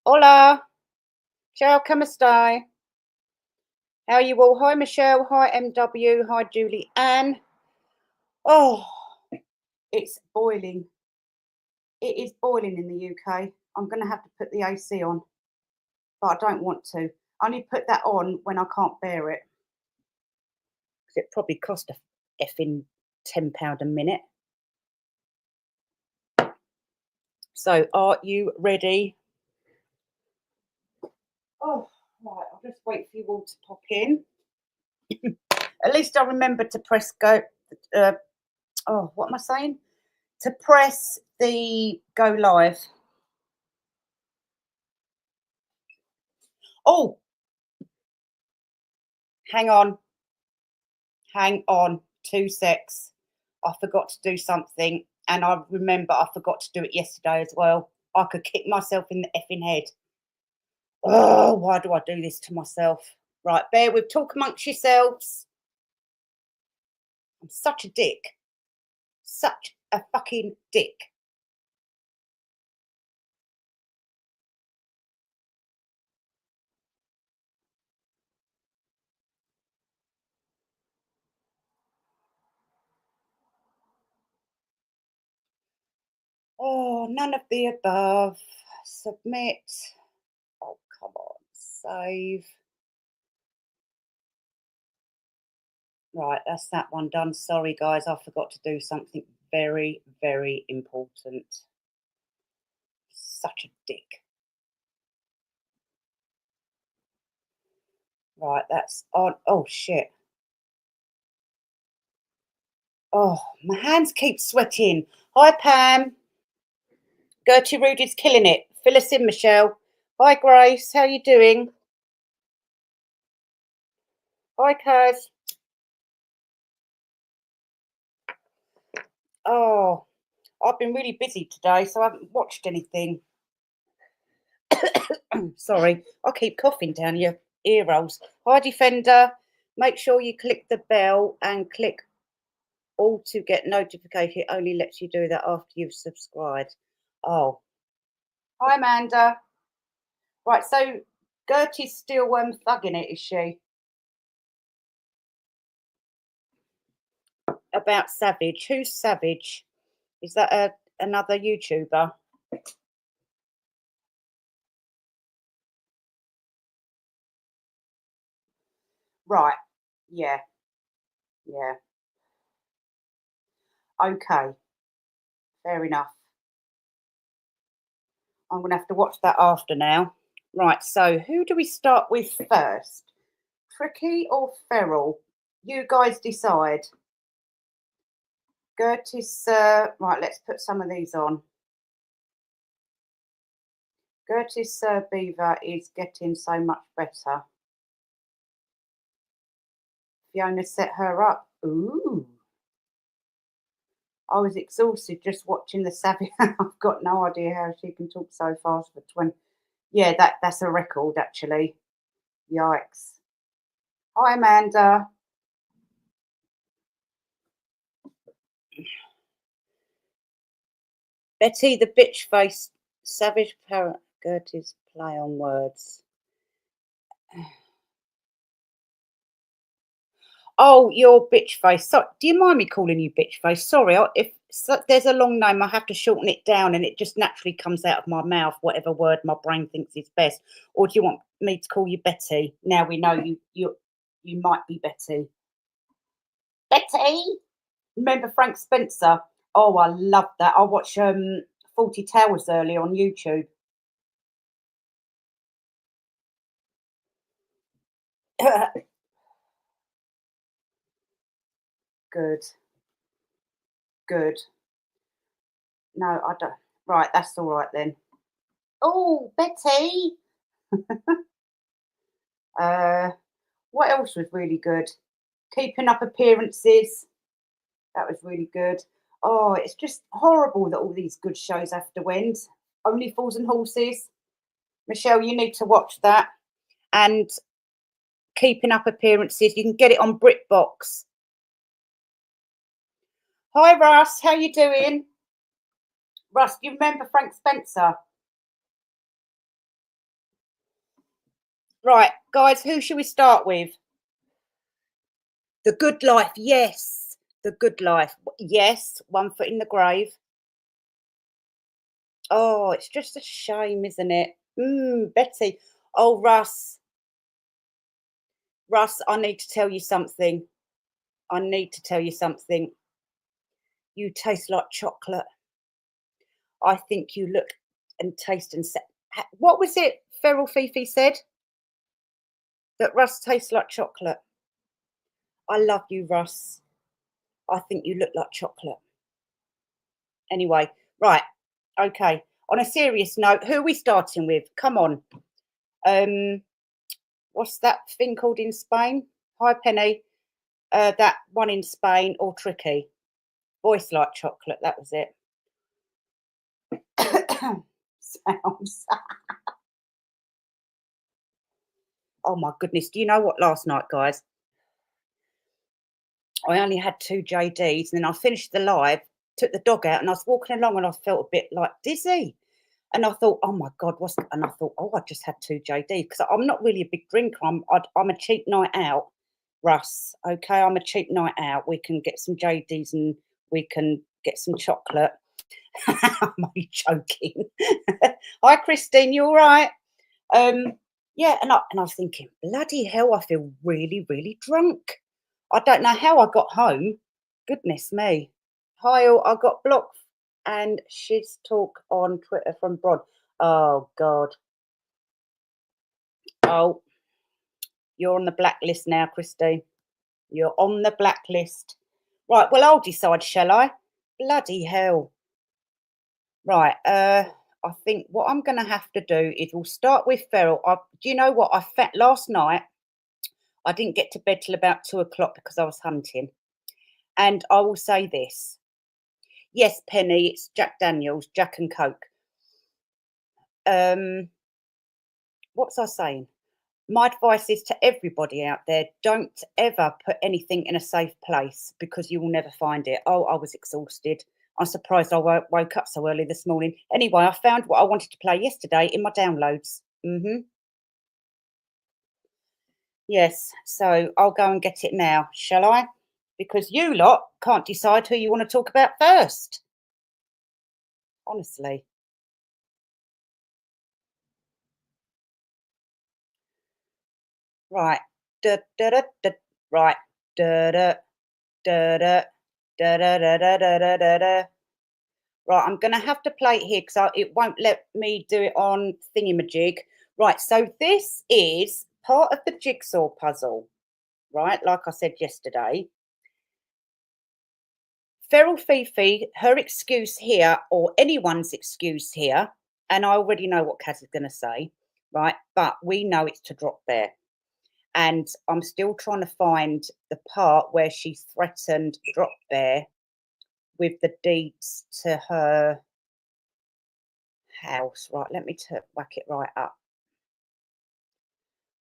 Hola, ciao, come stai? How are you all? Hi, Michelle. Hi, MW. Hi, Julie Ann. Oh, it's boiling. It is boiling in the UK. I'm going to have to put the AC on, but I don't want to. I only put that on when I can't bear it. 'Cause it probably cost a effing £10 a minute. So, are you ready? Oh, right. I'll just wait for you all to pop in. At least I remember to press go. Uh, what am I saying? To press the go live. Oh, hang on, hang on, 2 secs. I forgot to do something, and I remember I forgot to do it yesterday as well. I could kick myself in the effing head. Oh, why do I do this to myself? Right, bear with, talk amongst yourselves. I'm such a dick. Such a fucking dick. Oh, none of the above. Submit. Oh, come on. Save. Right, that's that one done. Sorry, guys, I forgot to do something very, very important. Such a dick. Right, that's on. Oh, shit. Oh, my hands keep sweating. Hi, Pam. Gertie Rude is killing it. Fill us in, Michelle. Hi, Grace. How you doing? Hi, Kaz. Oh, I've been really busy today, so I haven't watched anything. Sorry, I keep coughing down your ear rolls. Hi, Defender. Make sure you click the bell and click all to get notification. It only lets you do that after you've subscribed. Oh, hi, Amanda. Right, so Gertie's still thugging it, is she? About Savage. Who's Savage? Is that another YouTuber? Right. Yeah. Yeah. Okay. Fair enough. I'm going to have to watch that after now. Right. So, who do we start with first? Tricky or Feral? You guys decide. Gertie's. Right. Let's put some of these on. Gertie's Beaver is getting so much better. Fiona set her up. Ooh. I was exhausted just watching the Savage. I've got no idea how she can talk so fast for 20. Yeah, that's a record actually. Yikes. Hi, Amanda. Betty the bitch face savage parrot Gertie's play on words. Oh, you're bitch face. So, do you mind me calling you bitch face? Sorry, if there's a long name, I have to shorten it down, and it just naturally comes out of my mouth, whatever word my brain thinks is best. Or do you want me to call you Betty? Now we know you might be Betty. Betty. Remember Frank Spencer? Oh, I love that. I watched 40 Towers earlier on YouTube. Good, good. No, I don't. Right, that's all right then. Oh, Betty. Uh, what else was really good? Keeping Up Appearances. That was really good. Oh, it's just horrible that all these good shows have to end. Only Fools and Horses. Michelle, you need to watch that. And Keeping Up Appearances. You can get it on BritBox. Hi, Russ. How you doing? Russ, do you remember Frank Spencer? Right, guys, who should we start with? The Good Life, yes. The Good Life, yes. One Foot in the Grave. Oh, it's just a shame, isn't it? Betty. Oh, Russ. Russ, I need to tell you something. I need to tell you something. You taste like chocolate. I think you look and taste and what was it Feral Fifi said? That Russ tastes like chocolate. I love you, Russ. I think you look like chocolate. Anyway, right. Okay. On a serious note, who are we starting with? Come on. What's that thing called in Spain? Hi, Penny. That one in Spain, All Tricky. Voice like chocolate. That was it. Sounds. Oh my goodness. Do you know what last night, guys? I only had 2 JDs and then I finished the live, took the dog out and I was walking along and I felt a bit like dizzy. And I thought, oh my God, and I thought, oh, I just had 2 JDs because I'm not really a big drinker. I'm a cheap night out, Russ. Okay, I'm a cheap night out. We can get some JDs and we can get some chocolate. I'm only joking. Hi, Christine, you all right? Yeah, and I was thinking, bloody hell, I feel really, really drunk. I don't know how I got home. Goodness me. Hi, all. I got blocked and she's talk on Twitter from Brod. Oh, God. Oh, you're on the blacklist now, Christine. You're on the blacklist. Right, well, I'll decide, shall I? Bloody hell. Right, I think what I'm going to have to do is we'll start with Feral. Do you know what? Last night, I didn't get to bed till about 2 o'clock because I was hunting. And I will say this. Yes, Penny, it's Jack Daniels, Jack and Coke. What was I saying? My advice is to everybody out there, don't ever put anything in a safe place because you will never find it. Oh, I was exhausted. I'm surprised I woke up so early this morning. Anyway, I found what I wanted to play yesterday in my downloads. Yes, so I'll go and get it now, shall I? Because you lot can't decide who you want to talk about first. Honestly. Right. Da, da, da, da, right. Da, da, da, da, da, da, da, da, da, da, da, da. Right, I'm going to have to play it here because it won't let me do it on Thingamajig. Right, so this is part of the jigsaw puzzle, right? Like I said yesterday. Feral Fifi, her excuse here, or anyone's excuse here, and I already know what Kaz is going to say, right? But we know it's to drop there. And I'm still trying to find the part where she threatened Drop Bear with the deeds to her house. Right, let me whack it right up.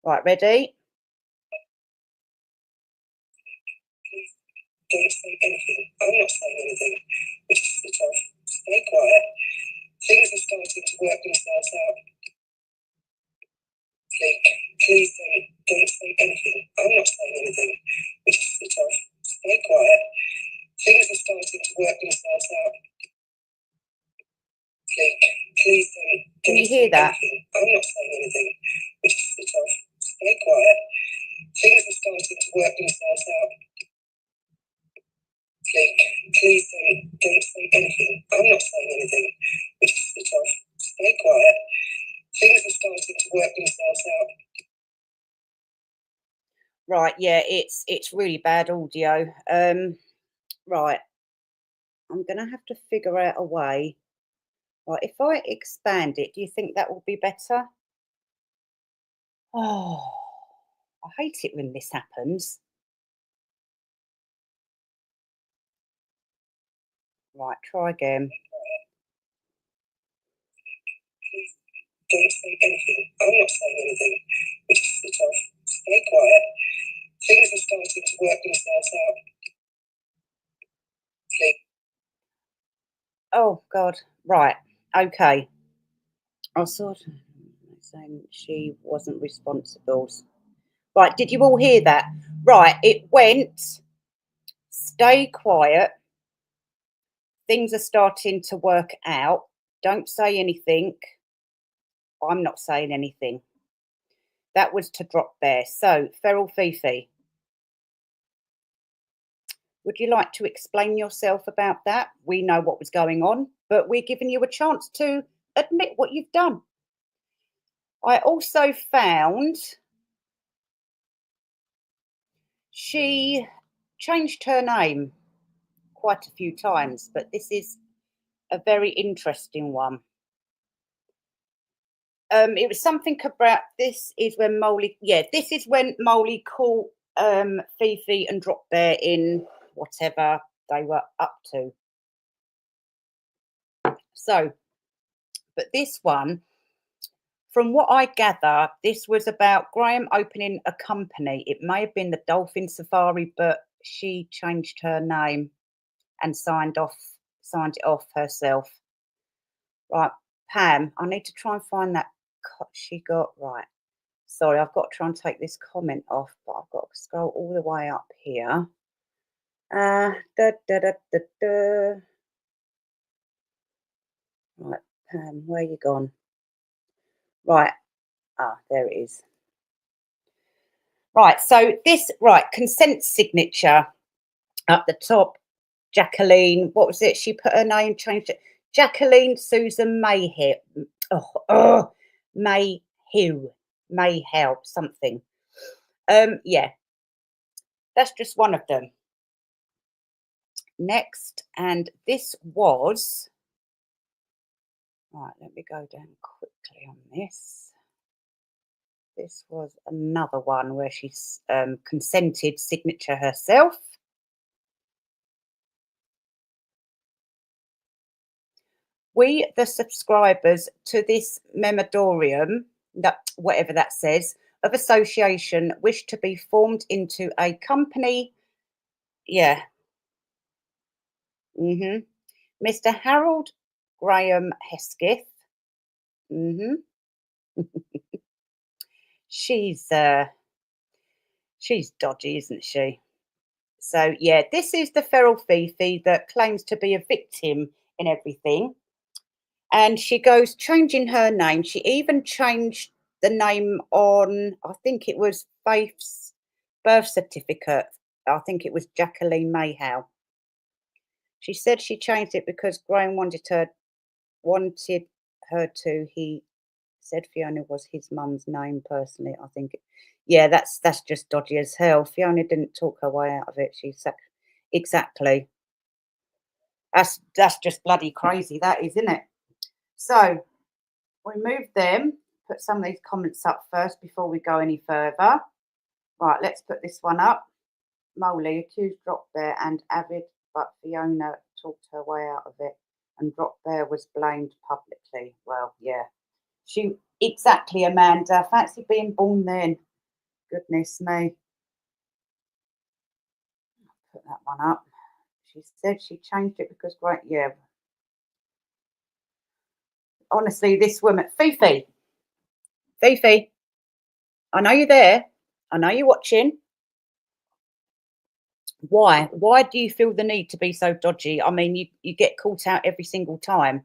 Right, ready? Don't say anything. I'm not saying anything. We just sit off. Stay quiet. Things are starting to work themselves out. Please don't say anything. I'm not saying anything. We just sit off. Stay quiet. Things are starting to work themselves out. Please don't. Can you hear that? Anything. I'm not saying anything. We just sit off. Stay quiet. Things are starting to work themselves out. Please don't say anything. I'm not saying anything. We just sit off. Stay quiet. Things are starting to work themselves out. Right, yeah, it's really bad audio. Right. I'm gonna have to figure out a way. Right, if I expand it, do you think that will be better? Oh, I hate it when this happens. Right, try again. Don't say anything. I'm not saying anything. We just sit off. Stay quiet. Things are starting to work themselves out. Oh God. Right. Okay. I'll sort. saying she wasn't responsible. Right, did you all hear that? Right, it went, stay quiet. Things are starting to work out. Don't say anything. I'm not saying anything. That was to Drop Bear. So, Feral Fifi, would you like to explain yourself about that? We know what was going on, but we're giving you a chance to admit what you've done. I also found she changed her name quite a few times, but this is a very interesting one. It was something about this is when Molly, this is when Molly caught Fifi and Drop Bear in whatever they were up to. So, but this one, from what I gather, this was about Graham opening a company. It may have been the Dolphin Safari, but she changed her name and signed it off herself. Right, Pam, I need to try and find that she got right. Sorry, I've got to try and take this comment off, but I've got to scroll all the way up here. Right, Pam, where you gone? Right, there it is. Right, so this, consent signature up the top. Jacqueline, what was it? She put her name, changed it. Jacqueline Susan Mayhew. Mayhew, something. Yeah, that's just one of them. Next, and this was, right, let me go down quickly on this. This was another one where she's consented signature herself. We, the subscribers to this memorandum, that whatever that says, of association, wish to be formed into a company. Yeah. Mr. Harold Graham Hesketh. She's dodgy, isn't she? So yeah, this is the Feral Fifi that claims to be a victim in everything. And she goes changing her name. She even changed the name on, I think it was Faith's birth certificate. I think it was Jacqueline Mayhew. She said she changed it because Graham wanted her to. He said Fiona was his mum's name personally. I think, yeah, that's just dodgy as hell. Fiona didn't talk her way out of it. She said, exactly. That's just bloody crazy. That is, isn't it? So we move them. Put some of these comments up first before we go any further. Right, let's put this one up. Molly accused Drop Bear and Avid, but Fiona talked her way out of it, and Drop Bear was blamed publicly. Well, yeah. Exactly, Amanda. Fancy being born then. Goodness me. Put that one up. She said she changed it because, great, yeah. Honestly, this woman, Fifi, I know you're there. I know you're watching. Why? Why do you feel the need to be so dodgy? I mean, you get caught out every single time,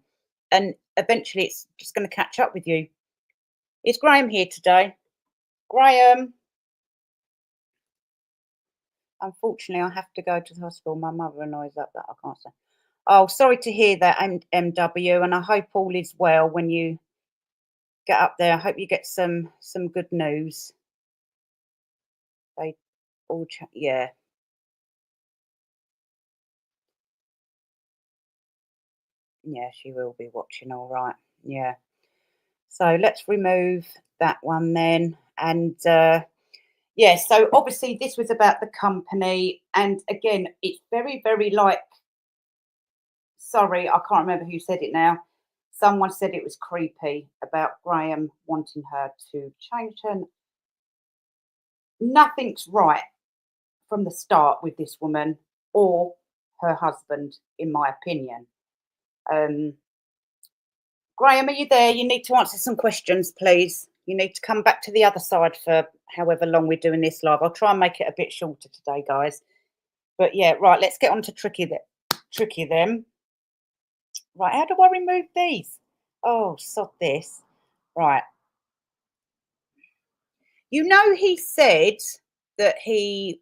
and eventually it's just going to catch up with you. Is Graham here today? Graham. Unfortunately, I have to go to the hospital. My mother-in-law is up that I can't say. Oh, sorry to hear that, MW, and I hope all is well when you get up there. I hope you get some good news. They all, yeah. Yeah, she will be watching, all right. Yeah. So let's remove that one then. And yeah, so obviously this was about the company. And again, it's very, very like, sorry, I can't remember who said it now. Someone said it was creepy about Graham wanting her to change her. Nothing's right from the start with this woman or her husband, in my opinion. Graham, are you there? You need to answer some questions, please. You need to come back to the other side for however long we're doing this live. I'll try and make it a bit shorter today, guys. But yeah, right, let's get on to tricky them. Right, how do I remove these? Oh, sod this. Right. You know, he said that he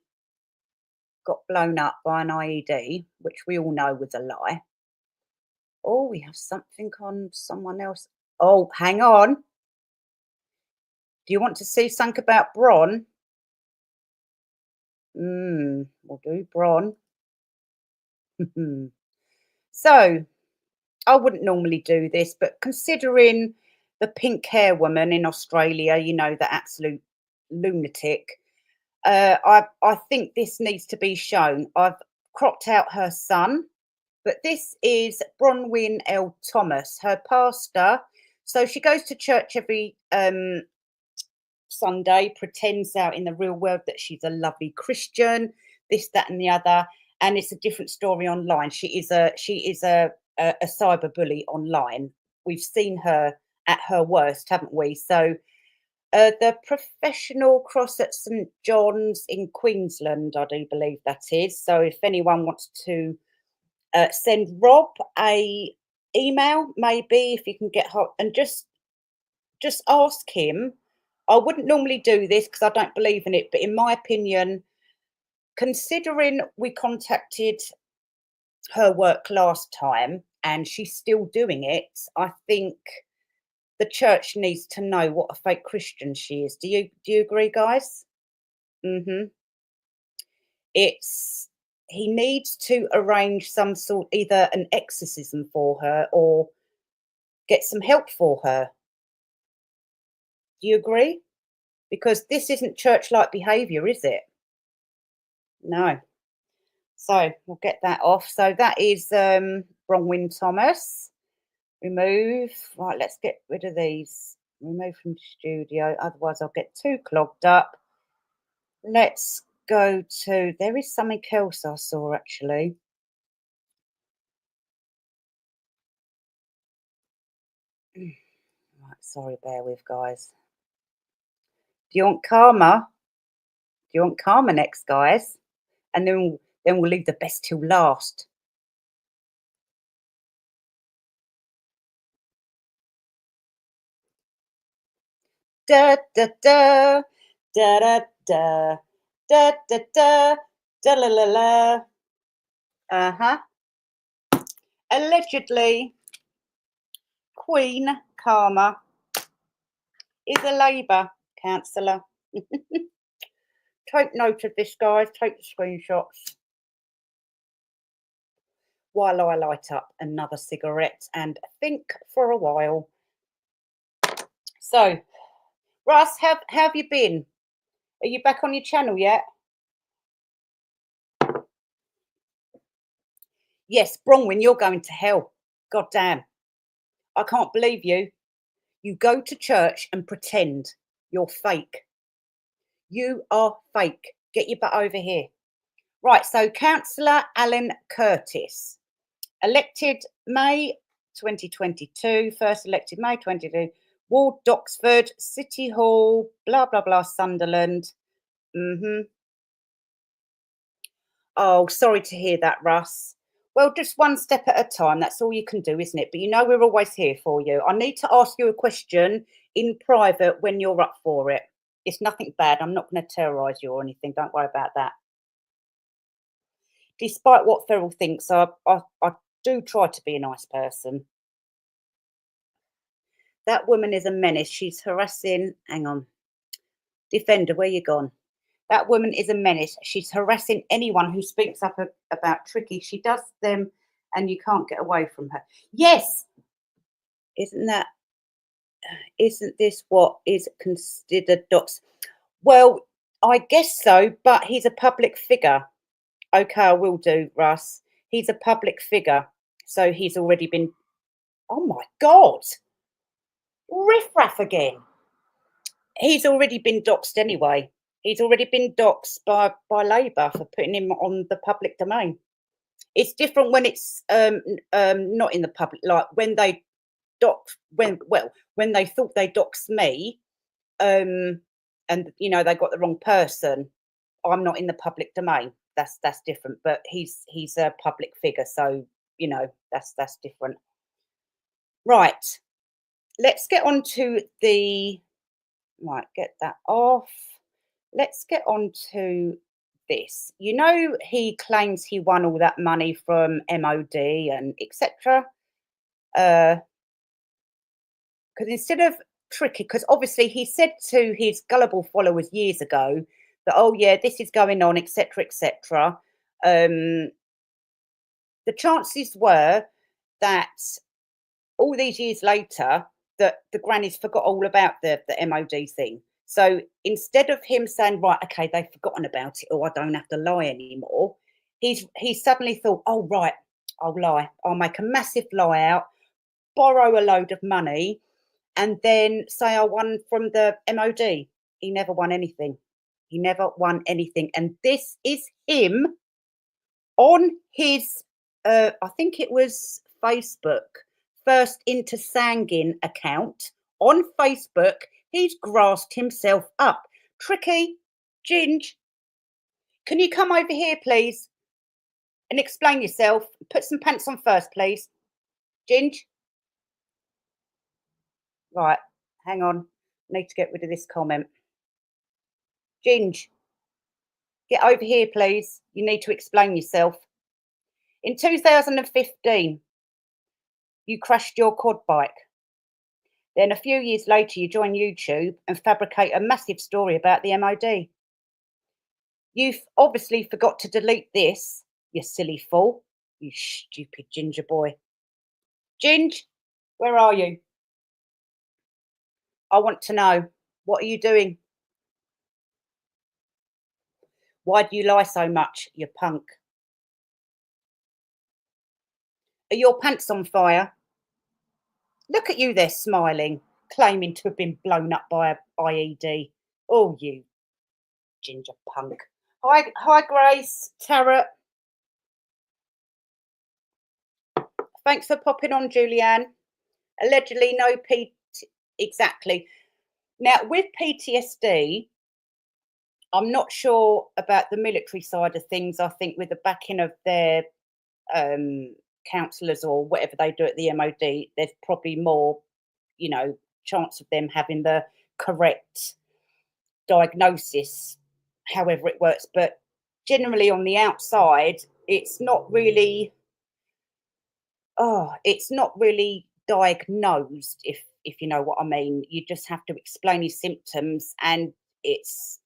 got blown up by an IED, which we all know was a lie. Oh, we have something on someone else. Oh, hang on. Do you want to see something about Bron? We'll do Bron. So, I wouldn't normally do this, but considering the pink hair woman in Australia, you know, the absolute lunatic, I think this needs to be shown. I've cropped out her son, but this is Bronwyn L. Thomas, her pastor. So she goes to church every Sunday, pretends out in the real world that she's a lovely Christian, this, that, and the other. And it's a different story online. She is a cyber bully online. We've seen her at her worst, haven't we? So the professional cross at St John's in Queensland, I do believe that is. So if anyone wants to send Rob a email, maybe if you can get her, and just ask him. I wouldn't normally do this because I don't believe in it, but in my opinion, considering we contacted her work last time and she's still doing it, I think the church needs to know what a fake Christian she is. Do you agree, guys? It's he needs to arrange some sort, either an exorcism for her or get some help for her. Do you agree? Because this isn't church-like behaviour, is it? No. So we'll get that off. So that is Bronwyn Thomas. Remove. Right, let's get rid of these. Remove from studio, otherwise I'll get too clogged up. Let's go to, there is something else I saw actually. Right, sorry, bear with, guys. Do you want Karma? Do you want Karma next, guys? And then we'll leave the best till last. Da da da da da da da da da da la la la. Uh-huh. Allegedly, Queen Karma is a Labour councillor. Take note of this, guys. Take the screenshots while I light up another cigarette and think for a while. So, Russ, how have you been? Are you back on your channel yet? Yes, Bronwyn, you're going to hell. God damn. I can't believe you. You go to church and pretend you're fake. You are fake. Get your butt over here. Right, so Councillor Alan Curtis, elected May 2022, first elected May 2022, Ward Doxford, City Hall, blah, blah, blah, Sunderland. Oh, sorry to hear that, Russ. Well, just one step at a time. That's all you can do, isn't it? But you know we're always here for you. I need to ask you a question in private when you're up for it. It's nothing bad. I'm not going to terrorise you or anything. Don't worry about that. Despite what Ferrell thinks, I do try to be a nice person. That woman is a menace. She's harassing. Hang on. Defender, where you gone? That woman is a menace. She's harassing anyone who speaks up about Tricky. She does them and you can't get away from her. Yes. Isn't this what is considered dox? Well, I guess so, but he's a public figure. Okay, I will do, Russ. He's a public figure. So he's already been, oh my God. Riff-raff again. He's already been doxed anyway. He's already been doxed by Labour for putting him on the public domain. It's different when it's not in the public, like when they when they thought they doxed me, and you know, they got the wrong person. I'm not in the public domain. That's different. But he's a public figure, so you know that's different. Right. Let's get on to the right. Get that off. Let's get on to this. You know, he claims he won all that money from MOD and etc. Because instead of tricky, because obviously he said to his gullible followers years ago that, oh yeah, this is going on, etc., etc. The chances were that all these years later that the grannies forgot all about the MOD thing. So instead of him saying, right, okay, they've forgotten about it, or I don't have to lie anymore, he suddenly thought, oh right, I'll lie. I'll make a massive lie out, borrow a load of money, and then say I won from the MOD. He never won anything. He never won anything. And this is him on his I think it was Facebook, First Into Sangin account on Facebook. He's grassed himself up. Tricky, Ginge, can you come over here, please, and explain yourself? Put some pants on first, please. Ginge. Right, hang on. Need to get rid of this comment. Ginge, get over here, please. You need to explain yourself. In 2015, you crashed your quad bike. Then a few years later, you join YouTube and fabricate a massive story about the MOD. You've obviously forgot to delete this, you silly fool. You stupid ginger boy. Ginge, where are you? I want to know. What are you doing? Why do you lie so much, you punk? Are your pants on fire? Look at you there smiling, claiming to have been blown up by a IED. Oh, you ginger punk. Hi, Grace, Tarot. Thanks for popping on, Julianne. Allegedly, no exactly. Now, with PTSD, I'm not sure about the military side of things. I think with the backing of their counsellors or whatever they do at the MOD, there's probably more, you know, chance of them having the correct diagnosis, however it works. But generally on the outside, it's not really diagnosed, if you know what I mean. You just have to explain your symptoms, and it's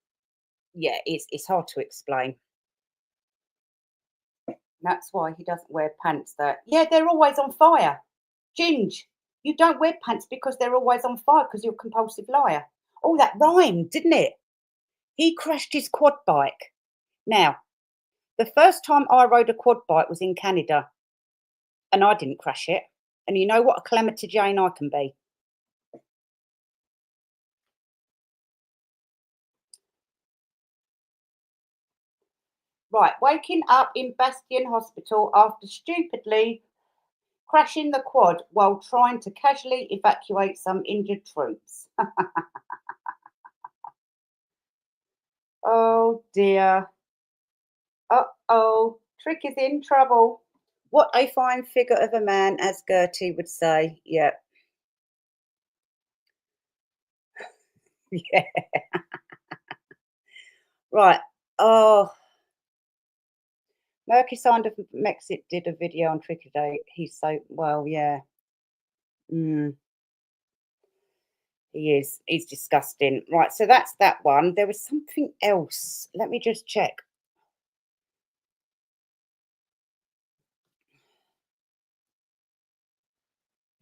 hard to explain. That's why he doesn't wear pants they're always on fire. Ginge, you don't wear pants because they're always on fire because you're a compulsive liar. Oh, that rhymed, didn't it? He crashed his quad bike. Now, the first time I rode a quad bike was in Canada, and I didn't crash it. And you know what a calamity Jane I can be. Right, waking up in Bastion Hospital after stupidly crashing the quad while trying to casually evacuate some injured troops. Oh dear. Uh-oh, Trick is in trouble. What a fine figure of a man, as Gertie would say. Yeah. Yeah. Right. Oh. Murky Sound of Mexit did a video on Trick today. He's so, well, yeah. He is. He's disgusting. Right, so that's that one. There was something else. Let me just check.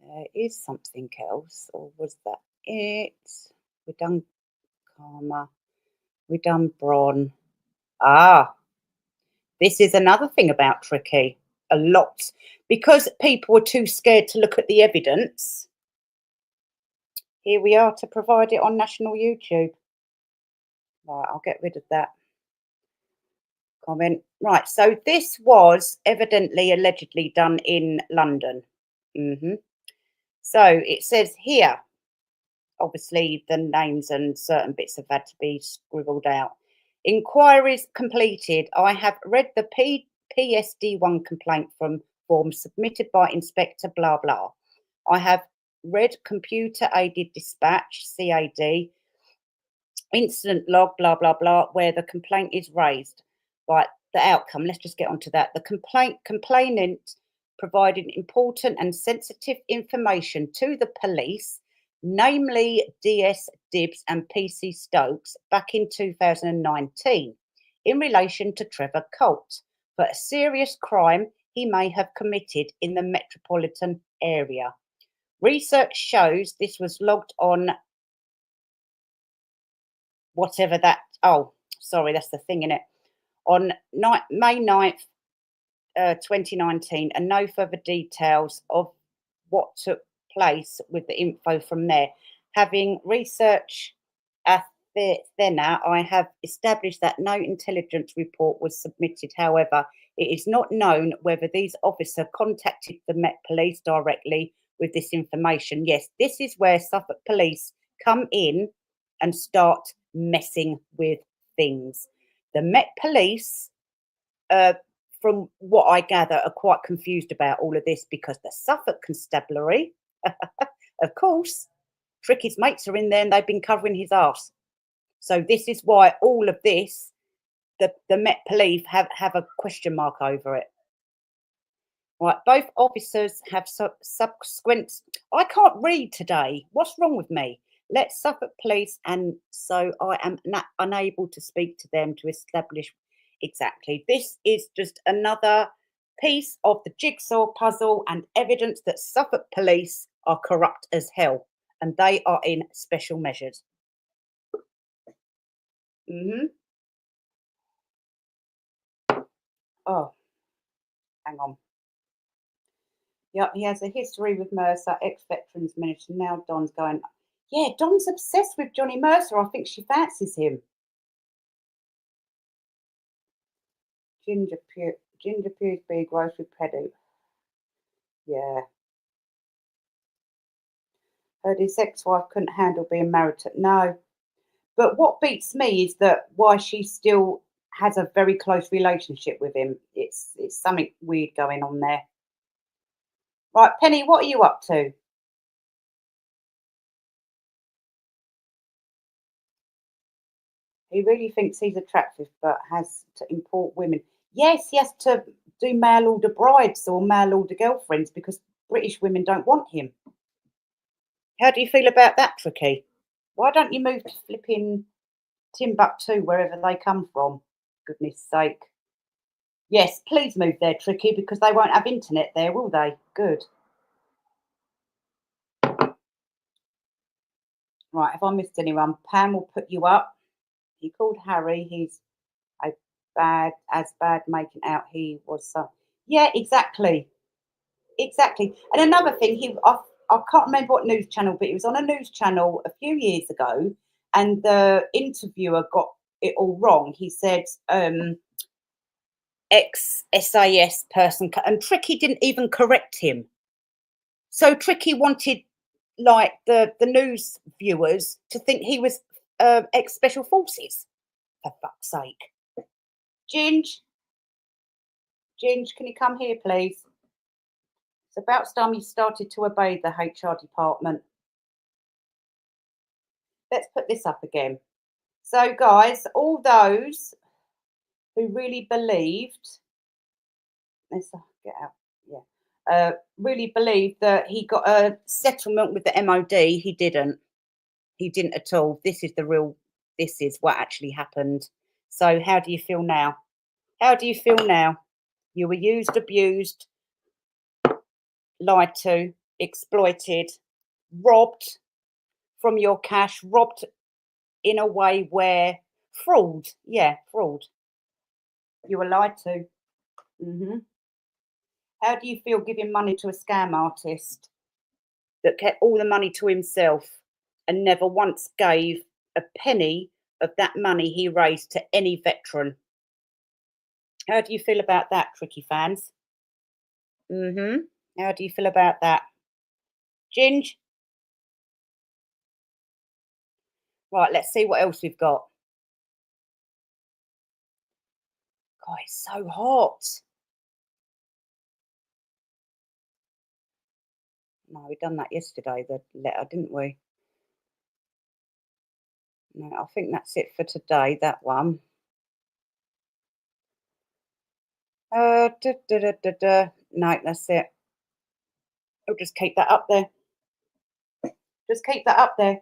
There is something else, or was that it? We've done Karma. We've done Bron. Ah, this is another thing about Tricky. A lot. Because people were too scared to look at the evidence, here we are to provide it on national YouTube. Right, I'll get rid of that comment. Right, so this was evidently, allegedly done in London. So it says here, obviously the names and certain bits have had to be scribbled out. Inquiries completed. I have read the PSD1 complaint form submitted by Inspector blah blah. I have read computer aided dispatch CAD incident log blah blah blah where the complaint is raised. Right, the outcome. Let's just get onto that. The complainant provided important and sensitive information to the police, namely DS Dibbs and PC Stokes, back in 2019 in relation to Trevor Colt for a serious crime he may have committed in the metropolitan area. Research shows this was logged on whatever that, oh, sorry, that's the thing in it. On May 9th, 2019, and no further details of what took place with the info from there. Having researched Athena, I have established that no intelligence report was submitted. However, it is not known whether these officers contacted the Met Police directly with this information. Yes, this is where Suffolk Police come in and start messing with things. The Met Police, from what I gather, are quite confused about all of this because the Suffolk Constabulary, of course, Tricky's mates are in there and they've been covering his arse. So this is why all of this, the Met Police have a question mark over it. Right, both officers have subsequent. I can't read today. What's wrong with me? Let Suffolk Police, and so I am unable to speak to them to establish exactly. This is just another piece of the jigsaw puzzle and evidence that Suffolk Police are corrupt as hell and they are in special measures. Oh, hang on. Yeah, he has a history with Mercer, ex-veterans minister. Now Don's going, yeah, Don's obsessed with Johnny Mercer. I think she fancies him. Ginger Pewsbury grocery pedal. Yeah. Heard his ex-wife couldn't handle being married to. No. But what beats me is that why she still has a very close relationship with him. It's something weird going on there. Right, Penny, what are you up to? He really thinks he's attractive, but has to import women. Yes, he has to do mail order brides or mail order girlfriends because British women don't want him. How do you feel about that, Tricky? Why don't you move to flipping Timbuktu, wherever they come from? Goodness sake. Yes, please move there, Tricky, because they won't have internet there, will they? Good. Right, have I missed anyone? Pam will put you up. He called Harry. He's bad making out he was some. Yeah, exactly. And another thing, I can't remember what news channel, but it was on a news channel a few years ago, and the interviewer got it all wrong. He said ex-SAS person, and Tricky didn't even correct him. So Tricky wanted like the news viewers to think he was ex-special forces. For fuck's sake. Ginge, can you come here, please? It's about time you started to obey the HR department. Let's put this up again. So, guys, all those who really believed, let's get out, yeah, really believed that he got a settlement with the MOD. He didn't. He didn't at all. This is what actually happened. So, how do you feel now? How do you feel now? You were used, abused, lied to, exploited, robbed from your cash, robbed in a way where fraud. You were lied to. How do you feel giving money to a scam artist that kept all the money to himself and never once gave a penny of that money he raised to any veteran? How do you feel about that, Tricky fans? How do you feel about that? Ginge? Right, let's see what else we've got. God, it's so hot. No, we done that yesterday, the letter, didn't we? No, I think that's it for today, that one. No, that's it. We'll just keep that up there. Just keep that up there.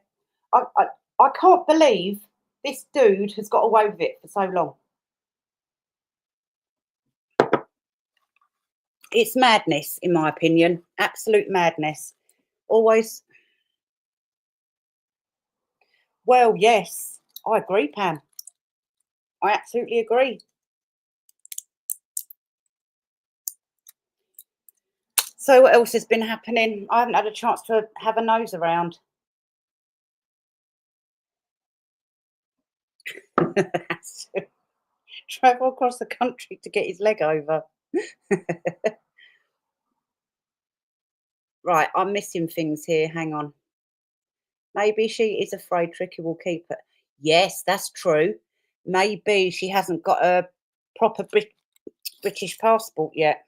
I, I, I can't believe this dude has got away with it for so long. It's madness, in my opinion. Absolute madness. Always. Well, yes, I agree, Pam. I absolutely agree. So, what else has been happening? I haven't had a chance to have a nose around. Travel across the country to get his leg over. Right, I'm missing things here. Hang on. Maybe she is afraid Tricky will keep it. Yes, that's true. Maybe she hasn't got a proper British passport yet.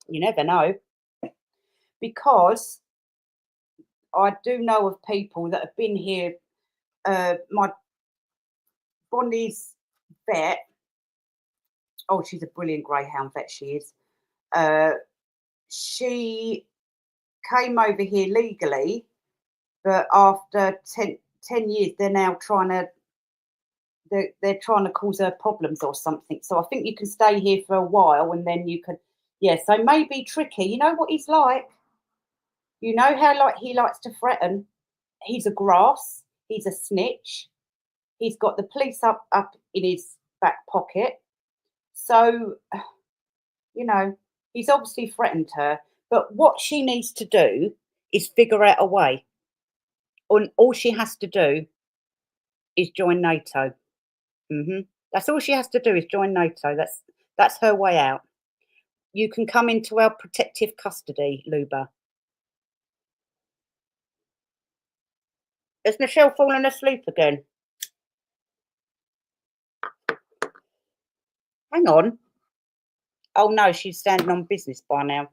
You never know. Because I do know of people that have been here. My Bonnie's vet. Oh, she's a brilliant greyhound vet. She is. Uh, she came over here legally, but after 10 years, they're trying to cause her problems or something. So I think you can stay here for a while and then you can, yeah. So maybe Tricky. You know what he's like. You know how like he likes to threaten. He's a grass. He's a snitch. He's got the police up in his back pocket. So he's obviously threatened her. But what she needs to do is figure out a way. And all she has to do is join NATO. That's all she has to do is join NATO. That's her way out. You can come into our protective custody, Luba. Has Michelle fallen asleep again? Hang on. Oh no, she's standing on business by now.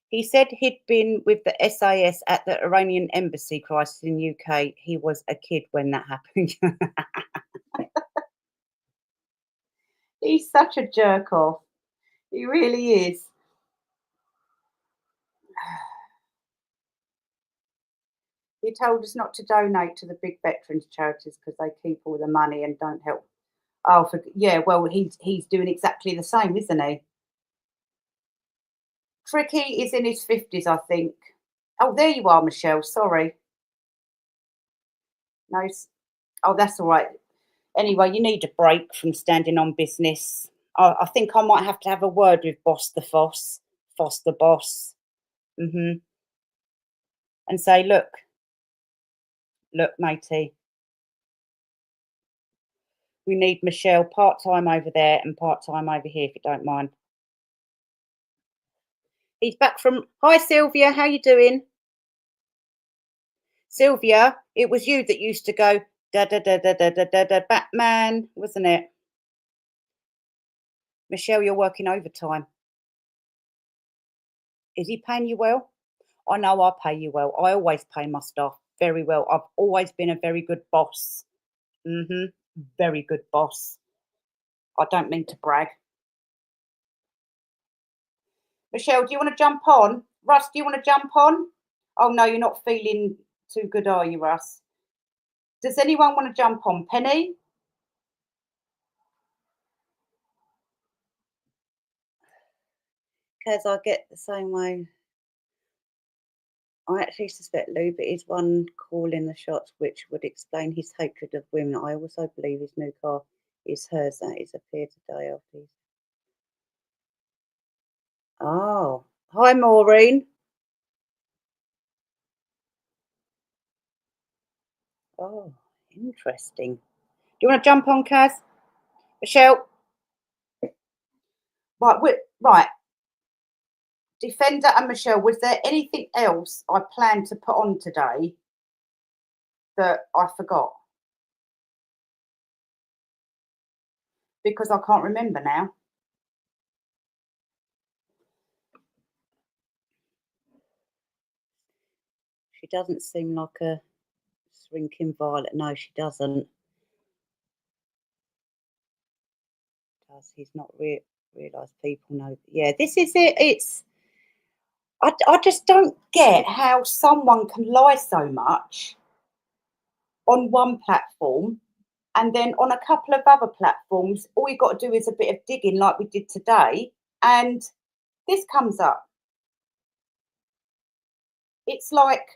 He said he'd been with the SAS at the Iranian embassy crisis in UK. He was a kid when that happened. He's such a jerk off. He really is. He told us not to donate to the big veterans charities because they keep all the money and don't help. Oh, yeah. Well, he's doing exactly the same, isn't he? Tricky is in his 50s, I think. Oh, there you are, Michelle. Sorry. No. Oh, that's all right. Anyway, you need a break from standing on business. I think I might have to have a word with Boss the Foss the boss, and say, look, matey, we need Michelle part time over there and part time over here, if you don't mind. He's back from. Hi, Sylvia. How you doing? Sylvia, it was you that used to go da da da da da da da da Batman, wasn't it? Michelle, you're working overtime. Is he paying you well? I know I pay you well. I always pay my staff very well. I've always been a very good boss. Very good boss. I don't mean to brag. Michelle, do you want to jump on? Russ, do you want to jump on? Oh no, you're not feeling too good, are you, Russ? Does anyone want to jump on? Penny? Because I get the same way. I actually suspect Luba is one calling the shots, which would explain his hatred of women. I also believe his new car is hers. That is appeared today after his. Oh, hi, Maureen. Oh, interesting. Do you want to jump on, Kaz? Michelle? Right. Defender and Michelle, was there anything else I planned to put on today that I forgot? because I can't remember now. She doesn't seem like a shrinking violet. No, she doesn't. Does he's not realise people know? Yeah, this is it. It's I just don't get how someone can lie so much on one platform and then on a couple of other platforms, all you got to do is a bit of digging like we did today, and this comes up. It's like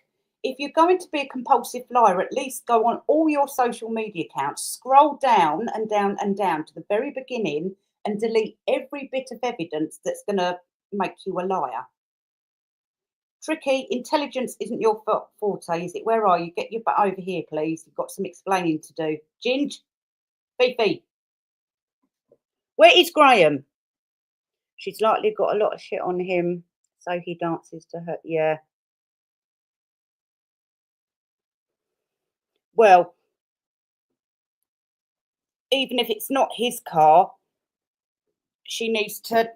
if you're going to be a compulsive liar, at least go on all your social media accounts, scroll down and down and down to the very beginning and delete every bit of evidence that's going to make you a liar. Tricky, intelligence isn't your forte, is it? Where are you? Get your butt over here, please. You've got some explaining to do. Ginge, Fifi, where is Graham? She's likely got a lot of shit on him, so he dances to her. Yeah. Well, even if it's not his car, she needs to.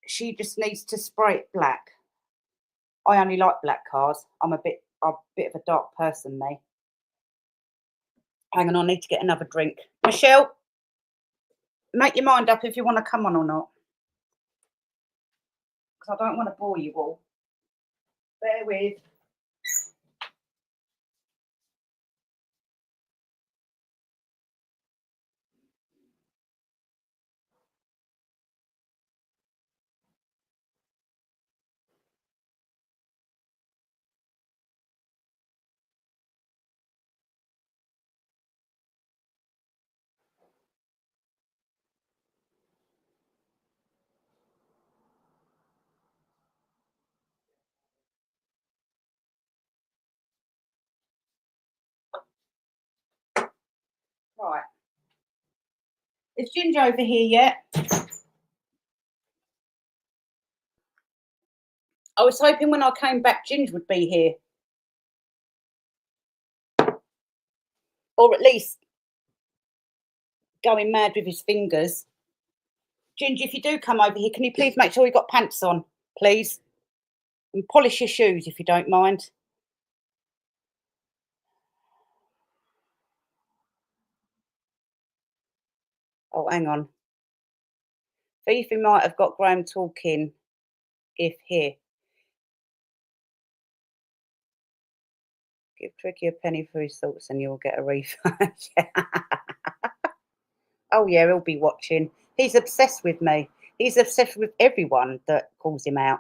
She just needs to spray it black. I only like black cars. I'm a bit of a dark person, me. Hang on, I need to get another drink. Michelle, make your mind up if you want to come on or not, because I don't want to bore you all. Bear with. Right. Is Ginger over here yet? I was hoping when I came back, Ginger would be here. Or at least going mad with his fingers. Ginger, if you do come over here, can you please make sure you've got pants on, please? And polish your shoes if you don't mind. Oh, hang on. Fifi might have got Graham talking if here. Give Tricky a penny for his thoughts and you'll get a refund. Oh, yeah, he'll be watching. He's obsessed with me. He's obsessed with everyone that calls him out.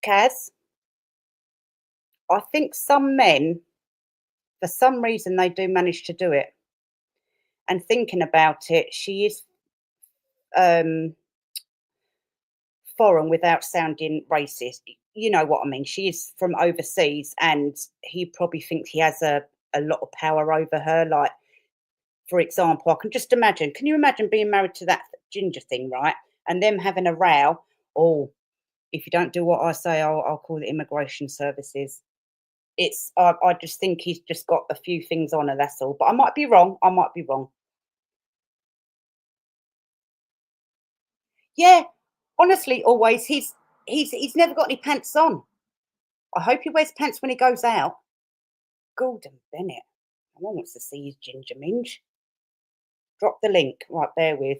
Kaz, I think some men, for some reason, they do manage to do it. And thinking about it, she is um, foreign without sounding racist. You know what I mean? She is from overseas, and he probably thinks he has a lot of power over her. Like, for example, I can just imagine. Can you imagine being married to that Ginger thing, right? And them having a row. Oh, if you don't do what I say, I'll call the immigration services. I just think he's just got a few things on her. That's all. But I might be wrong. I might be wrong. Yeah, honestly, always he's never got any pants on. I hope he wears pants when he goes out. Gordon Bennett. No one wants to see his ginger minge. Drop the link. Right, bear with.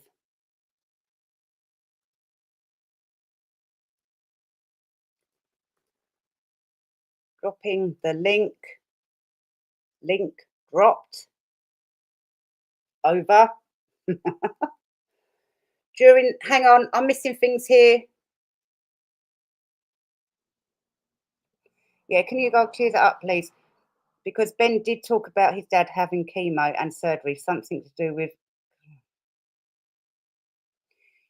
Dropping the link. Link dropped. Over. Hang on, I'm missing things here. Yeah, can you go clear that up, please? Because Ben did talk about his dad having chemo and surgery, something to do with.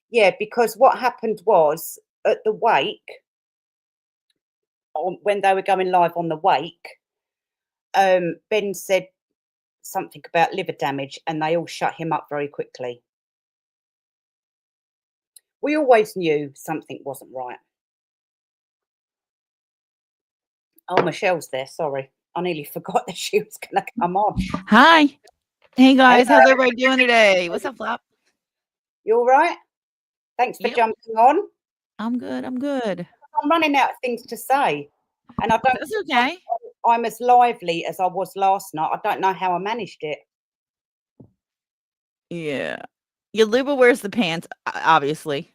Yeah, because what happened was at the wake, when they were going live on the wake, Ben said something about liver damage and they all shut him up very quickly. We always knew something wasn't right. Oh, Michelle's there. Sorry. I nearly forgot that she was going to come on. Hi. Hey guys, Hello. how's everybody doing today? What's up, Flop? You all right? Thanks for Yep. jumping on. I'm good. I'm good. I'm running out of things to say. And I don't That's okay. I'm as lively as I was last night. I don't know how I managed it. Yeah. Yaluba wears the pants, obviously,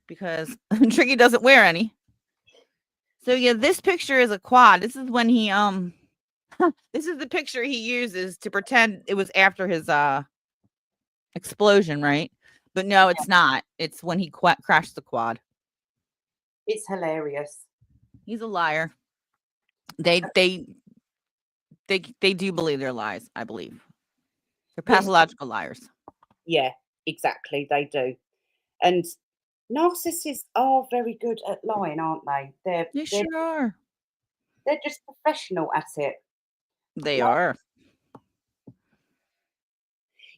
because Tricky doesn't wear any. So yeah, this picture is a quad. This is when he this is the picture he uses to pretend it was after his explosion, right? But no, it's not. It's when he crashed the quad. It's hilarious. He's a liar. They do believe their lies, I believe. They're pathological liars. Yeah, exactly. They do. And narcissists are very good at lying, aren't they? They sure are. They're just professional at it. They are.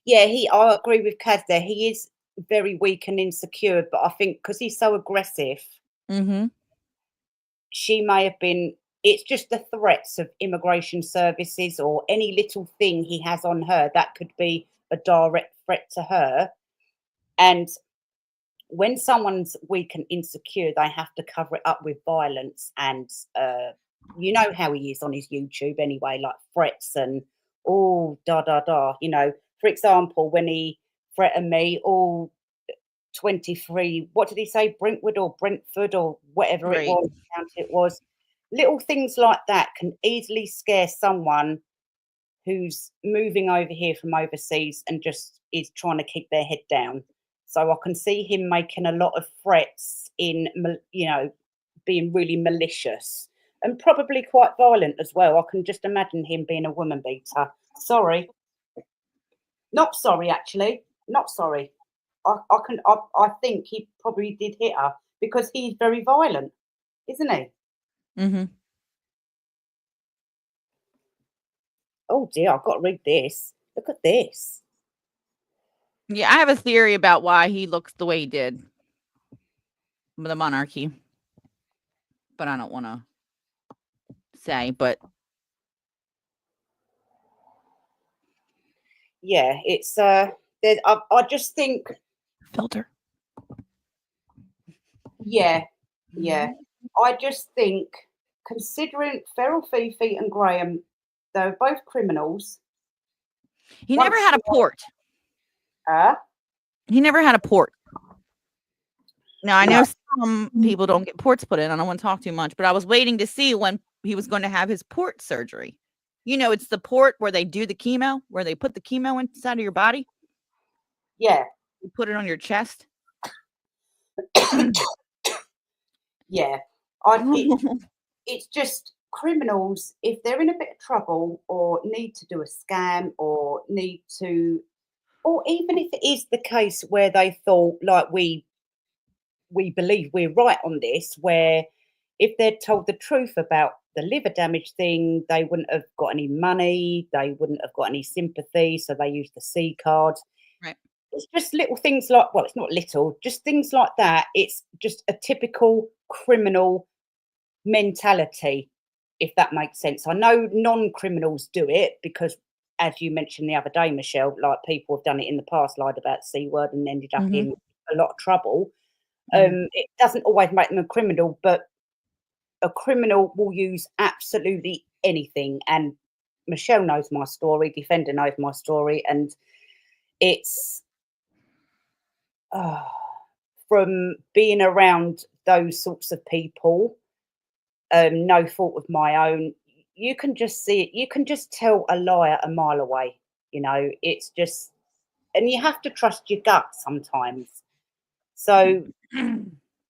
Yeah, I agree with Kaz there. He is very weak and insecure, but I think because he's so aggressive, Mm-hmm. she may have been. It's just the threats of immigration services or any little thing he has on her that could be a direct threat to her. And when someone's weak and insecure, they have to cover it up with violence. And you know how he is on his YouTube anyway, like threats and oh, da da da. You know, for example, when he threatened me, all 23, what did he say, Brentwood or Brentford or whatever Right. it was. Little things like that can easily scare someone who's moving over here from overseas and just is trying to keep their head down. So I can see him making a lot of threats in, you know, being really malicious and probably quite violent as well. I can just imagine him being a woman beater. Sorry. Not sorry, actually. Not sorry. I think he probably did hit her because he's very violent, isn't he? Mm-hmm. Oh dear, I've got to read this. Look at this. Yeah, I have a theory about why he looks the way he did with the monarchy, but I don't want to say. But Yeah, it's I just think filter. yeah, yeah. I just think considering Feral Fifi and Graham, they're both criminals. He never had a port. Uh, He never had a port. Now I No. know some people don't get ports put in. I don't want to talk too much, but I was waiting to see when he was going to have his port surgery. You know, it's the port where they do the chemo, where they put the chemo inside of your body. Yeah. You put it on your chest. Yeah. It's just criminals, if they're in a bit of trouble or need to do a scam or need to, or even if it is the case where they thought like we believe we're right on this, where if they'd told the truth about the liver damage thing, they wouldn't have got any money, they wouldn't have got any sympathy, so they used the C card. Right. It's just little things like, well, it's not little, just things like that. It's just a typical criminal mentality, if that makes sense. I know non-criminals do it because, as you mentioned the other day, Michelle, like people have done it in the past, lied about the C word and ended up in a lot of trouble. It doesn't always make them a criminal, but a criminal will use absolutely anything. And Michelle knows my story, Defender knows my story, and it's from being around those sorts of people, no fault of my own. You can just see it. You can just tell a liar a mile away. You know, it's just, and you have to trust your gut sometimes. So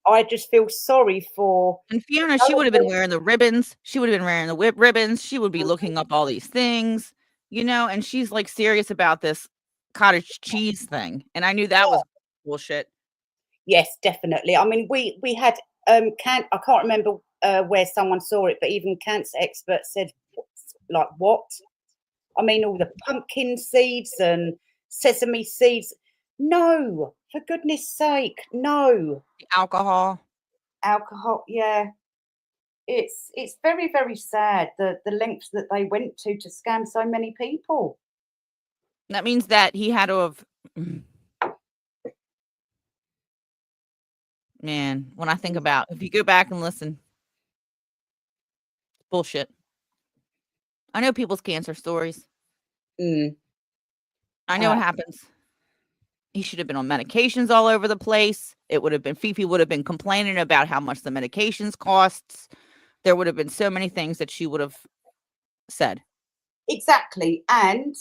I just feel sorry for. And Fiona, she would have been wearing the ribbons. She would have been wearing the whip ribbons. She would be looking up all these things, you know, and she's like serious about this cottage cheese thing. And I knew that was bullshit. Yes, definitely. I mean, we had I can't remember where someone saw it, but even cancer experts said, like, what? I mean, all the pumpkin seeds and sesame seeds. No, for goodness sake, no. The alcohol. Alcohol, yeah. it's very, very sad the lengths that they went to scam so many people. That means that he had to have. Man, when I think about, if you go back and listen, bullshit. I know people's cancer stories. Mm. I know what happens. He should have been on medications all over the place. It would have been, Fifi would have been complaining about how much the medications costs. There would have been so many things that she would have said. Exactly. And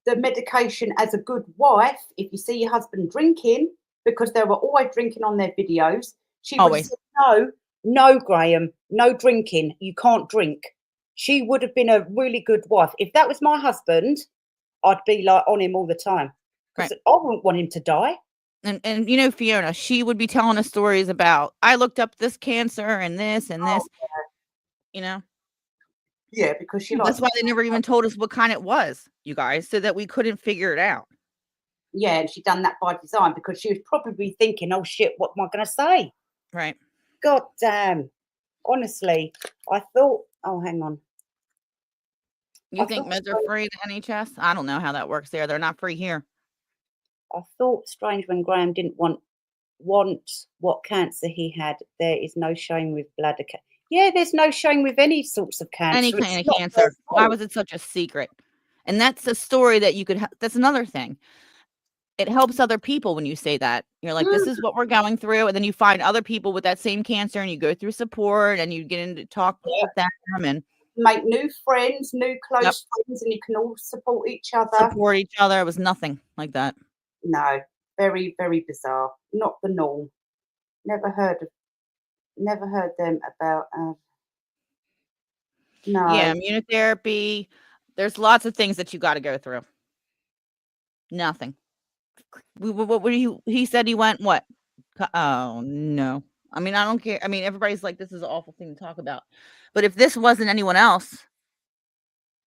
the medication, as a good wife, if you see your husband drinking, because they were always drinking on their videos, she would have said, no, Graham, no drinking. You can't drink. She would have been a really good wife. If that was my husband, I'd be like on him all the time. Because I wouldn't want him to die. And you know, Fiona, she would be telling us stories about, I looked up this cancer and this and this, you know. Yeah, because she that's why they never even told us what kind it was, you guys, so that we couldn't figure it out. Yeah, and she done that by design because she was probably thinking, oh shit, what am I going to say? Right. God damn. Honestly, I thought, oh, hang on. You think meds are free to NHS? I don't know how that works there. They're not free here. I thought strange when Graham didn't want what cancer he had. There is no shame with bladder cancer. Yeah, there's no shame with any sorts of cancer. Any kind of cancer. Why was it such a secret? And that's a story that you could, that's another thing. It helps other people when you say that. You're like, this is what we're going through. And then you find other people with that same cancer and you go through support and you get into talk with them and make new friends, new close friends, and you can all support each other. Support each other. It was nothing like that. No, very, very bizarre. Not the norm. Never heard them about no. Yeah, immunotherapy. There's lots of things that you got to go through. Nothing. What were you? He said he went what? Oh no. I mean, I don't care. I mean, everybody's like, this is an awful thing to talk about. But if this wasn't anyone else,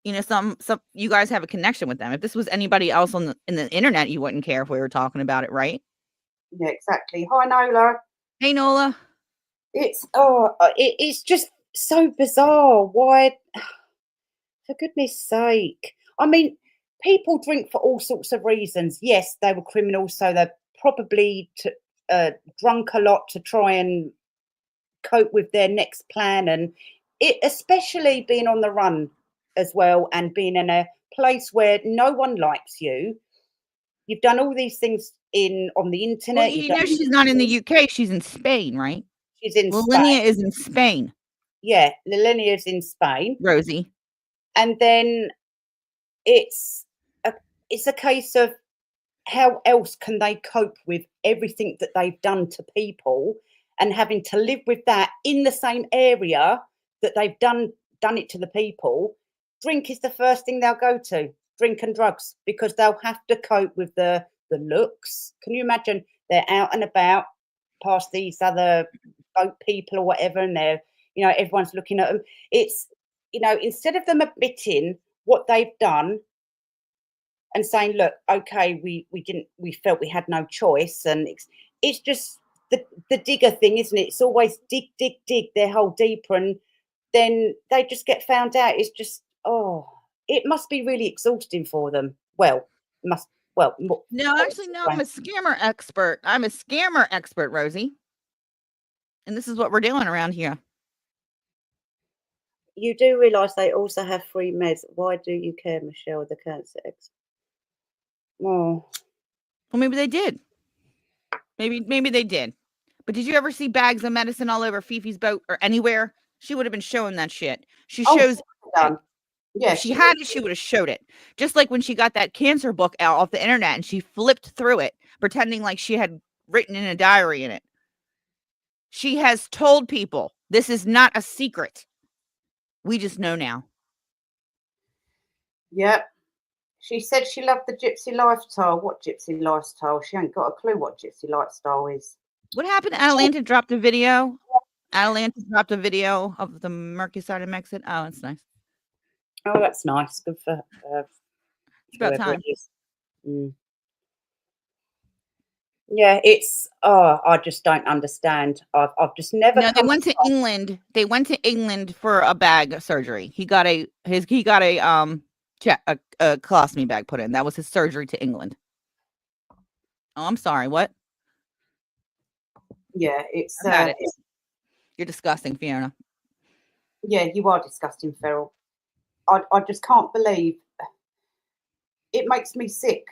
you know, some you guys have a connection with them. If this was anybody else in the internet, you wouldn't care if we were talking about it, right? Yeah, exactly. Hi, Nola. Hey, Nola. It's just so bizarre. Why, for goodness sake? I mean, people drink for all sorts of reasons. Yes, they were criminals, so they're probably drunk a lot to try and cope with their next plan, and it, especially being on the run as well and being in a place where no one likes you. You've done all these things on the internet. Well, you know, she's not in the UK. She's in Spain, right? She's in Liliana Spain. is in Spain. Yeah, Liliana's in Spain. Rosie. And then it's a case of how else can they cope with everything that they've done to people and having to live with that in the same area that they've done it to the people. Drink is the first thing they'll go to, drink and drugs, because they'll have to cope with the looks. Can you imagine? They're out and about past these other boat people or whatever, and they're, you know, everyone's looking at them. It's, you know, instead of them admitting what they've done and saying, look, okay, we felt we had no choice, and it's just the digger thing, isn't it? It's always dig, they hole deeper, and then they just get found out. It's just, it must be really exhausting for them. No, actually, no, I'm a scammer expert, Rosie. And this is what we're doing around here. You do realise they also have free meds. Why do you care, Michelle, the cancer expert? Oh. Well, maybe they did. Maybe they did. But did you ever see bags of medicine all over Fifi's boat or anywhere? She would have been showing that shit. She shows. Yeah, if she had it, she would have showed it. Just like when she got that cancer book out off the internet and she flipped through it, pretending like she had written in a diary in it. She has told people this is not a secret. We just know now. Yep. She said she loved the gypsy lifestyle. What gypsy lifestyle? She ain't got a clue what gypsy lifestyle is. What happened? Atalanta dropped a video. Atalanta dropped a video of the murky side of Mexico. Oh, that's nice. Oh, that's nice. Good for her. It's about time. Yeah, it's I just don't understand. I've just never No, they come went to across. England. They went to England for a bag surgery. He got a a colostomy bag put in. That was his surgery to England. Oh, I'm sorry. What? Yeah, it's I've had it. You're disgusting, Fiona. yeah, you are disgusting, Feral. I just can't believe it makes me sick.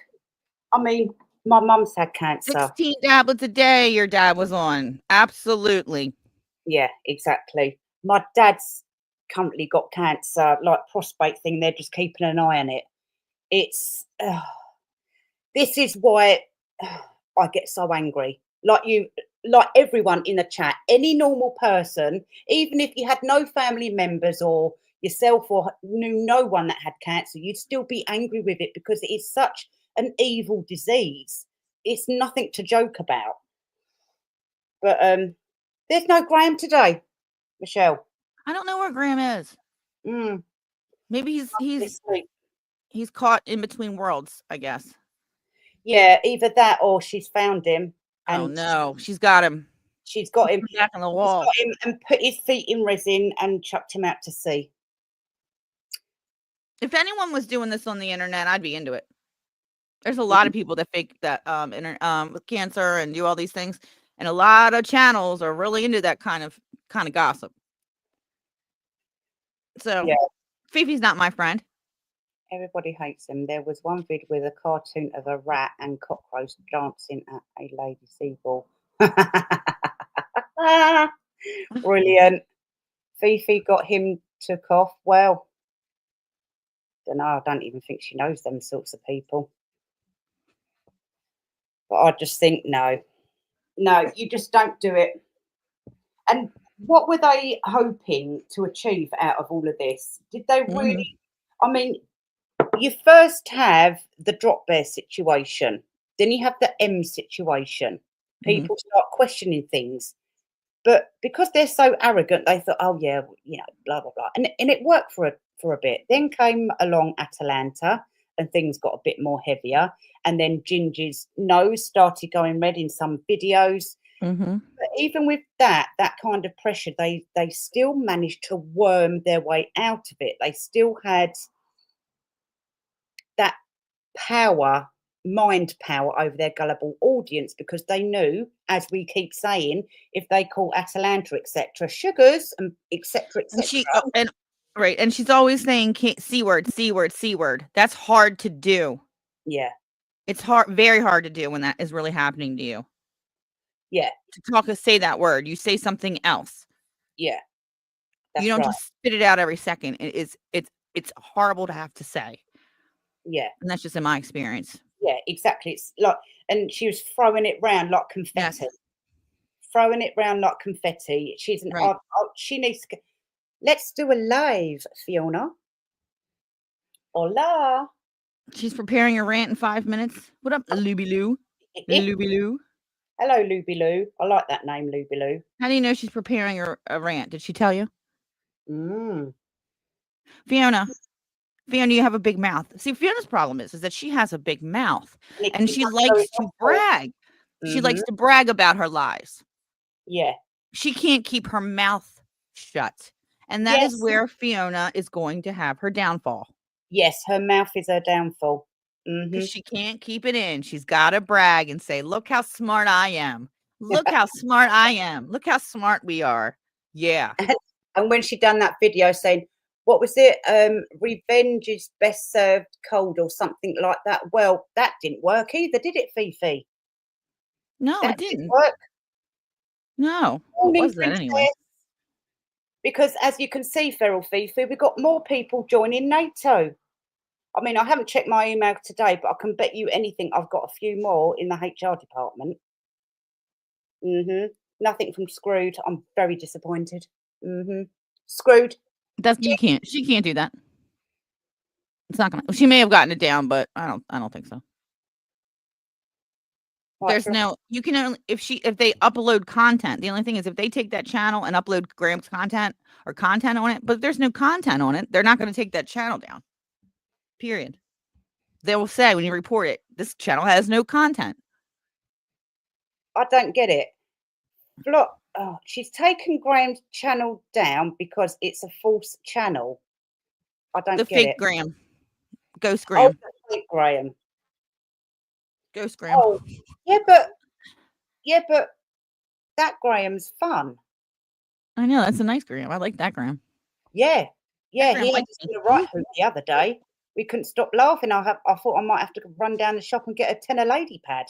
I mean, my mum's had cancer. 16 tablets a day your dad was on. Absolutely. Yeah, exactly. My dad's currently got cancer, like prostate thing. They're just keeping an eye on it. It's this is why I get so angry. Like everyone in the chat, any normal person, even if you had no family members or yourself or knew no one that had cancer, you'd still be angry with it because it is such an evil disease. It's nothing to joke about. But there's no Graham today, Michelle. I don't know where Graham is. Mm, Maybe this week. he's caught in between worlds, I guess. Yeah, either that or she's found him Oh and no, she's got him. she's got him. Back on the She's wall. got him and put his feet in resin and chucked him out to sea. If anyone was doing this on the internet, I'd be into it. There's a lot of people that fake that with cancer and do all these things, and a lot of channels are really into that kind of gossip. So Yeah. Fifi's not my friend. Everybody hates him. There was one vid with a cartoon of a rat and cockroach dancing at a lady seagull. Brilliant. Fifi got him took off. Well, don't know. I don't even think she knows them sorts of people. But I just think no, you just don't do it. And what were they hoping to achieve out of all of this? Did they really? I mean, you first have the drop bear situation, then you have the M situation. People start questioning things, but because they're so arrogant, they thought, "Oh yeah, you know, blah blah blah," and it worked for a bit. Then came along Atalanta, and things got a bit more heavier. And then Ginger's nose started going red in some videos. But even with that kind of pressure, they still managed to worm their way out of it. They still had that power, mind power over their gullible audience because they knew, as we keep saying, if they call Atalanta, etc., sugars and etc., etc. And she's always saying C word, C word, C word. That's hard to do. Yeah. It's very hard to do when that is really happening to you. Yeah. To say that word, you say something else. Yeah. You don't just spit it out every second. It's horrible to have to say. Yeah. And that's just in my experience. Yeah, exactly. It's like, and she was throwing it round like confetti. Yes. Throwing it round like confetti. She's an Right. she needs to let's do a live, Fiona. Hola. She's preparing a rant in 5 minutes. What up, Luby Lou? Luby Lou. Hello, Luby Lou. I like that name, Luby Lou. How do you know she's preparing a rant? Did she tell you? Fiona, you have a big mouth. See, Fiona's problem is that she has a big mouth and she likes to brag. She likes to brag about her lies. Yeah. She can't keep her mouth shut. And that is where Fiona is going to have her downfall. Yes, her mouth is her downfall. Because she can't keep it in. She's got to brag and say, look how smart I am. Look how smart I am. Look how smart we are. Yeah. And when she done that video saying, what was it? Revenge is best served cold or something like that. Well, that didn't work either, did it, Fifi? No, it didn't work. No. What was that anyway? Because as you can see, Feral Fifi, we've got more people joining NATO. I mean, I haven't checked my email today, but I can bet you anything I've got a few more in the HR department. Nothing from Screwed. I'm very disappointed. Screwed. She can't do that. It's not gonna. She may have gotten it down, but I don't think so. There's no. You can only if they upload content. The only thing is if they take that channel and upload Graham's content or content on it, but if there's no content on it, they're not going to take that channel down. Period. They will say when you report it, this channel has no content. I don't get it. Oh, she's taken Graham's channel down because it's a false channel. I don't The get fake it. Graham. Ghost Oh, Graham. the fake Graham. Ghost Graham. Oh, yeah, but that Graham's fun. I know, that's a nice Graham. I like that Graham. Yeah, Graham he had likes us me. in the right hoop the other day. We couldn't stop laughing. I thought I might have to run down the shop and get a tenner lady pad.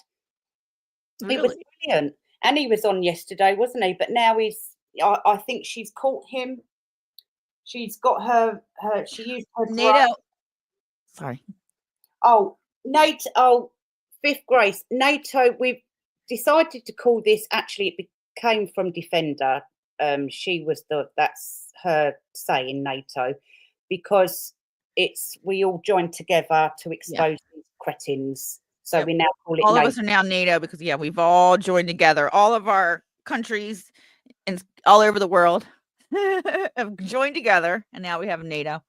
It was Really? brilliant. And he was on yesterday, wasn't he? But now I think she's caught him. She's got she used her NATO. Sorry. Oh, NATO. Oh, Fifth Grace. NATO. We've decided to call this. Actually, it came from Defender. That's her saying NATO, because we all joined together to expose these cretins. So Yep. we now call it All NATO. of us are now NATO because we've all joined together. All of our countries and all over the world have joined together, and now we have NATO.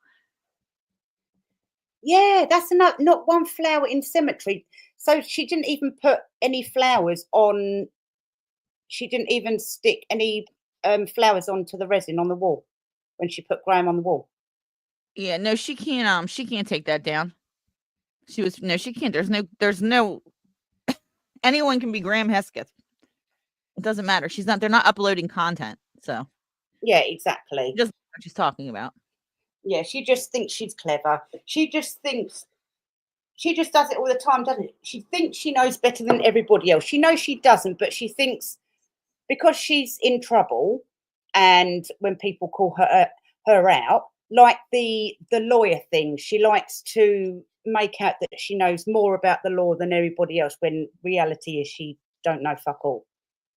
Yeah, that's not one flower in cemetery. So she didn't even put any flowers on. She didn't even stick any flowers onto the resin on the wall when she put Graham on the wall. Yeah, no, she can't. She can't take that down. She can't. There's no. Anyone can be Graham Hesketh. It doesn't matter. They're not uploading content. So yeah, exactly. Just what she's talking about. Yeah, she just thinks she's clever. She just does it all the time, doesn't it? She thinks she knows better than everybody else. She knows she doesn't, but she thinks because she's in trouble, and when people call her out, like the lawyer thing, she likes to make out that she knows more about the law than everybody else, when reality is she don't know fuck all.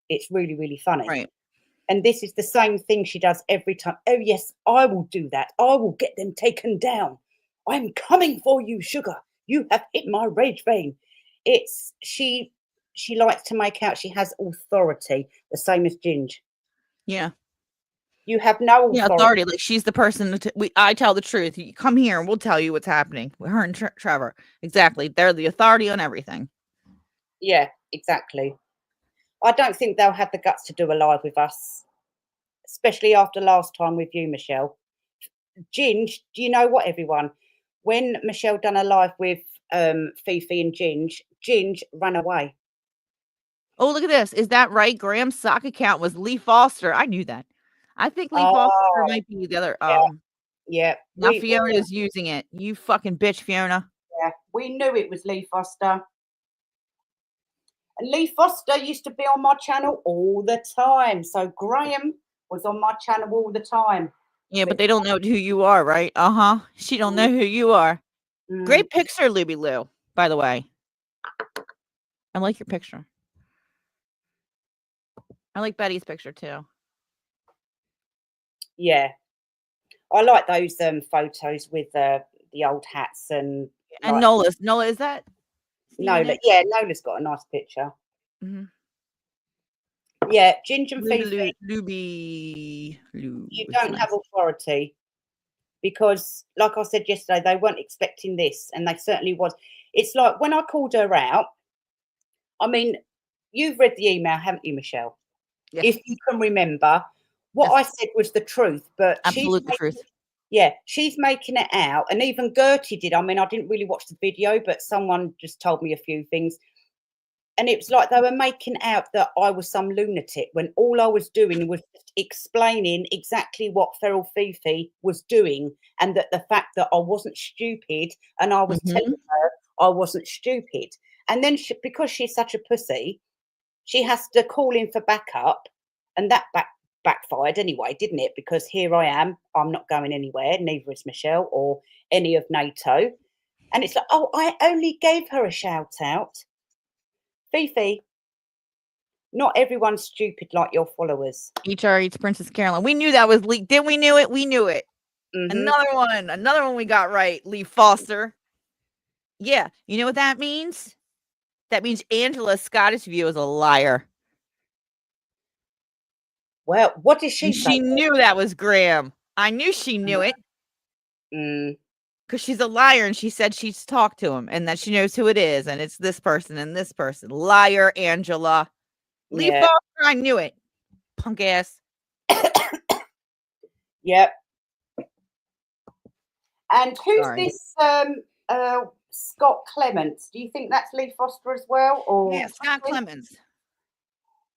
It's really, really funny. Right. And this is the same thing she does every time. Oh, yes, I will do that. I will get them taken down. I'm coming for you, Sugar. You have hit my rage vein. She likes to make out she has authority, the same as Ginge. Yeah. You have no authority. Like she's the person I tell the truth. You come here and we'll tell you what's happening. Her and Trevor. Exactly. They're the authority on everything. Yeah, exactly. I don't think they'll have the guts to do a live with us, especially after last time with you, Michelle. Ginge, do you know what, everyone? When Michelle done a live with Fifi and Ginge ran away. Oh, look at this. Is that right? Graham's sock account was Lee Foster. I knew that. I think Lee Foster might be the other. Yeah. Now Fiona's using it. You fucking bitch, Fiona. Yeah, we knew it was Lee Foster. And Lee Foster used to be on my channel all the time. So Graham was on my channel all the time. Yeah, but they don't know who you are, right? Uh-huh. She don't know who you are. Great picture, Luby Lou, by the way. I like your picture. I like Betty's picture too. Yeah. I like those photos with the old hats and Nola's. Nola, is that? Nola. Yeah, Nola's got a nice picture. Mm-hmm. Yeah, Ginge and Fifi. You don't have authority, because, like I said yesterday, they weren't expecting this, and they certainly was. It's like when I called her out. I mean, you've read the email, haven't you, Michelle? Yes. If you can remember, what I said was the truth, but absolute truth. Yeah, she's making it out, and even Gertie did. I mean, I didn't really watch the video, but someone just told me a few things. And it was like they were making out that I was some lunatic, when all I was doing was explaining exactly what Feral Fifi was doing, and that the fact that I wasn't stupid, and I was telling her I wasn't stupid. And then because she's such a pussy, she has to call in for backup, and that backfired anyway, didn't it? Because here I am, I'm not going anywhere, neither is Michelle or any of NATO. And it's like, oh, I only gave her a shout out. Fifi, not everyone's stupid like your followers. HRH Princess Carolyn. We knew that was Lee. Didn't we knew it? We knew it. Mm-hmm. Another one we got right. Lee Foster. Yeah. You know what that means? That means Angela's Scottish View is a liar. Well, what did she say? She knew that was Graham. I knew she knew it. Because she's a liar, and she said she's talked to him and that she knows who it is, and it's this person and this person. Liar, Angela. Lee Yeah. Foster, I knew it. Punk ass. Yep. And who's Sorry. this Scott Clements? Do you think that's Lee Foster as well? Or Yeah, Scott Clemens.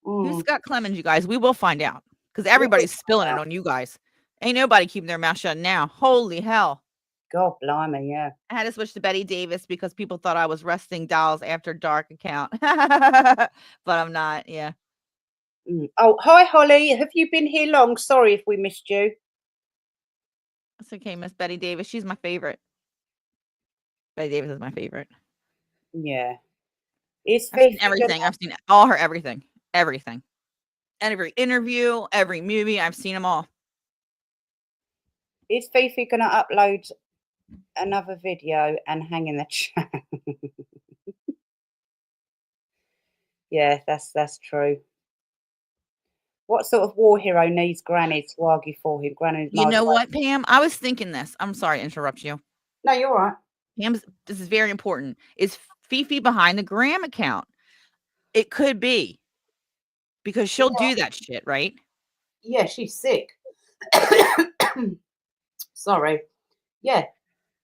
Who's Mm, Scott Clemens, you guys? We will find out because everybody's spilling it on you guys. Ain't nobody keeping their mouth shut now. Holy hell. God blimey, yeah. I had to switch to Betty Davis because people thought I was Resting Dolls After Dark account. But I'm not. Yeah. Oh, hi Holly. Have you been here long? Sorry if we missed you. That's okay, Miss Betty Davis. She's my favorite. Betty Davis is my favorite. Yeah. Is I've seen Fifi everything. I've seen all her everything. Everything. Every interview, every movie. I've seen them all. Is Fifi gonna upload another video and hang in the chat? Yeah, that's true. What sort of war hero needs Granny to argue for him? Granny's You know what, Pam? I was thinking this. I'm sorry to interrupt you. No, you're right. Pam's, this is very important. Is Fifi behind the Graham account? It could be because she'll do that shit, right? Yeah, she's sick. Sorry. Yeah,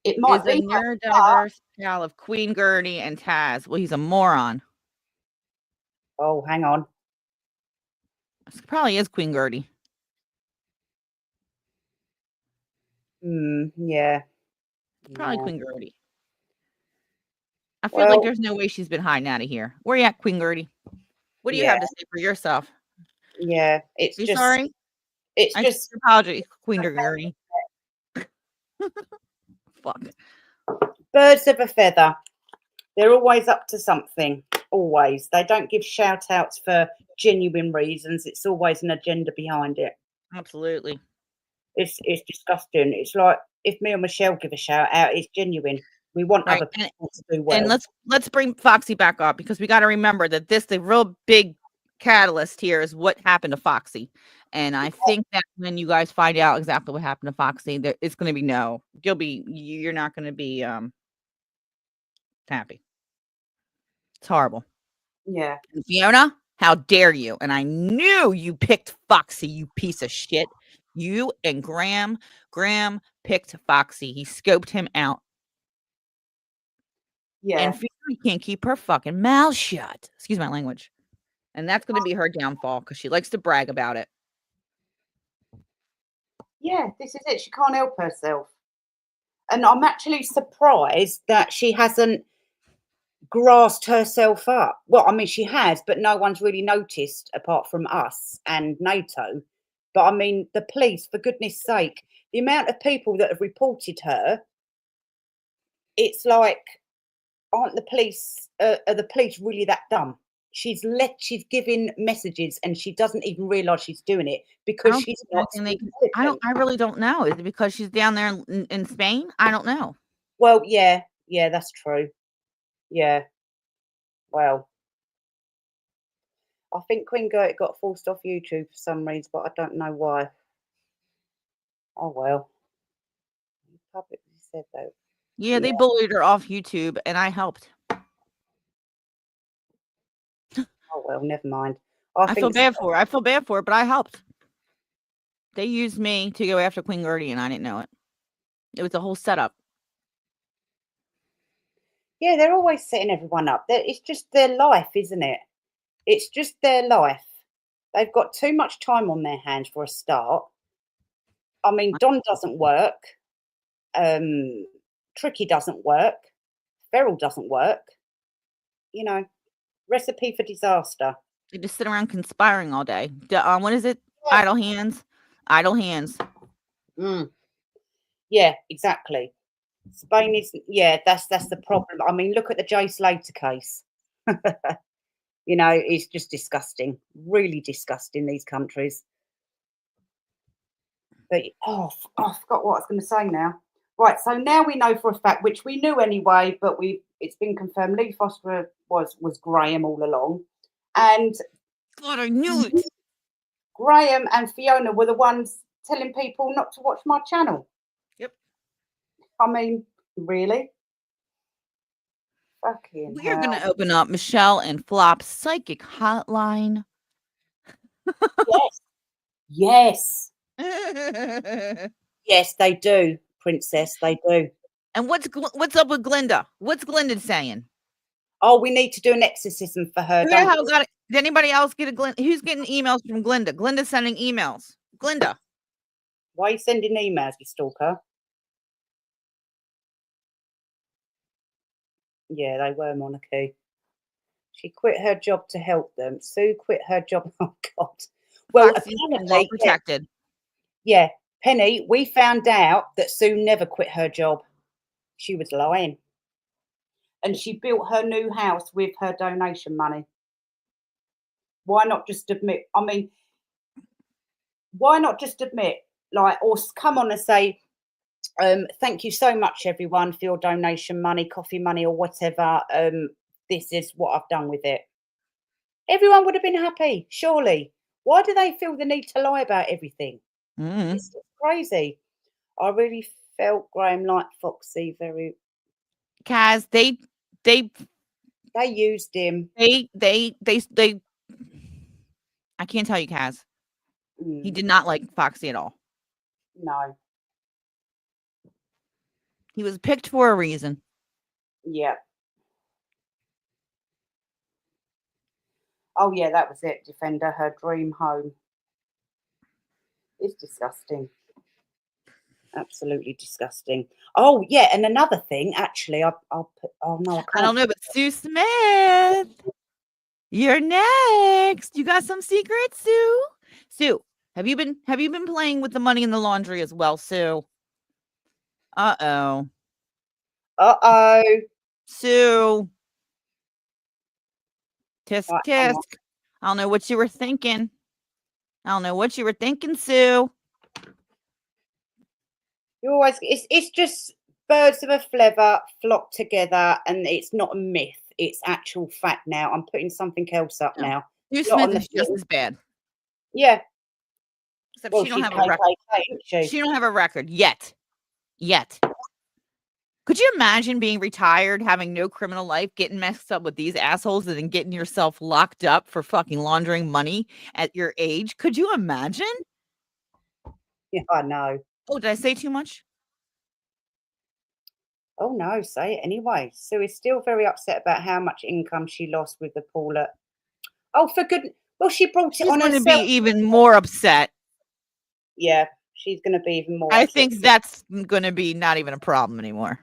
it might Is a be. neurodiverse pal of Queen Gertie and Taz. Well, he's a moron. Oh, hang on. This probably is Queen Gertie. Yeah. Probably Yeah. Queen Gertie. I feel like there's no way she's been hiding out of here. Where you at, Queen Gertie? What do you have to say for yourself? Yeah, it's You just sorry? it's I just apologize, Queen Gertie. Fuck. birds of a feather. They're always up to something. Always. They don't give shout outs for genuine reasons. It's always an agenda behind it. Absolutely. It's disgusting. It's like if me and Michelle give a shout out, it's genuine. We want other people to do well. And let's bring Foxy back up because we got to remember that the real big catalyst here is what happened to Foxy. And I think that when you guys find out exactly what happened to Foxy, it's going to be you're not going to be happy. It's horrible. Yeah. And Fiona, how dare you? And I knew you picked Foxy, you piece of shit. You and Graham picked Foxy. He scoped him out. Yeah. And Fiona can't keep her fucking mouth shut. Excuse my language. And that's going to be her downfall because she likes to brag about it. Yeah, this is it. She can't help herself. And I'm actually surprised that she hasn't grassed herself up. Well, I mean, she has, but no one's really noticed apart from us and NATO. But I mean, the police, for goodness sake, the amount of people that have reported her, it's like, aren't the police, are the police really that dumb? She's giving messages and she doesn't even realize she's doing it because she's not. I really don't know. Is it because she's down there in Spain? I don't know. Well, yeah, that's true. Yeah. Well, I think Queen Gertie got forced off YouTube for some reason, but I don't know why. Oh well. You publicly said that. Yeah, they bullied her off YouTube, and I helped. Oh well, never mind. I feel bad for her. I feel bad for her, but I helped. They used me to go after Queen Gertie, and I didn't know it. It was a whole setup. Yeah, they're always setting everyone up. It's just their life, isn't it? It's just their life. They've got too much time on their hands for a start. I mean, Don doesn't work. Tricky doesn't work. Feral doesn't work. You know, recipe for disaster. They just sit around conspiring all day. What is it? Yeah. Idle hands. Idle hands. Yeah, exactly. Spain is, that's the problem. I mean, look at the Jay Slater case. You know, it's just disgusting. Really disgusting, these countries. But I forgot what I was going to say now. Right, so now we know for a fact, which we knew anyway, but it's been confirmed. Lee Foster was Graham all along, and God, I knew it. Graham and Fiona were the ones telling people not to watch my channel. Yep. I mean, really? Fucking We are going to open up Michelle and Flop's psychic hotline Yes. Yes. And Yes, they do, princess. They do. what's up with Glinda? What's Glinda saying? Oh, we need to do an exorcism for her, Who the don't hell we? got it? Did anybody else get a Glinda? Who's getting emails from Glinda? Glinda's sending emails. Glinda. Why are you sending emails, you stalker? Yeah, they were monarchy. She quit her job to help them. Sue quit her job. Oh, God. Well, Foxy's been well apparently, yeah, protected. yeah. Penny, we found out that Sue never quit her job. She was lying. And she built her new house with her donation money. Why not just admit? I mean, why not just admit, like, or come on and say, thank you so much, everyone, for your donation money, coffee money, or whatever. This is what I've done with it. Everyone would have been happy, surely. Why do they feel the need to lie about everything? Mhm. It's just crazy. I really felt Graham like Foxy very. Kaz, they They used him. I can't tell you, Kaz. He Mm, did not like Foxy at all. no. He was picked for a reason. Yeah. Oh yeah, that was it. Defender, her dream home. It's disgusting. Absolutely disgusting. Oh yeah, and another thing. Actually, I'll put. Oh no, I I don't can't. know, but Sue Smith, you're next. You got some secrets, Sue? Sue, have you been playing with the money in the laundry as well, Sue? Uh-oh. Uh-oh. Sue. Tisk Right, hang on. tisk. I don't know what you were thinking. I don't know what you were thinking, Sue. You always. It's just birds of a feather flock together, and it's not a myth. It's actual fact now. I'm putting something else up No. now. Sue Not Smith on the is just thing. as bad. Yeah. Except Well, she don't she's have a record. KKK, isn't she? She don't have a record yet. Yet. Could you imagine being retired, having no criminal life, getting messed up with these assholes, and then getting yourself locked up for fucking laundering money at your age? Could you imagine? Yeah, I know. Oh, did I say too much? Oh no, say it anyway. Sue is still very upset about how much income she lost with the Paula. Oh, for goodness. Well, she brought it She's on going to be herself. even more upset. Yeah, she's going to be even more I upset. think that's going to be not even a problem anymore.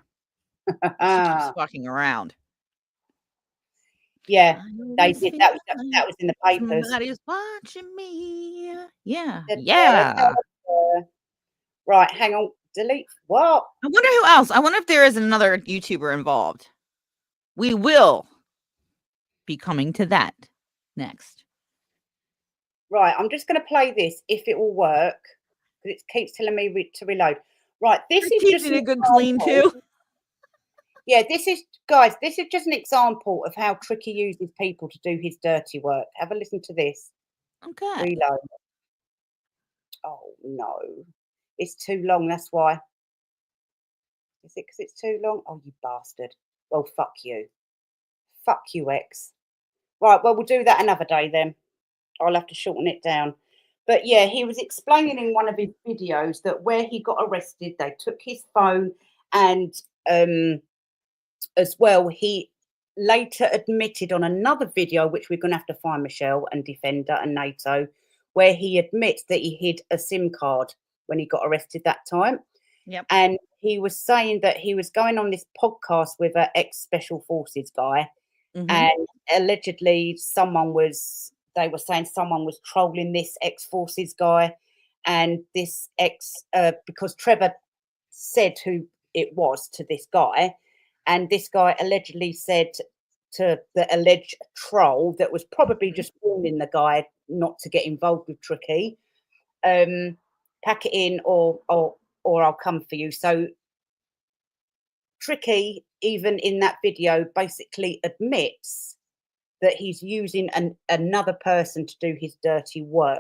She keeps fucking around. Yeah, I know they this did. feels That was in the like papers. somebody's watching me. Yeah. Da, da, da, Yeah. da. Right, hang on. Delete. What? I wonder who else. I wonder if there is another YouTuber involved. We will be coming to that next. Right, I'm just going to play this if it will work because it keeps telling me to reload. Right, this You're is just keeping an it good clean example. too. Yeah, this is, guys, this is just an example of how Tricky uses people to do his dirty work. Have a listen to this. Okay. Reload. Oh, no. It's too long, that's why. Is it because it's too long? Oh, you bastard. Well, fuck you. Fuck you, X. Right, well, we'll do that another day then. I'll have to shorten it down. But yeah, he was explaining in one of his videos that where he got arrested, they took his phone and as well, he later admitted on another video, which we're going to have to find Michelle and Defender and NATO, where he admits that he hid a SIM card when he got arrested that time. Yep. And he was saying that he was going on this podcast with an ex-special forces guy, and allegedly they were saying someone was trolling this ex-forces guy, and this because Trevor said who it was to this guy, and this guy allegedly said to the alleged troll that was probably just warning the guy not to get involved with Tricky, pack it in or I'll come for you. So Tricky, even in that video, basically admits that he's using another person to do his dirty work.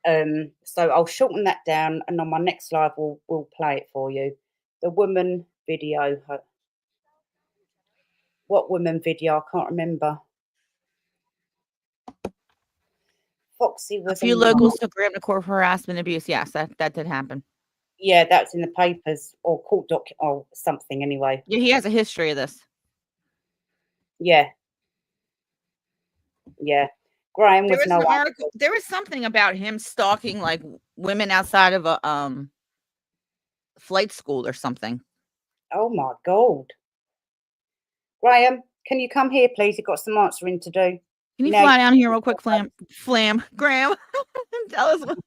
So I'll shorten that down, and on my next live, we'll play it for you. The woman video. What woman video? I can't remember. Foxy A was few a locals took Graham to court for harassment and abuse. Yes, that did happen. yeah, that's in the papers or court or something anyway. Yeah, he has a history of this. Yeah. Yeah. Graham There was was an no article. There was something about him stalking like women outside of a flight school or something. Oh my God. Graham, can you come here, please? You've got some answering to do. Can you No. fly down here real quick, Flam? Graham, tell us what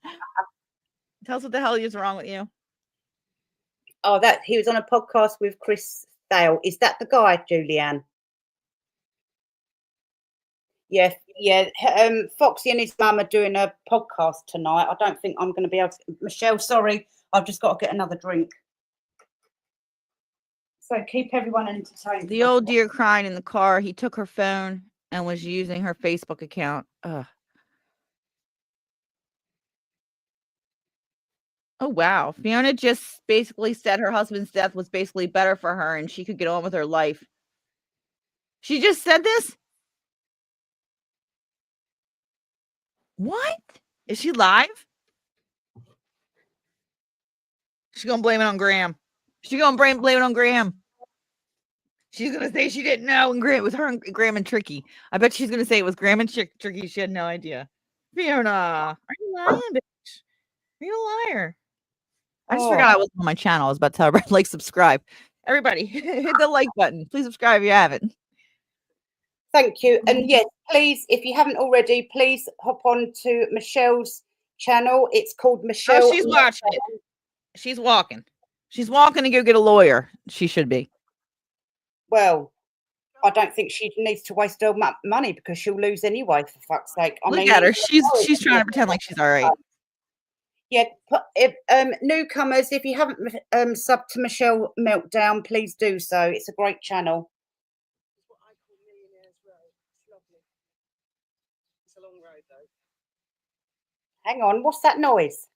the hell is wrong with you. Oh, that he was on a podcast with Chris Dale. Is that the guy, Julianne? Yeah, yeah. Foxy and his mum are doing a podcast tonight. I don't think I'm going to be able to. Michelle, sorry, I've just got to get another drink. So keep everyone entertained. The old dear crying in the car. He took her phone and was using her Facebook account. Ugh. Oh, wow. Fiona just basically said her husband's death was basically better for her and she could get on with her life. She just said this? What? Is she live? She's going to blame it on Graham. She's going to blame it on Graham. She's going to say she didn't know. And Graham, it was her and Graham and Tricky. I bet she's going to say it was Graham and Tricky. She had no idea. Fiona, are you lying, bitch? Are you a liar? I just forgot I was on my channel. I was about to tell everybody, like, subscribe. Everybody, hit the like button. Please subscribe if you haven't. Thank you. And yes, please, if you haven't already, please hop on to Michelle's channel. It's called Michelle. Oh, she's watching it. She's walking. She's walking to go get a lawyer. She should be. Well, I don't think she needs to waste her money because she'll lose anyway, for fuck's sake. I Look mean, at her. She's trying to pretend like she's all right. Yeah, newcomers, if you haven't subbed to Michelle Meltdown, please do so. It's a great channel. What I call Millionaires Road. It's lovely. It's a long road though. Hang on, what's that noise?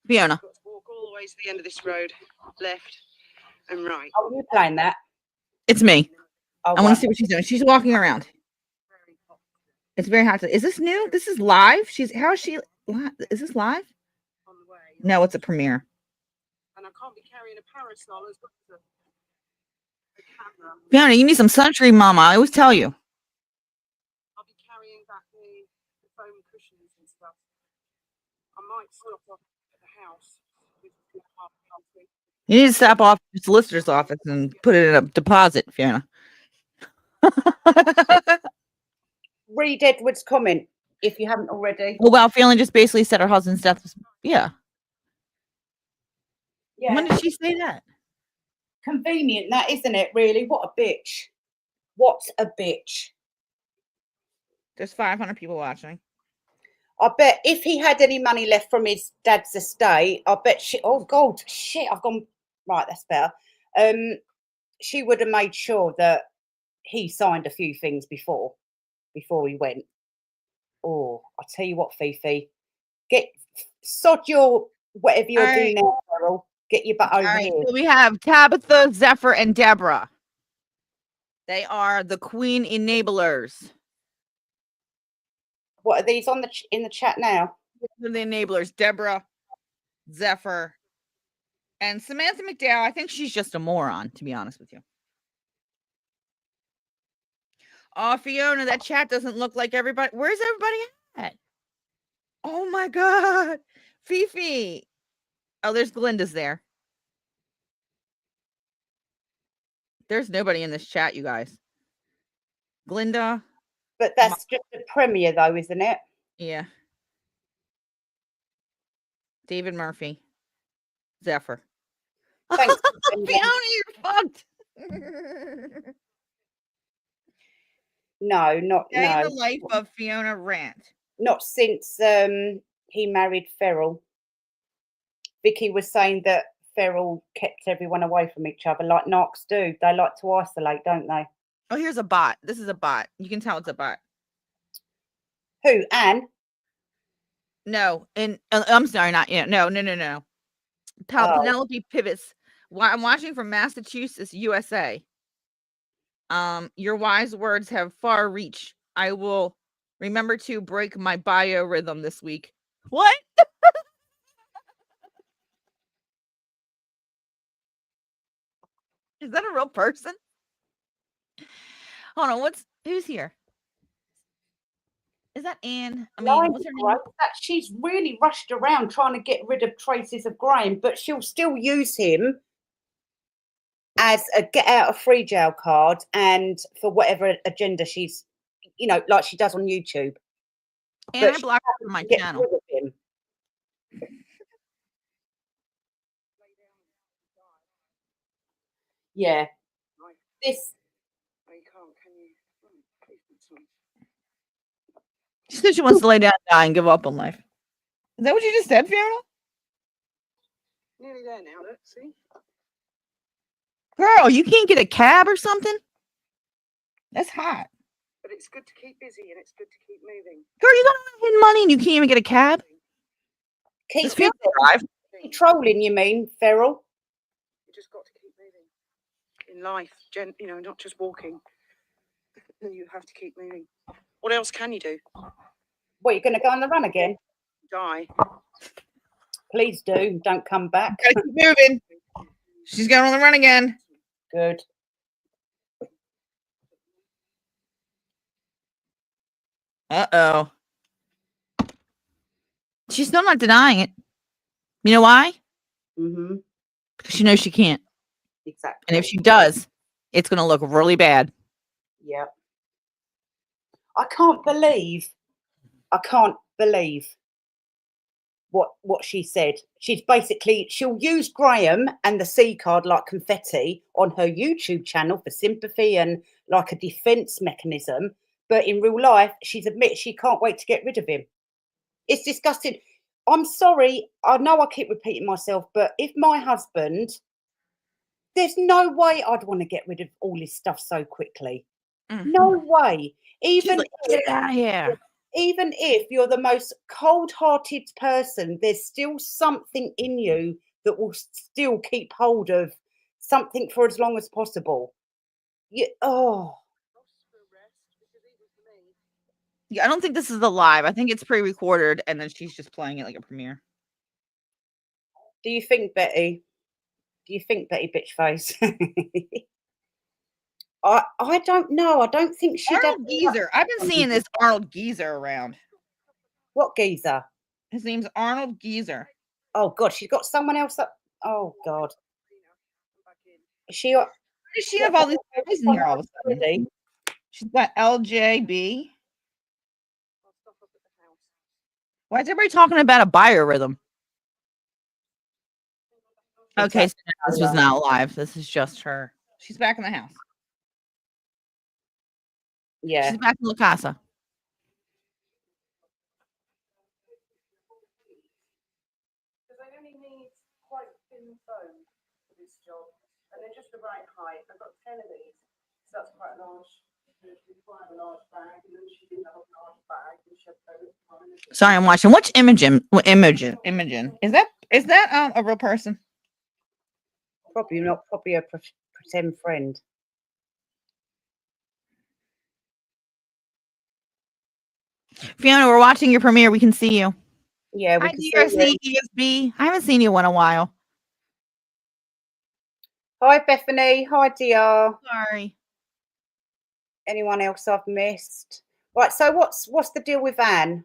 Fiona. You've got to walk all the way to the end of this road, left and right. Oh, you're playing that? It's me. Oh, I want to see what she's doing. She's walking around. Very hot. It's very hot. Is this new? This is live? How is she? Is this live? On the way. No, it's a premiere. And I can't be carrying a parasol as well as a camera. Fiona, you need some sunscreen, Mama. I always tell you. I'll be carrying back the foam cushions and stuff. I might stop off at the house. You need to stop off the solicitor's office and put it in a deposit, Fiona. Read Edward's comment if you haven't already. Oh, wow. Fiona just basically said her husband's death was, yeah. When did she say that? Convenient, that, isn't it, really? What a bitch. What a bitch. There's 500 people watching. I bet if he had any money left from his dad's estate, I bet she, oh God, shit, I've gone, right, that's better. She would have made sure that he signed a few things before he went. Oh, I'll tell you what, Fifi, sod your, whatever you're doing now, Cheryl, get your butt over here. So we have Tabitha, Zephyr, and Deborah. They are the Queen Enablers. What are these on in the chat now? They're the enablers, Deborah, Zephyr, and Samantha McDowell. I think she's just a moron, to be honest with you. Oh, Fiona, that chat doesn't look like everybody. Where's everybody at? Oh my God. Fifi. Oh, there's Glinda's there. There's nobody in this chat, you guys. Glinda. But that's just a premiere, though, isn't it? Yeah. David Murphy. Zephyr. Thanks, Fiona, you're fucked. No, not Day in no. the life of Fiona Rant. Not since he married Ferrell. Vicky was saying that Ferrell kept everyone away from each other, like narcs do. They like to isolate, don't they? Oh, here's a bot. This is a bot. You can tell it's a bot. Who? Anne? No, and I'm sorry, not yet. No. Penelope Pivots. I'm watching from Massachusetts, USA. Your wise words have far reach. I will Remember to break my biorhythm this week. What? Is that a real person? Hold on, who's here? Is that Anne? I mean, what's her name? That she's really rushed around trying to get rid of traces of Graham, but she'll still use him as a get out of free jail card and for whatever agenda she's, like she does on YouTube. And I she blocked her from my Get channel. rid of him. Yeah. This. Oh, you can't, can you? Please do something. She said she wants to lay down and die and give up on life. Is that what you just said, Fiona? Nearly there now, look, see? Girl, you can't get a cab or something? That's hot. But it's good to keep busy and it's good to keep moving. Girl, you got hidden money and you can't even get a cab? Keep Does Fiona drive? trolling, you mean, Feral? You just got to keep moving. In life, not just walking. You have to keep moving. What else can you do? What, you're going to go on the run again? Die. Please do. Don't come back. Gotta keep moving. She's going on the run again. Good. Uh-oh. She's still not denying it. You know why? Mm-hmm. Because she knows she can't. Exactly. And if she does, it's going to look really bad. Yep. I can't believe what she said. She'll use Graham and the C card like confetti on her YouTube channel for sympathy and like a defense mechanism. But in real life, she's admitted she can't wait to get rid of him. It's disgusting. I'm sorry. I know I keep repeating myself, but if my husband, there's no way I'd want to get rid of all this stuff so quickly. Mm-hmm. No way. Even get it out of here. Even if you're the most cold-hearted person, there's still something in you that will still keep hold of something for as long as possible. Yeah. Yeah, I don't think this is the live. I think it's pre-recorded, and then she's just playing it like a premiere. Do you think, Betty? Bitchface? I don't know. I don't think she'd have. Arnold Geezer. I've been seeing this Arnold Geezer around. What geezer? His name's Arnold Geezer. Oh God, she's got someone else up. Oh God. Is she? Why does she have all these guys in here all of a sudden? She's got LJB. Why is everybody talking about a biorhythm? Okay, so this was not live. This is just her. She's back in the house. Yeah. She's back in La Casa. Because I only need quite thin foam for this job. And they're just the right height. I've got 10 of these. So that's quite large. Quite a large bag. And then she didn't have a large bag. And she had sorry, I'm watching. Which Imogen? Is that a real person? Probably not. Probably a pretend friend. Fiona, we're watching your premiere. We can see you. Yeah, we Hi, can see you. ESB. I haven't seen you in a while. Hi, Bethany. Hi, DR. Sorry. Anyone else I've missed? Right. So what's the deal with Anne?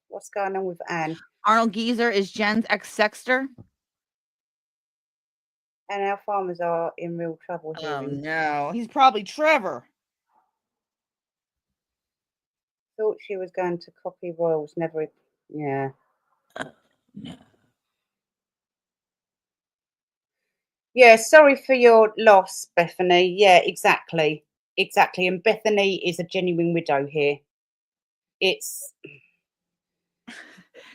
What's going on with Anne? Arnold Geezer is Jen's ex-sexter. And our farmers are in real trouble here. Oh no, he's probably Trevor. Thought she was going to copy Royals. Never. Yeah. No. Yeah. Sorry for your loss, Bethany. Yeah. Exactly. And Bethany is a genuine widow here.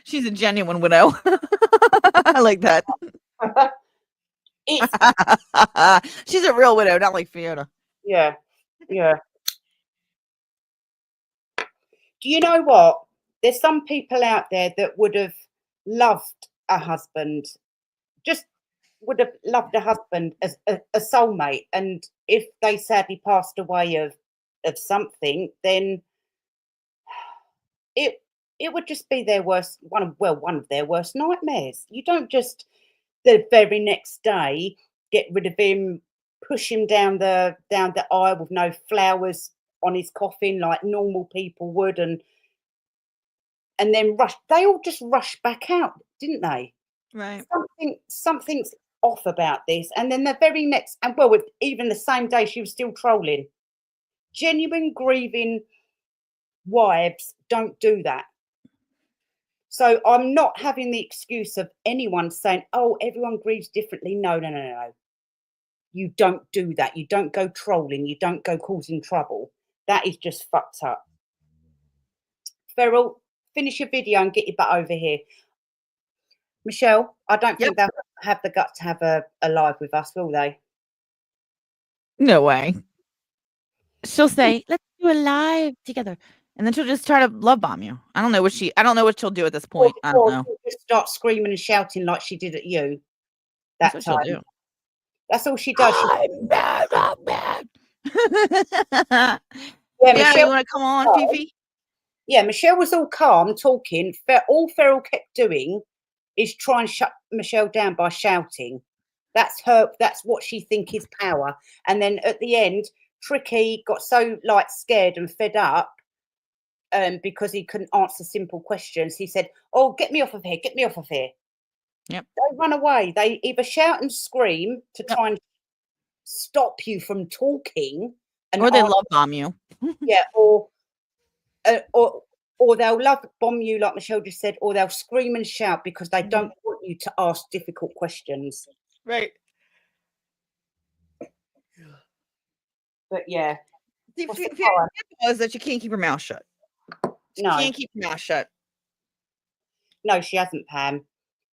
She's a genuine widow. I like that. She's a real widow, not like Fiona. Yeah. Do you know what? There's some people out there that would have loved a husband, just would have loved a husband as a soulmate. And if they sadly passed away of something, then it would just be their worst one of their worst nightmares. You don't just the very next day get rid of him, push him down the aisle with no flowers on his coffin like normal people would, and then rush. They all just rushed back out, didn't they? Right. Something's off about this. And then the very next, and well, even the same day, she was still trolling. Genuine grieving wives don't do that. So I'm not having the excuse of anyone saying, "Oh, everyone grieves differently." No, no, no, no, no. You don't do that. You don't go trolling. You don't go causing trouble. That is just fucked up. Feral, finish your video and get your butt over here. Michelle, I don't think they'll have the guts to have a live with us, will they? No way. She'll say, "Let's do a live together," and then she'll just try to love bomb you. I don't know what she'll do at this point. I don't know. She'll just start screaming and shouting like she did at you That's that what time. she'll do. That's all she does. I'm bad. I'm bad. Yeah, Yeah, Michelle. you want to come on, Fifi? Yeah, Michelle was all calm, talking. All Feral kept doing is try and shut Michelle down by shouting. That's her. That's what she thinks is power. And then at the end, Tricky got so like scared and fed up because he couldn't answer simple questions. He said, "Oh, get me off of here! Get me off of here!" Yep. They run away. They either shout and scream to try and stop you from talking, Or they love bomb you. Yeah, or they'll love bomb you, like Michelle just said, or they'll scream and shout because they don't want you to ask difficult questions. Right. But yeah, The what's the fear time? was that you can't keep your mouth shut. She No, can't keep your mouth shut. no, she hasn't, Pam.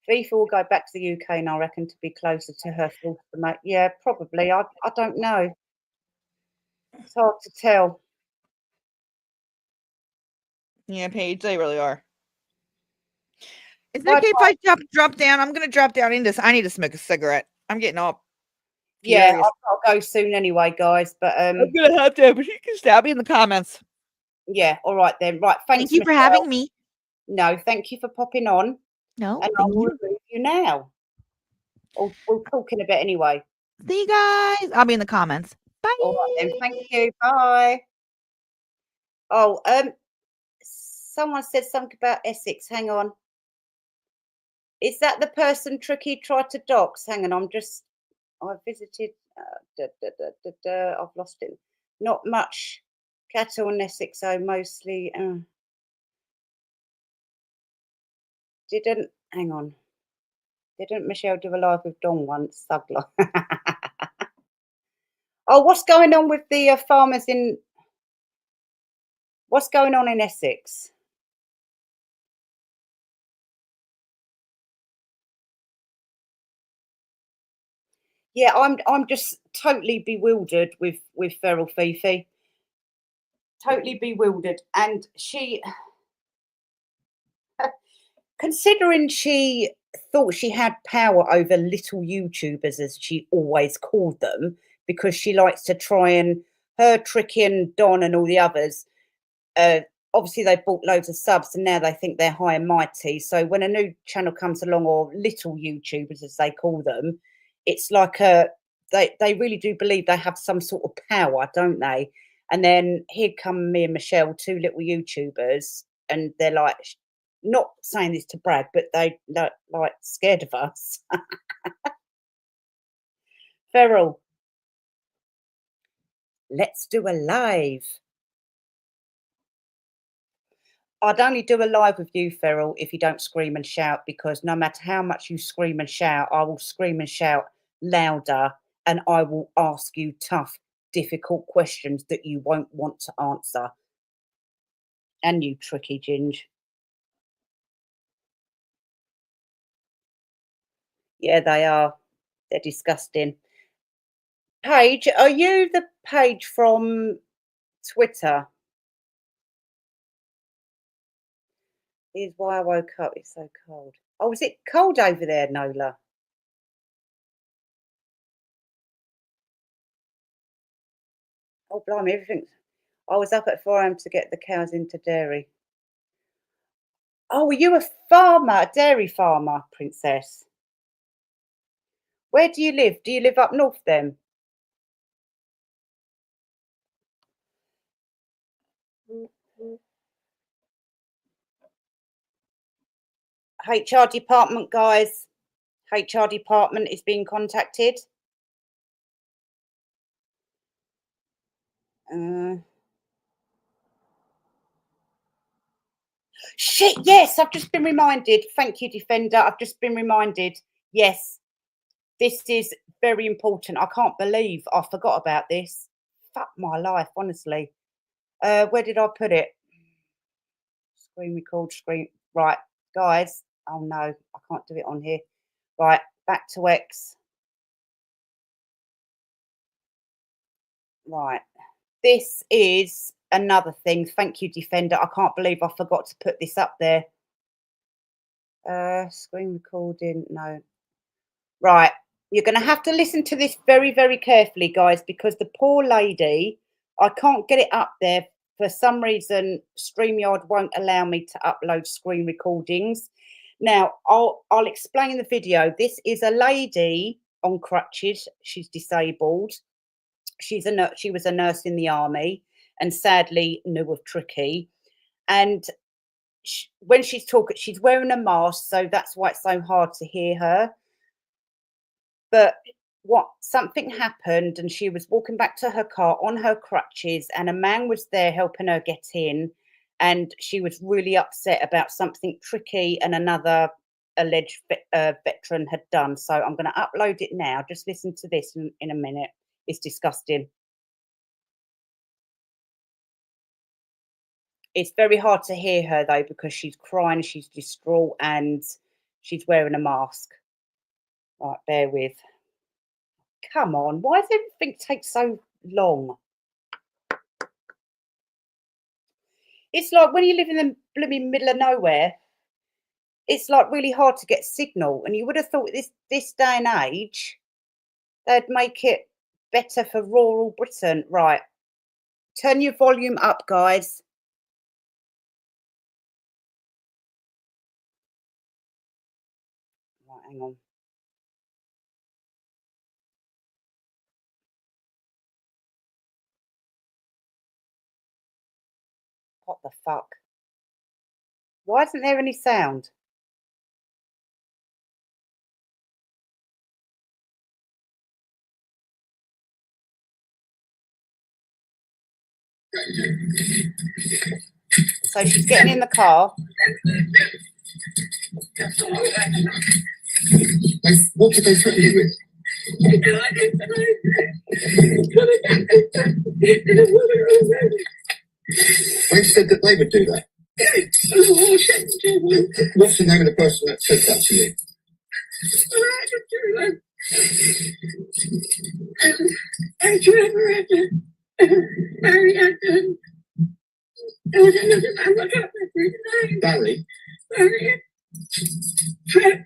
FIFA will go back to the UK, and I reckon to be closer to her full mate. Yeah, probably. I don't know. It's hard to tell. Yeah, Paige, they really are. Is it Bye okay if I drop down? I'm gonna drop down into this. I need to smoke a cigarette. I'm getting all Yeah, furious. I've got to go soon anyway, guys. But I'm gonna have to, but you can stab me in the comments. yeah, all right then. Right, thanks. Thank you for Michelle. having me. No, thank you for popping on. No, And I thank will you. remove you now. We'll talk in a bit anyway. See you guys. I'll be in the comments. Bye. All right then. Thank you. Bye. Oh, someone said something about Essex. Hang on. Is that the person Tricky tried to dox? Hang on. I visited. I've lost it. Not much cattle in Essex, so mostly. Hang on. Didn't Michelle do a live with Don once? Thugler. Oh, what's going on with the farmers in? What's going on in Essex? Yeah, I'm just totally bewildered with Feral Fifi. Totally bewildered, and she, considering she thought she had power over little YouTubers, as she always called them, because she likes to try and her Tricky and Don and all the others. Obviously, they bought loads of subs, and now they think they're high and mighty. So when a new channel comes along, or little YouTubers as they call them, it's like they really do believe they have some sort of power, don't they? And then here come me and Michelle, two little YouTubers, and they're like, not saying this to brag, but they're like scared of us. Feral, let's do a live. I'd only do a live with you, Feral, if you don't scream and shout, because no matter how much you scream and shout, I will scream and shout louder, and I will ask you tough, difficult questions that you won't want to answer. And you tricky Ginge. Yeah, they are. They're disgusting. Paige, are you the Paige from Twitter? Here's why I woke up. It's so cold. Oh, is it cold over there, Nola? Oh, blimey, everything's... I was up at 4 a.m. to get the cows into dairy. Oh, are you a farmer, a dairy farmer, Princess? Where do you live? Do you live up north then? HR department, guys. HR department is being contacted. Shit, yes, I've just been reminded. Thank you, Defender. I've just been reminded. Yes, this is very important. I can't believe I forgot about this. Fuck my life, honestly. Where did I put it? Screen record, screen. Right, guys. Oh no, I can't do it on here. Right, back to X. Right. This is another thing. Thank you, Defender. I can't believe I forgot to put this up there. Screen recording. No. Right. You're going to have to listen to this very, very carefully, guys, because the poor lady, I can't get it up there. For some reason, StreamYard won't allow me to upload screen recordings. Now, I'll explain in the video. This is a lady on crutches. She's disabled. She was a nurse in the army and sadly knew of Tricky. And when she's talking, she's wearing a mask, so that's why it's so hard to hear her. But something happened and she was walking back to her car on her crutches and a man was there helping her get in, and she was really upset about something Tricky and another alleged veteran had done. So I'm going to upload it now. Just listen to this in a minute. It's disgusting. It's very hard to hear her though because she's crying, she's distraught, and she's wearing a mask. Right, bear with. Come on, why does everything take so long? It's like when you live in the blooming middle of nowhere, it's like really hard to get signal. And you would have thought this day and age, they'd make it better for rural Britain. Right, turn your volume up, guys. Right, hang on. What the fuck? Why isn't there any sound? So she's getting in the car. What did they threaten you with? They said that they would do that. What's the name of the person that said that to you? Barry? Stephen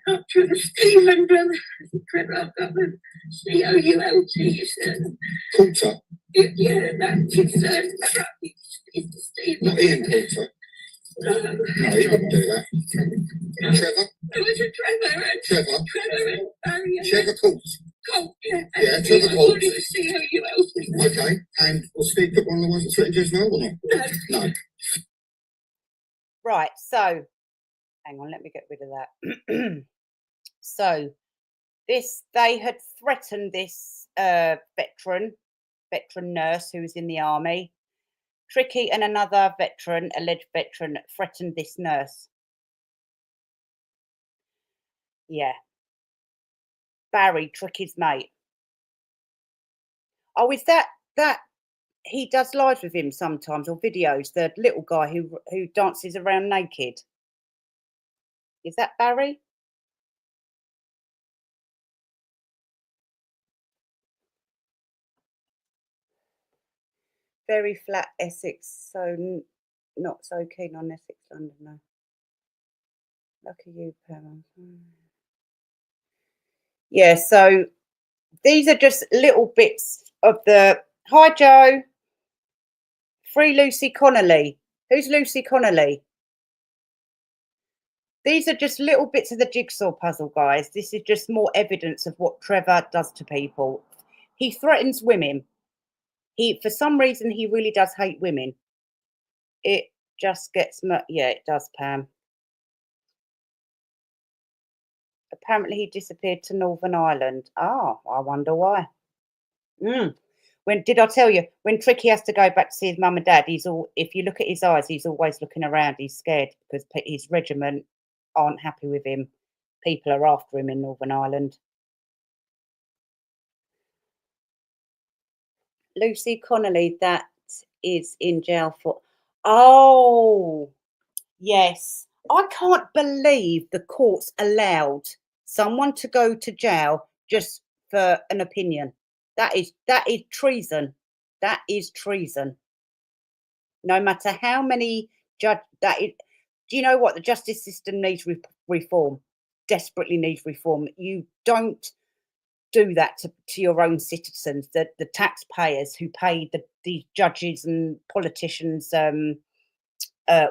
Coulter. Yeah, that's his not Ian Coulter. No, he wouldn't do that. Trevor? Trevor? Trevor Coulter. Yeah, Trevor Coulter. Okay, and was Steve Cook one of the ones that threatened you as well or not? No. Right, so hang on, let me get rid of that. So they had threatened this veteran nurse who was in the army. Tricky and another alleged veteran, threatened this nurse. Yeah. Barry, Tricky's mate. Oh, is that he does lives with him sometimes, or videos, the little guy who dances around naked? Is that Barry? Very flat Essex, so not so keen on Essex London, no. Lucky you, Pam. Yeah, so these are just little bits of the... Hi, Joe. Free Lucy Connolly. Who's Lucy Connolly? These are just little bits of the jigsaw puzzle, guys. This is just more evidence of what Trevor does to people. He threatens women. For some reason, he really does hate women. It just gets yeah, it does, Pam. Apparently, he disappeared to Northern Ireland. Ah, I wonder why. When did I tell you? When Tricky has to go back to see his mum and dad, if you look at his eyes, he's always looking around. He's scared because his regiment aren't happy with him. People are after him in Northern Ireland. Lucy Connolly, that is in jail for. Oh, yes. I can't believe the courts allowed someone to go to jail just for an opinion. That is treason. That is treason. No matter how many do you know what? The justice system needs reform. Desperately needs reform. You don't do that to your own citizens, the taxpayers who pay the judges and politicians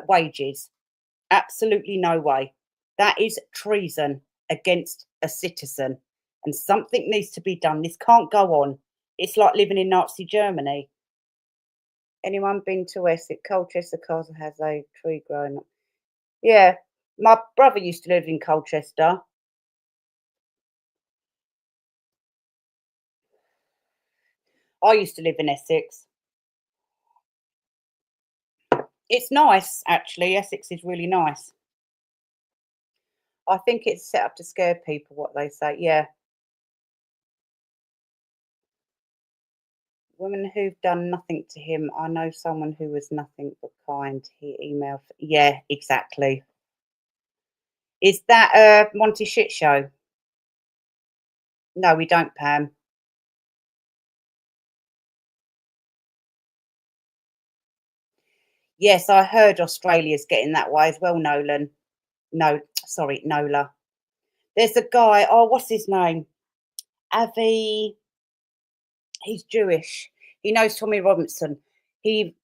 wages. Absolutely no way. That is treason against a citizen, and something needs to be done. This can't go on. It's like living in Nazi Germany. Anyone been to Essex? Colchester Castle has a tree growing up. Yeah, my brother used to live in Colchester. I used to live in Essex. It's nice, actually. Essex is really nice. I think it's set up to scare people, what they say. Yeah. Women who've done nothing to him. I know someone who was nothing but kind. He emailed. Yeah, exactly. Is that a Monty shit show? No, we don't, Pam. Yes, I heard Australia's getting that way as well, Nolan. No, sorry, Nola. There's a guy, oh, what's his name? Avi. He's Jewish. He knows Tommy Robinson. He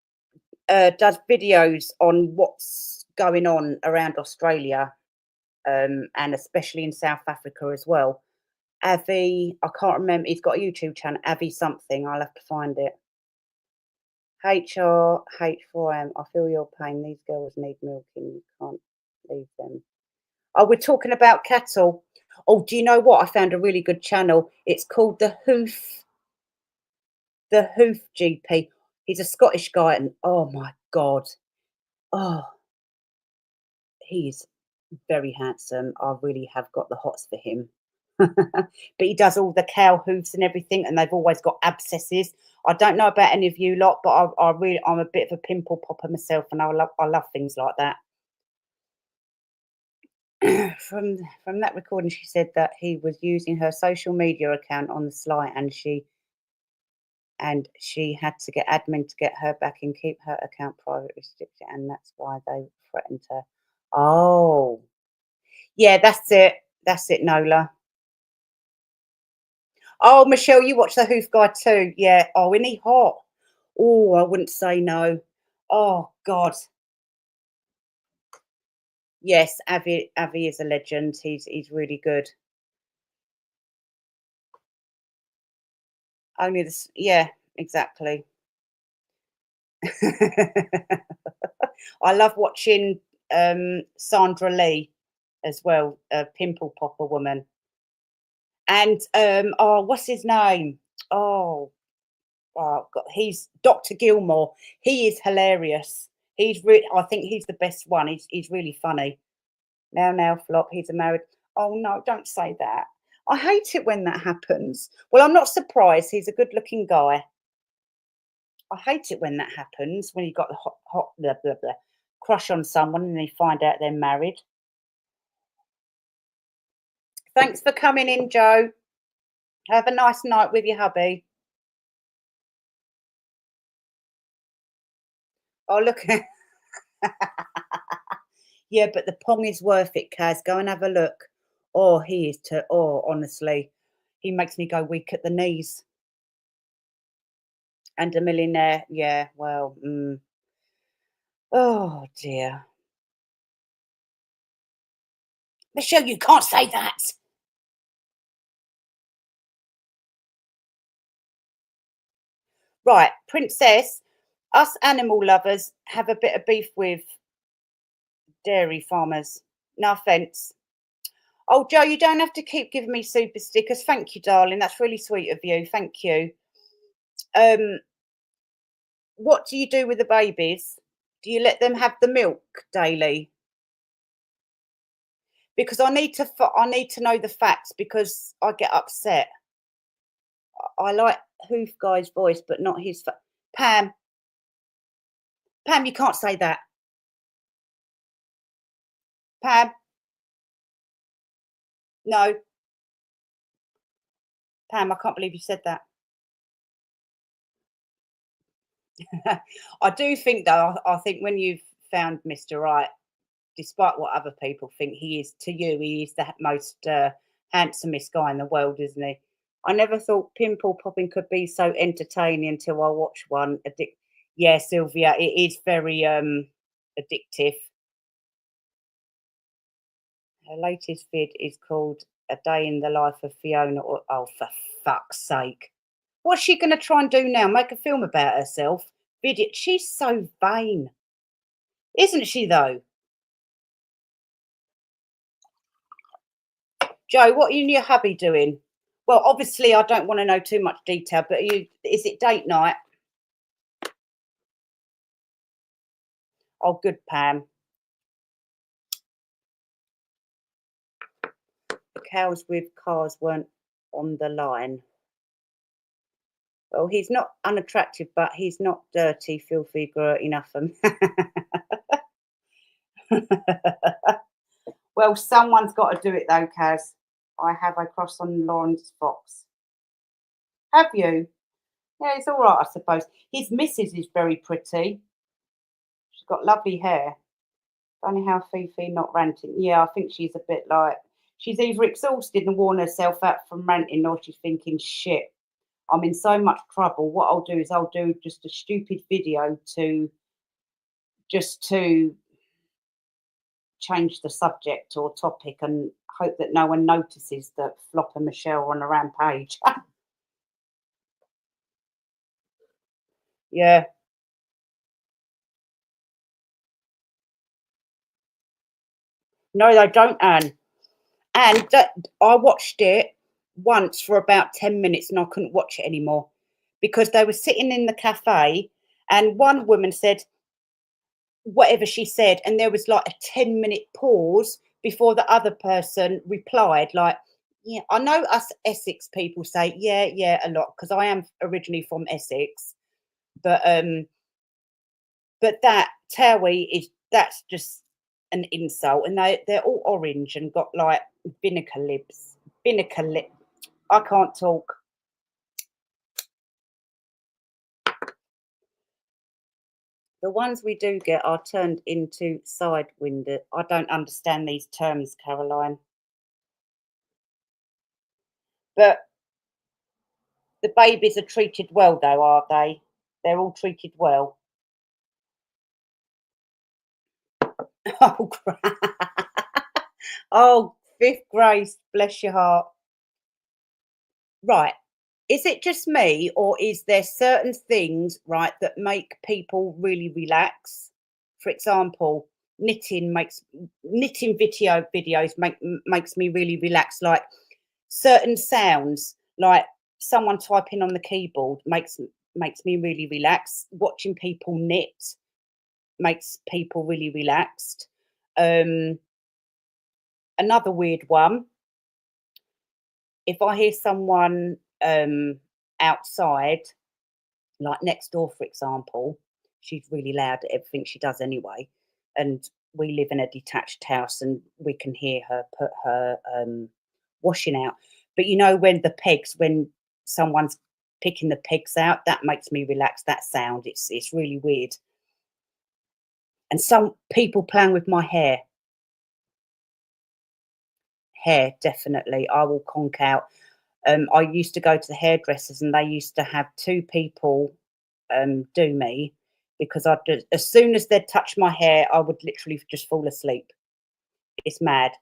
does videos on what's going on around Australia, and especially in South Africa as well. Avi, I can't remember. He's got a YouTube channel, Avi something. I'll have to find it. H4M. I feel your pain. These girls need milking. You can't leave them. Oh, we're talking about cattle. Oh, do you know what? I found a really good channel. It's called The Hoof GP. He's a Scottish guy, and oh my God. Oh, he's very handsome. I really have got the hots for him. But he does all the cow hoofs and everything, and they've always got abscesses. I don't know about any of you lot, but I'm a bit of a pimple popper myself, and I love things like that. From that recording, she said that he was using her social media account on the sly, and she had to get admin to get her back and keep her account private restricted, and that's why they threatened her. Oh, yeah, that's it, Nola. Oh, Michelle, you watch the Hoof Guy too? Yeah. Oh, isn't he hot? Oh, I wouldn't say no. Oh God. Yes, Avi is a legend. He's really good. Only this, yeah, exactly. I love watching Sandra Lee as well, a pimple popper woman. And oh, what's his name? Oh God, he's Dr. Gilmore. He is hilarious. I think he's the best one. He's really funny. Now, Flop, he's a married. Oh no, don't say that. I hate it when that happens. Well, I'm not surprised. He's a good-looking guy. I hate it when that happens, when you got the hot blah, blah, blah, crush on someone and they find out they're married. Thanks for coming in, Joe. Have a nice night with your hubby. Oh, look. Yeah, but the pong is worth it, Kaz. Go and have a look. Oh, he is honestly, he makes me go weak at the knees. And a millionaire. Yeah, well, oh dear. Michelle, you can't say that. Right, Princess, us animal lovers have a bit of beef with dairy farmers. No offence. Oh, Joe, you don't have to keep giving me super stickers. Thank you, darling. That's really sweet of you. Thank you. What do you do with the babies? Do you let them have the milk daily? Because I need to know the facts because I get upset. I like Hoof Guy's voice, but not his. Pam, you can't say that. Pam, no. Pam, I can't believe you said that. I do think, though, I think when you've found Mr. Right, despite what other people think he is to you, he is the most handsomest guy in the world, isn't he? I never thought pimple popping could be so entertaining until I watched one. Yeah, Sylvia, it is very addictive. Her latest vid is called A Day in the Life of Fiona. Oh, for fuck's sake. What's she going to try and do now? Make a film about herself? Video. She's so vain. Isn't she, though? Joe, what are you and your hubby doing? Well, obviously, I don't want to know too much detail, but is it date night? Oh, good, Pam. The cows with cars weren't on the line. Well, he's not unattractive, but he's not dirty, filthy, grurt enough for me. Well, someone's got to do it, though, Kaz. I have a cross on Lawrence Fox. Have you? Yeah, it's all right, I suppose. His missus is very pretty. She's got lovely hair. Funny how Fifi not ranting. Yeah, I think she's a bit like, she's either exhausted and worn herself out from ranting or she's thinking, shit, I'm in so much trouble. What I'll do is I'll do just a stupid video to change the subject or topic and hope that no one notices that Flop and Michelle are on a rampage. Yeah. No, they don't, Anne. And I watched it once for about 10 minutes and I couldn't watch it anymore because they were sitting in the cafe and one woman said whatever she said and there was like a 10-minute pause before the other person replied, like, yeah, I know us Essex people say yeah a lot because I am originally from Essex, but that Towie that's just an insult, and they're all orange and got like vinegar lips. I can't talk. The ones we do get are turned into side window. I don't understand these terms, Caroline. But the babies are treated well, though, are they? They're all treated well. Oh, oh, fifth grace, bless your heart. Right. Is it just me, or is there certain things, right, that make people really relax? For example, knitting videos makes me really relax. Like certain sounds, like someone typing on the keyboard makes me really relax. Watching people knit makes people really relaxed. Another weird one, if I hear someone outside, like next door, for example, she's really loud at everything she does anyway, and we live in a detached house and we can hear her put her washing out. But you know, when someone's picking the pegs out, that makes me relax. That sound, it's really weird. And some people playing with my hair, definitely, I will conk out. I used to go to the hairdressers and they used to have two people do me because as soon as they'd touch my hair, I would literally just fall asleep. It's mad.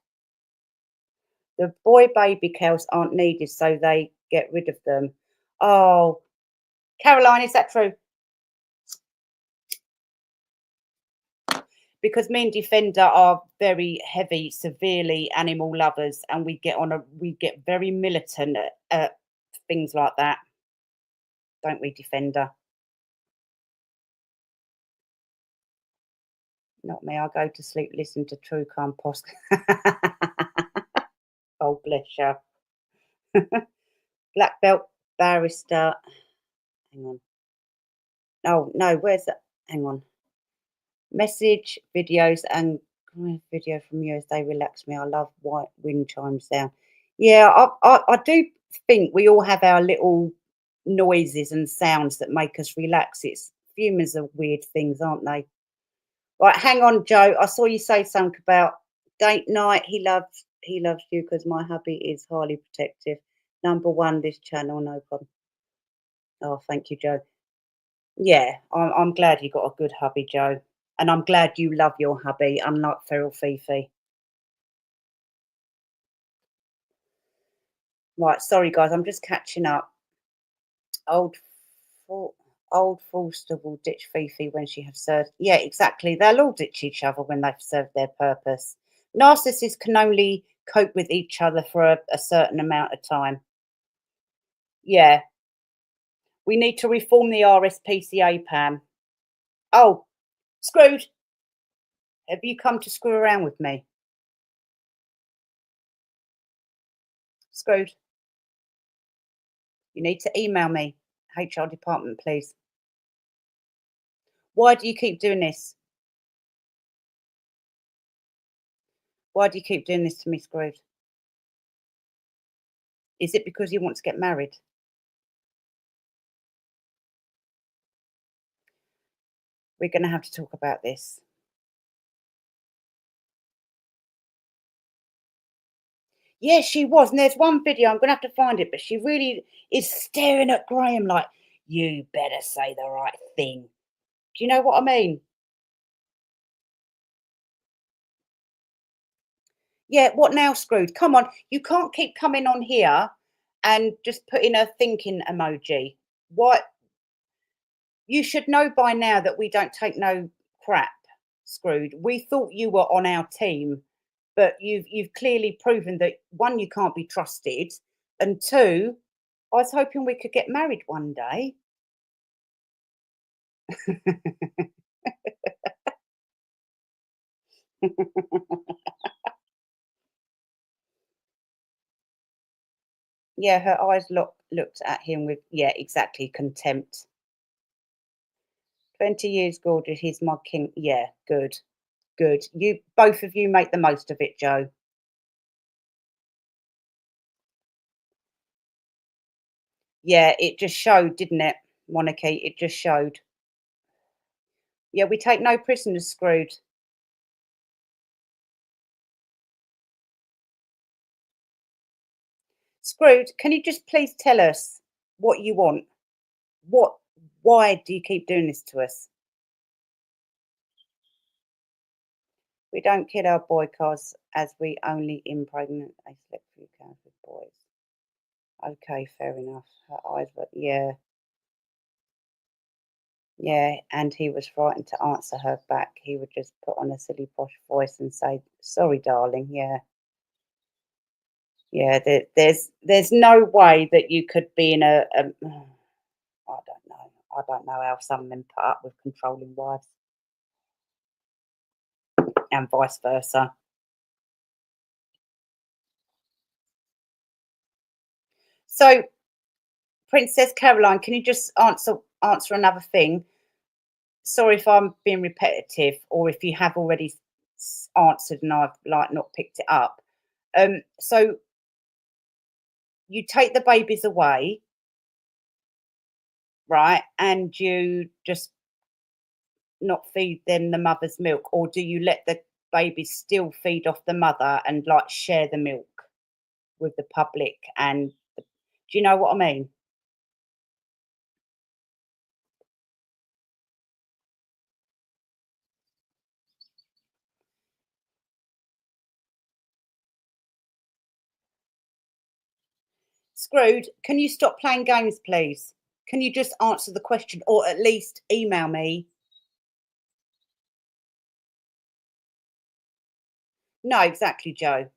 The boy baby cows aren't needed, so they get rid of them. Oh, Caroline, is that true? Because me and Defender are very heavy, severely animal lovers, and we get very militant at things like that, don't we, Defender? Not me. I go to sleep, listen to True Crime Post. Oh, bless you. Black belt barrister. Hang on. Oh no, where's that? Hang on. Message videos and video from you as they relax me. I love white wind chimes down. Yeah, I do think we all have our little noises and sounds that make us relax. It's humans are weird things, aren't they? Right, hang on, Joe. I saw you say something about date night. He loves you because my hubby is highly protective. Number one, this channel, no problem. Oh, thank you, Joe. Yeah, I'm glad you got a good hubby, Joe. And I'm glad you love your hubby, unlike Feral Fifi. Right, sorry guys, I'm just catching up. Old Forster will ditch Fifi when she has served. Yeah, exactly. They'll all ditch each other when they've served their purpose. Narcissists can only cope with each other for a certain amount of time. Yeah. We need to reform the RSPCA, Pam. Oh, Screwed. Have you come to screw around with me? Screwed. You need to email me, HR department, please. Why do you keep doing this? Why do you keep doing this to me, Screwed? Is it because you want to get married? We're going to have to talk about this. Yeah, she was. And there's one video, I'm going to have to find it, but she really is staring at Graham like, you better say the right thing. Do you know what I mean? Yeah, what now, Screwed? Come on. You can't keep coming on here and just putting a thinking emoji. What? You should know by now that we don't take no crap, Screwed. We thought you were on our team, but you've clearly proven that one, you can't be trusted, and two, I was hoping we could get married one day. Yeah, her eyes looked at him with, yeah, exactly, contempt. 20 years, gorgeous. He's my king. Yeah, good. Good. You both of you make the most of it, Joe. Yeah, it just showed, didn't it, Monarchy? It just showed. Yeah, we take no prisoners, Screwed. Screwed, can you just please tell us what you want? Why do you keep doing this to us? We don't kill our boy cars as we only impregnate a select few cows with boys. Okay, fair enough. Her eyes were, yeah. Yeah, and he was frightened to answer her back. He would just put on a silly posh voice and say, sorry, darling, yeah. Yeah, there's no way that you could be in a I don't know. I don't know how some men put up with controlling wives. And vice versa. So, Princess Caroline, can you just answer another thing? Sorry if I'm being repetitive, or if you have already answered and I've like not picked it up. So you take the babies away, right, and you just not feed them the mother's milk, or do you let the babies still feed off the mother and like share the milk with the public? And do you know what I mean? Screwed, can you stop playing games, please? Can you just answer the question or at least email me? No, exactly, Joe.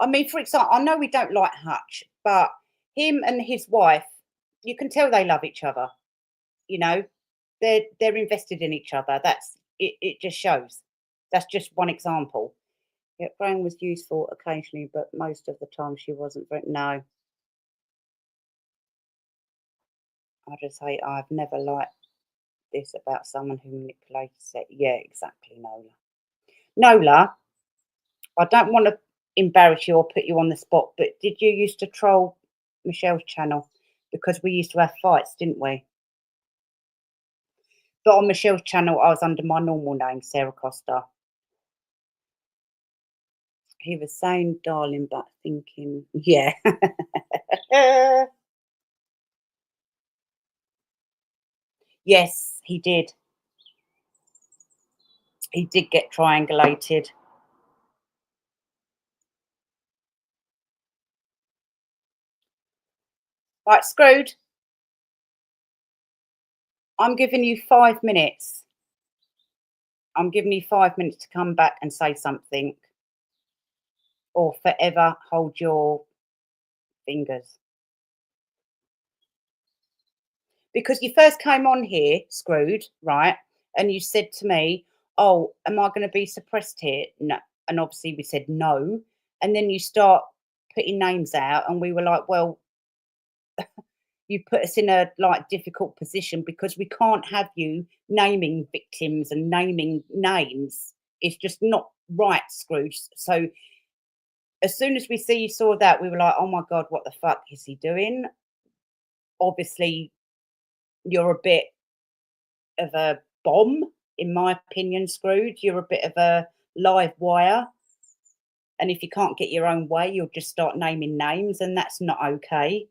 I mean, for example, I know we don't like Hutch, but him and his wife, you can tell they love each other. You know, they're invested in each other. That's it. It just shows. That's just one example. Yeah, Graham was useful occasionally, but most of the time she wasn't very. No, I just say I've never liked this about someone who manipulates it. Yeah, exactly, Nola. Nola, I don't want to embarrass you or put you on the spot, but did you used to troll Michelle's channel? Because we used to have fights, didn't we? But on Michelle's channel, I was under my normal name, Sarah Costa. He was saying darling, but thinking, yeah. Yes, he did. He did get triangulated. Right, Screwed. I'm giving you 5 minutes. I'm giving you 5 minutes to come back and say something. Or forever hold your fingers. Because you first came on here, Screwed, right? And you said to me, oh, am I going to be suppressed here? No. And obviously we said no. And then you start putting names out and we were like, well, you put us in a like difficult position because we can't have you naming victims and naming names. It's just not right, Scrooge. So as soon as we saw that, we were like, oh my God, what the fuck is he doing? Obviously, you're a bit of a bomb, in my opinion, Scrooge. You're a bit of a live wire. And if you can't get your own way, you'll just start naming names, and that's not okay.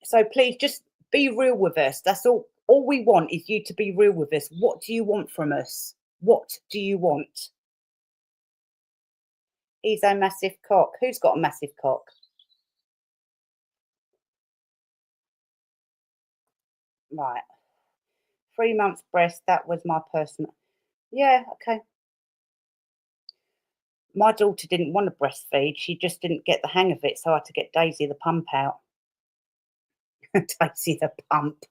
So please just be real with us. That's all. All we want is you to be real with us. What do you want from us? What do you want? He's a massive cock. Who's got a massive cock? Right. 3 months breast. That was my personal. Yeah, okay. My daughter didn't want to breastfeed. She just didn't get the hang of it. So I had to get Daisy the pump out. Daisy the pump.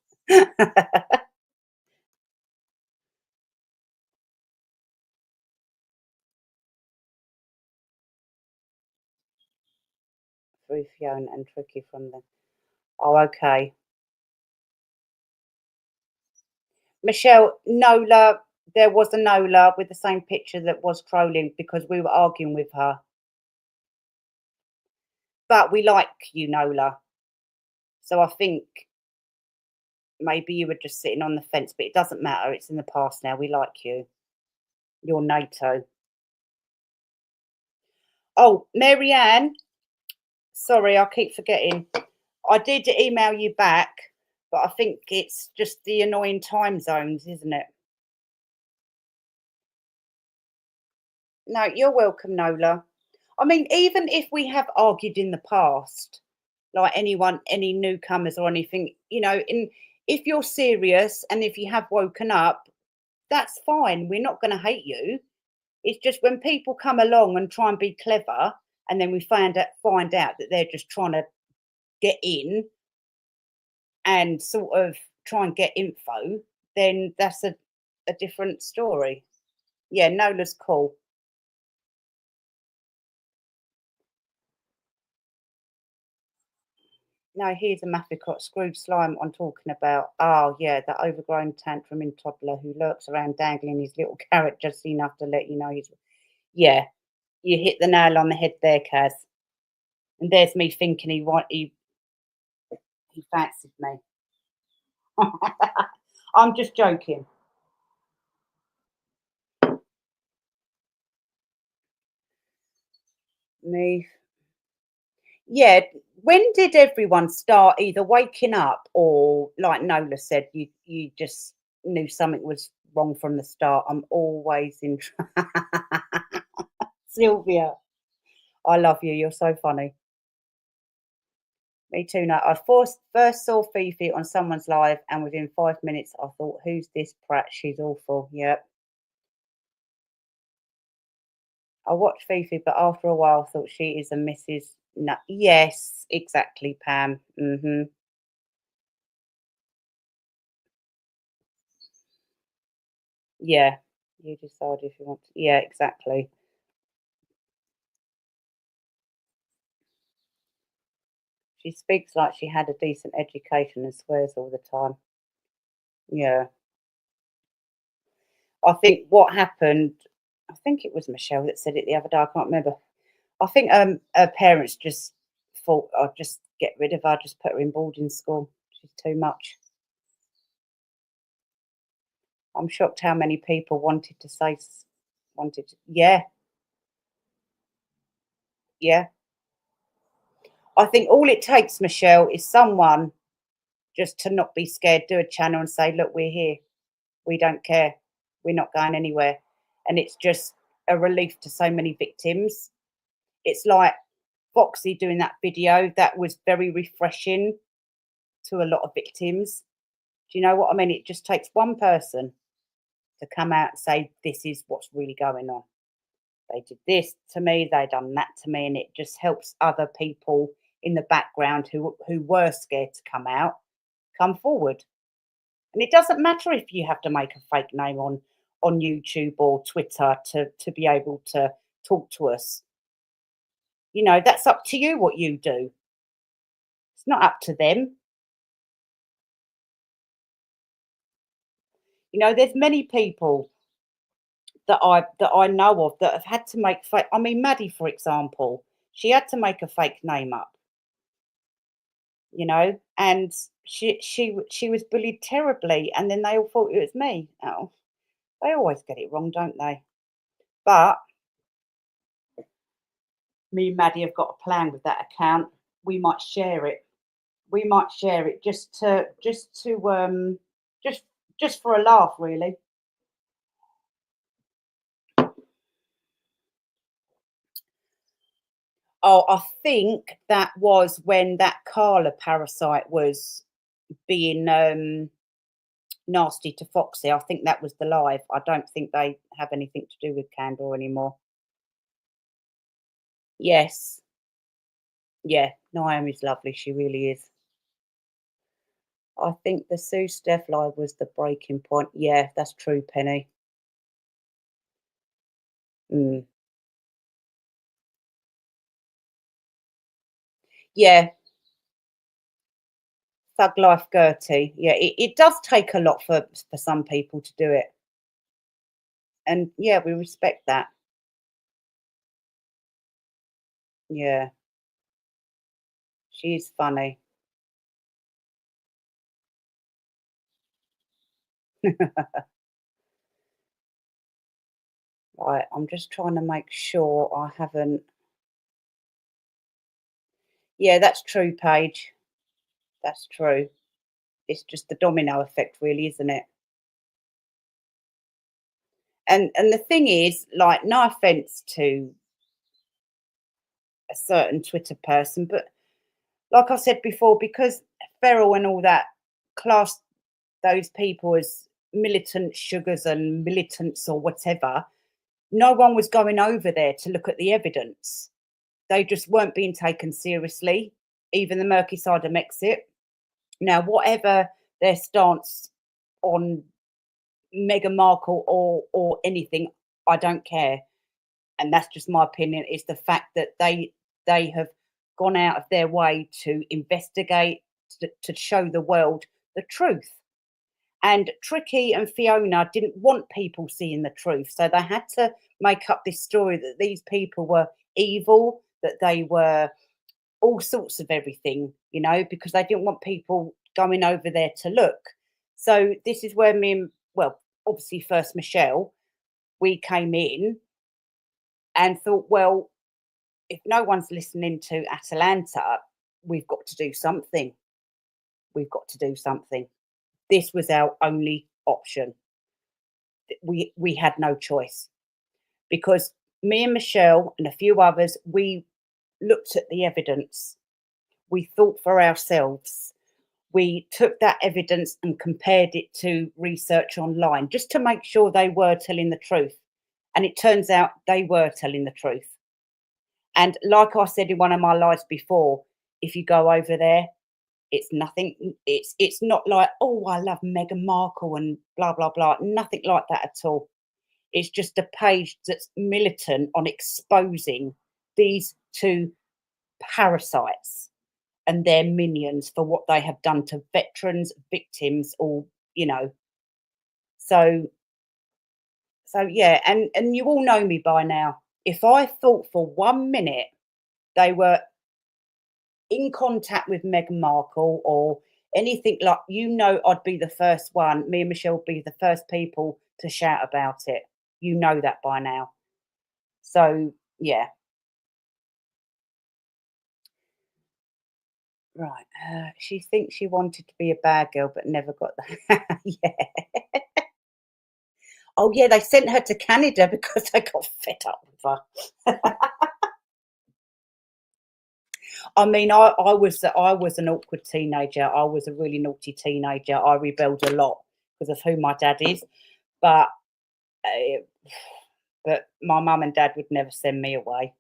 Through Fiona and Tricky from the. Oh, okay. Michelle, Nola, there was a Nola with the same picture that was trolling because we were arguing with her. But we like you, Nola. So I think maybe you were just sitting on the fence, but it doesn't matter. It's in the past now. We like you. You're NATO. Oh, Marianne. Sorry, I keep forgetting. I did email you back, but I think it's just the annoying time zones, isn't it? No, you're welcome, Nola. I mean, even if we have argued in the past, like any newcomers or anything, if you're serious and if you have woken up, that's fine. We're not going to hate you. It's just when people come along and try and be clever, and then we find out that they're just trying to get in and sort of try and get info, then that's a different story. Yeah, Nola's cool. No, here's a Maphicot Scrooge slime I'm talking about. Oh, yeah, the overgrown tantrum in toddler who lurks around dangling his little carrot just enough to let you know he's. Yeah, you hit the nail on the head there, Kaz. And there's me thinking he fancied me. I'm just joking. Me. Yeah, when did everyone start either waking up or, like Nola said, you just knew something was wrong from the start? I'm always in. Sylvia. I love you. You're so funny. Me too. No, I first saw Fifi on someone's live, and within 5 minutes, I thought, "Who's this brat? She's awful." Yep. I watched Fifi, but after a while, I thought she is a Mrs. No, yes, exactly, Pam. Yeah, you decide if you want to. Yeah, exactly. She speaks like she had a decent education and swears all the time. Yeah. I think what happened, I think it was Michelle that said it the other day, I can't remember. I think her parents just thought, I'll just get rid of her, just put her in boarding school. She's too much. I'm shocked how many people wanted to say, yeah, yeah. I think all it takes, Michelle, is someone just to not be scared, do a channel and say, look, we're here. We don't care. We're not going anywhere. And it's just a relief to so many victims. It's like Foxy doing that video. That was very refreshing to a lot of victims. Do you know what I mean? It just takes one person to come out and say, this is what's really going on. They did this to me, they done that to me, and it just helps other people in the background who were scared to come forward. And it doesn't matter if you have to make a fake name on YouTube or Twitter to be able to talk to us. You know, that's up to you what you do. It's not up to them. You know, there's many people that I know of that have had to make fake. I mean, Maddie, for example, she had to make a fake name up. You know, and she was bullied terribly, and then they all thought it was me. Oh, they always get it wrong, don't they? But me and Maddie have got a plan with that account. We might share it. We might share it just for a laugh, really. Oh, I think that was when that Carla parasite was being nasty to Foxy. I think that was the live. I don't think they have anything to do with Candor anymore. Yes. Yeah, Naomi's lovely. She really is. I think the Sue Steph live was the breaking point. Yeah, that's true, Penny. Yeah. Thug Life Gertie. Yeah, it does take a lot for some people to do it. And yeah, we respect that. Yeah. She's funny. Right, I'm just trying to make sure I haven't. Yeah, that's true, Paige. That's true. It's just the domino effect, really, isn't it? And the thing is, like, no offense to a certain Twitter person, but like I said before, because Feral and all that class those people as militant sugars and militants or whatever, no one was going over there to look at the evidence. They just weren't being taken seriously, even the Merseyside and Exit. Now, whatever their stance on Meghan Markle or anything, I don't care. And that's just my opinion. It's the fact that they have gone out of their way to investigate, to show the world the truth. And Tricky and Fiona didn't want people seeing the truth. So they had to make up this story that these people were evil, that they were all sorts of everything, you know, because they didn't want people going over there to look. So this is where well, obviously first Michelle, we came in and thought, well, if no one's listening to Atalanta, we've got to do something. We've got to do something. This was our only option. We had no choice, because me and Michelle and a few others, we looked at the evidence. We thought for ourselves. We took that evidence and compared it to research online just to make sure they were telling the truth. And it turns out they were telling the truth. And like I said in one of my lives before, if you go over there, it's nothing. It's not like, oh, I love Meghan Markle and blah, blah, blah. Nothing like that at all. It's just a page that's militant on exposing these two parasites and their minions for what they have done to veterans, victims, or, you know. So yeah, and you all know me by now. If I thought for 1 minute they were in contact with Meghan Markle or anything like, you know, I'd be the first one. Me and Michelle would be the first people to shout about it. You know that by now. So yeah. Right. She thinks she wanted to be a bad girl, but never got that. Yeah. Oh yeah, they sent her to Canada because they got fed up with her. I mean, I was an awkward teenager. I was a really naughty teenager. I rebelled a lot because of who my dad is, but my mum and dad would never send me away.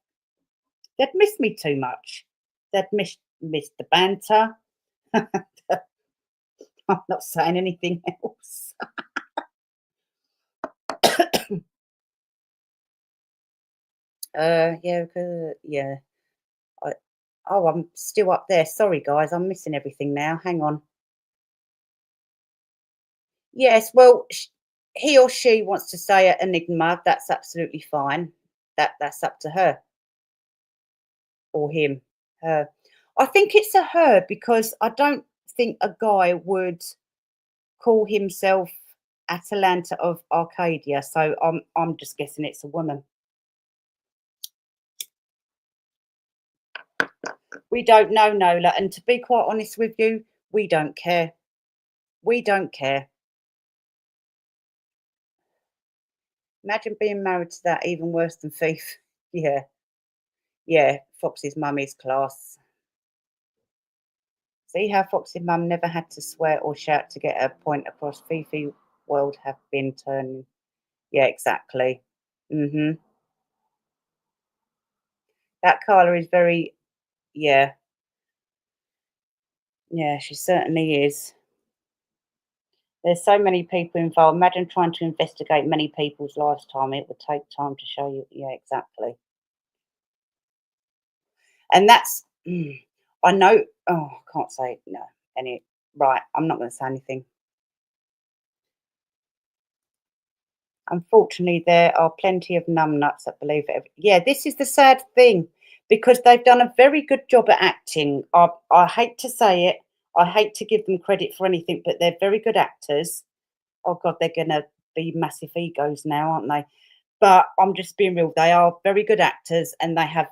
They'd miss me too much. They'd miss the banter. I'm not saying anything else. Yeah. I'm still up there. Sorry, guys, I'm missing everything now. Hang on. Yes, well, he or she wants to stay at Enigma. That's absolutely fine. That's up to her or him. Her. I think it's a her because I don't think a guy would call himself Atalanta of Arcadia. So I'm just guessing it's a woman. We don't know, Nola, and to be quite honest with you, we don't care. We don't care. Imagine being married to that, even worse than Thief. Yeah. Yeah, Foxy's mum is class. See how Foxy's mum never had to swear or shout to get her point across. Fifi world have been turning. Yeah, exactly. That Carla is very, yeah. Yeah, she certainly is. There's so many people involved. Imagine trying to investigate many people's lifetime. It would take time to show you. Yeah, exactly. And that's, I know, oh, I can't say no. Right, I'm not going to say anything. Unfortunately, there are plenty of numbnuts that believe it. Yeah, this is the sad thing because they've done a very good job at acting. I hate to say it. I hate to give them credit for anything, but they're very good actors. Oh, God, they're going to be massive egos now, aren't they? But I'm just being real. They are very good actors and they have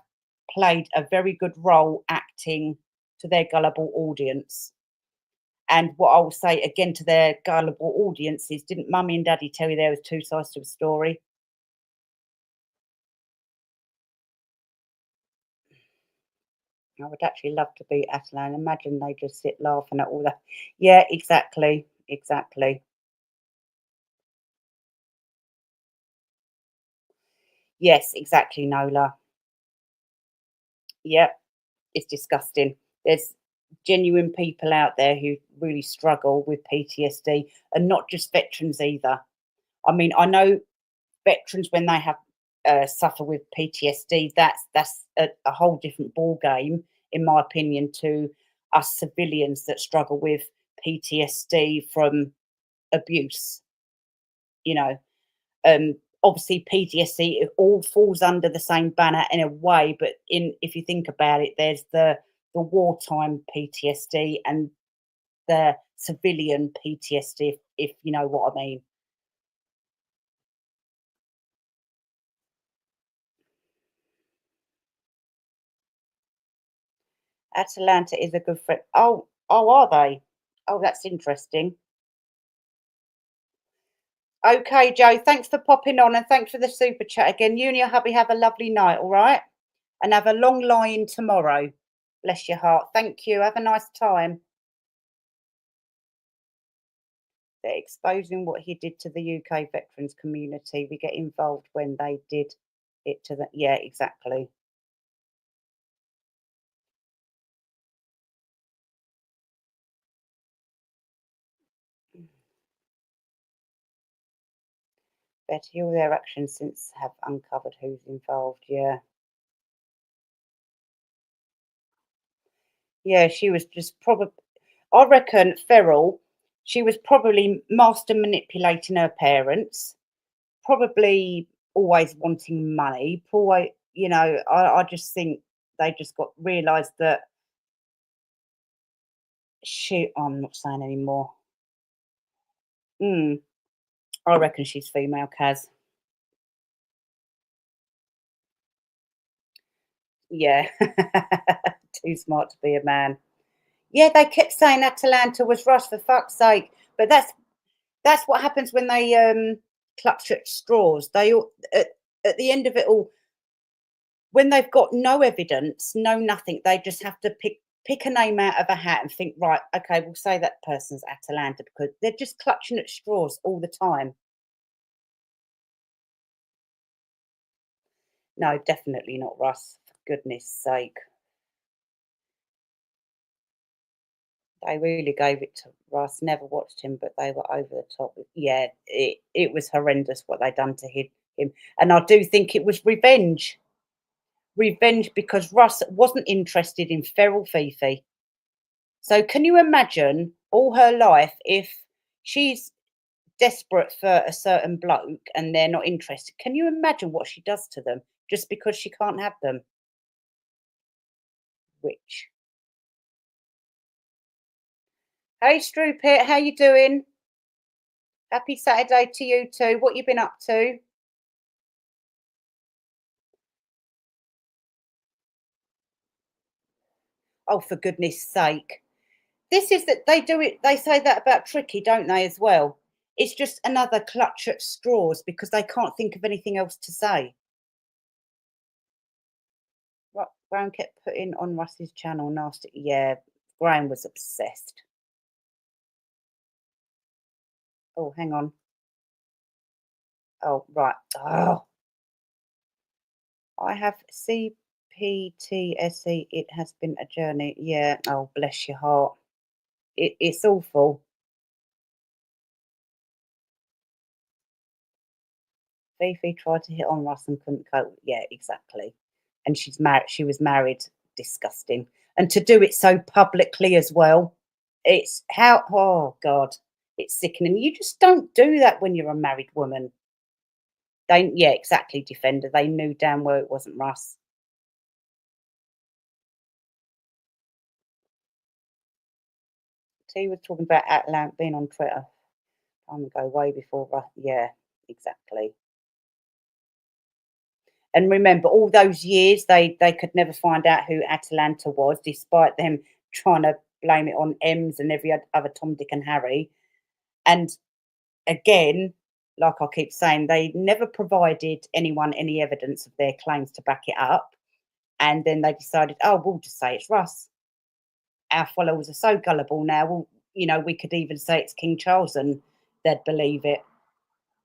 played a very good role acting to their gullible audience. And what I will say again to their gullible audience is, didn't Mummy and Daddy tell you there was two sides to a story? I would actually love to be Atalan. Imagine they just sit laughing at all that. Yeah, exactly. Exactly. Yes, exactly, Nola. Yep, it's disgusting. There's genuine people out there who really struggle with PTSD, and not just veterans either. I mean, I know veterans, when they have suffer with PTSD, that's a whole different ball game, in my opinion, to us civilians that struggle with PTSD from abuse. You know, obviously PTSD, it all falls under the same banner in a way, but if you think about it, there's the wartime PTSD and the civilian PTSD, if you know what I mean. Atalanta is a good friend. Oh, are they? Oh, that's interesting. Okay, Joe, thanks for popping on and thanks for the super chat again. You and your hubby have a lovely night, all right? and have a long lie-in tomorrow. Bless your heart. Thank you. Have a nice time. They're exposing what he did to the UK veterans community. We get involved when they did it to the... Yeah, exactly. Betty, all their actions since have uncovered who's involved. Yeah. Yeah, she was just probably... I reckon Feral, she was probably master manipulating her parents, probably always wanting money. Always, you know, I just think they just got realised that I'm not saying anymore. I reckon she's female, Kaz. Yeah. Too smart to be a man. Yeah, they kept saying Atalanta was Russ, for fuck's sake. But that's what happens when they clutch at straws. They all, at the end of it all, when they've got no evidence, no nothing, they just have to pick a name out of a hat and think, right, okay, we'll say that person's Atalanta, because they're just clutching at straws all the time. No, definitely not Russ, for goodness sake. They really gave it to Russ. Never watched him, but they were over the top. Yeah, it was horrendous what they done to him. And I do think it was revenge. Revenge, because Russ wasn't interested in Feral Fifi. So can you imagine all her life, if she's desperate for a certain bloke and they're not interested, can you imagine what she does to them just because she can't have them? Witch. Hey Stroopit, how you doing? Happy Saturday to you too. What you been up to? Oh, for goodness sake. This is that they do it, they say that about Tricky, don't they, as well? It's just another clutch at straws because they can't think of anything else to say. Graham kept putting on Russ's channel nasty. Yeah, Graham was obsessed. Oh, hang on. Oh, right. Oh. I have CPTSD. It has been a journey. Yeah. Oh, bless your heart. It's awful. Fifi tried to hit on Russ and couldn't cope. Yeah, exactly. And she's married. She was married. Disgusting. And to do it so publicly as well. It's how, oh God, it's sickening. You just don't do that when you're a married woman. Yeah, exactly, Defender. They knew damn well it wasn't Russ. T was talking about Atlanta being on Twitter. Time ago, way before Russ. Yeah, exactly. And remember, all those years, they could never find out who Atalanta was, despite them trying to blame it on Ems and every other Tom, Dick and Harry. And again, like I keep saying, they never provided anyone any evidence of their claims to back it up. And then they decided, oh, we'll just say it's Russ. Our followers are so gullible now. Well, you know, we could even say it's King Charles and they'd believe it.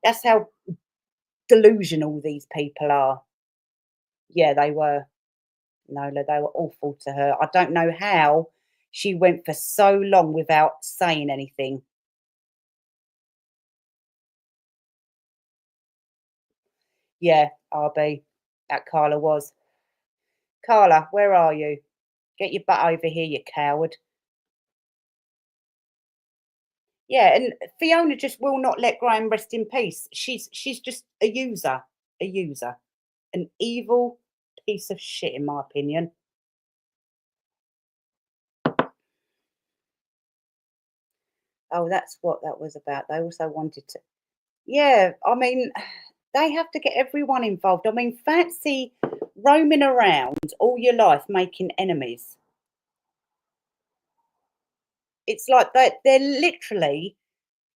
That's how delusional these people are. Yeah, they were. Nola, they were awful to her. I don't know how she went for so long without saying anything. Yeah, RB, that Carla was. Carla, where are you? Get your butt over here, you coward. Yeah, and Fiona just will not let Graham rest in peace. She's just a user, an evil piece of shit, in my opinion. Oh, that's what that was about. They also wanted to, yeah, I mean, they have to get everyone involved. I mean, fancy roaming around all your life making enemies. It's like they're literally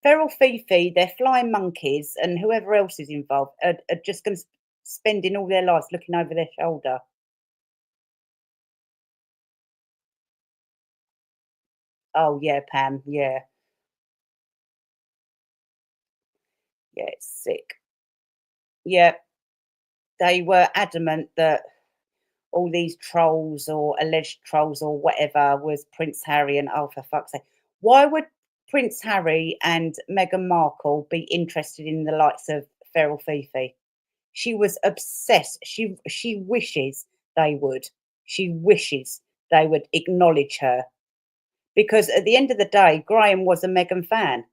Feral Fifi, they're flying monkeys, and whoever else is involved are just going to spending all their lives looking over their shoulder. Oh yeah, Pam. Yeah, yeah, it's sick. Yeah, they were adamant that all these trolls or alleged trolls or whatever was Prince Harry, and oh, for fuck's sake, why would Prince Harry and Meghan Markle be interested in the likes of Feral Fifi? She was obsessed. She wishes they would. She wishes they would acknowledge her, because at the end of the day, Graham was a Meghan fan,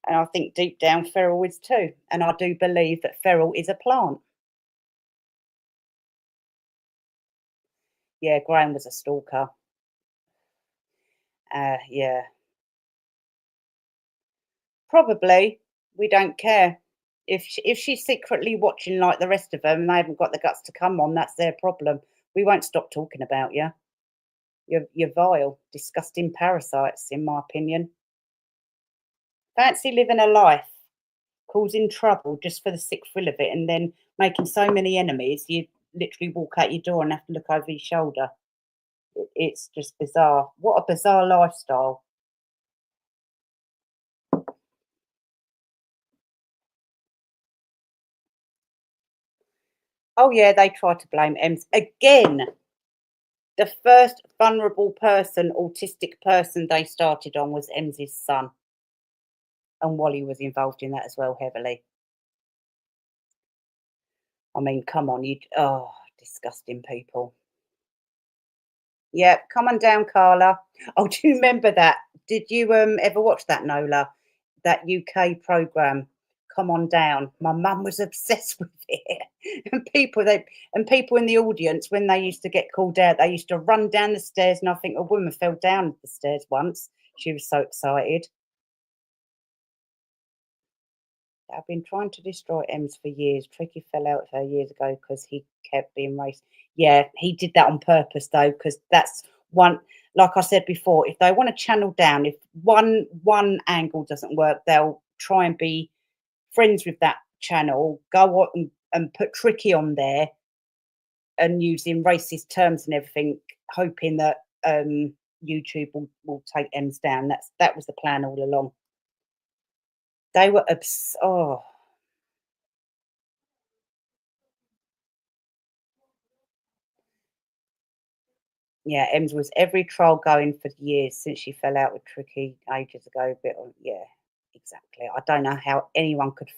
and I think deep down Feral is too. And I do believe that Feral is a plant. Yeah, Graham was a stalker. Yeah, probably. We don't care. If she's secretly watching like the rest of them and they haven't got the guts to come on, that's their problem. We won't stop talking about you. You're vile, disgusting parasites, in my opinion. Fancy living a life causing trouble just for the sick thrill of it, and then making so many enemies you literally walk out your door and have to look over your shoulder. It's just bizarre. What a bizarre lifestyle. Oh yeah, they tried to blame Ems again. The first vulnerable person, autistic person they started on was Ems's son. And Wally was involved in that as well, heavily. I mean, come on, disgusting people. Yeah, come on down, Carla. Oh, do you remember that? Did you ever watch that, Nola? That UK program, Come On Down. My mum was obsessed with it. And people in the audience, when they used to get called out, they used to run down the stairs, and I think a woman fell down the stairs once. She was so excited. I've been trying to destroy Ems for years. Tricky fell out with her years ago because he kept being racist. Yeah, he did that on purpose though, because that's one. Like I said before, if they want to channel down, if one angle doesn't work, they'll try and be friends with that channel. Go on and put Tricky on there, and using racist terms and everything, hoping that YouTube will take Ems down. That was the plan all along. They were oh. Yeah, Ems was every trial going for years since she fell out with Tricky ages ago. But yeah, exactly. I don't know how anyone could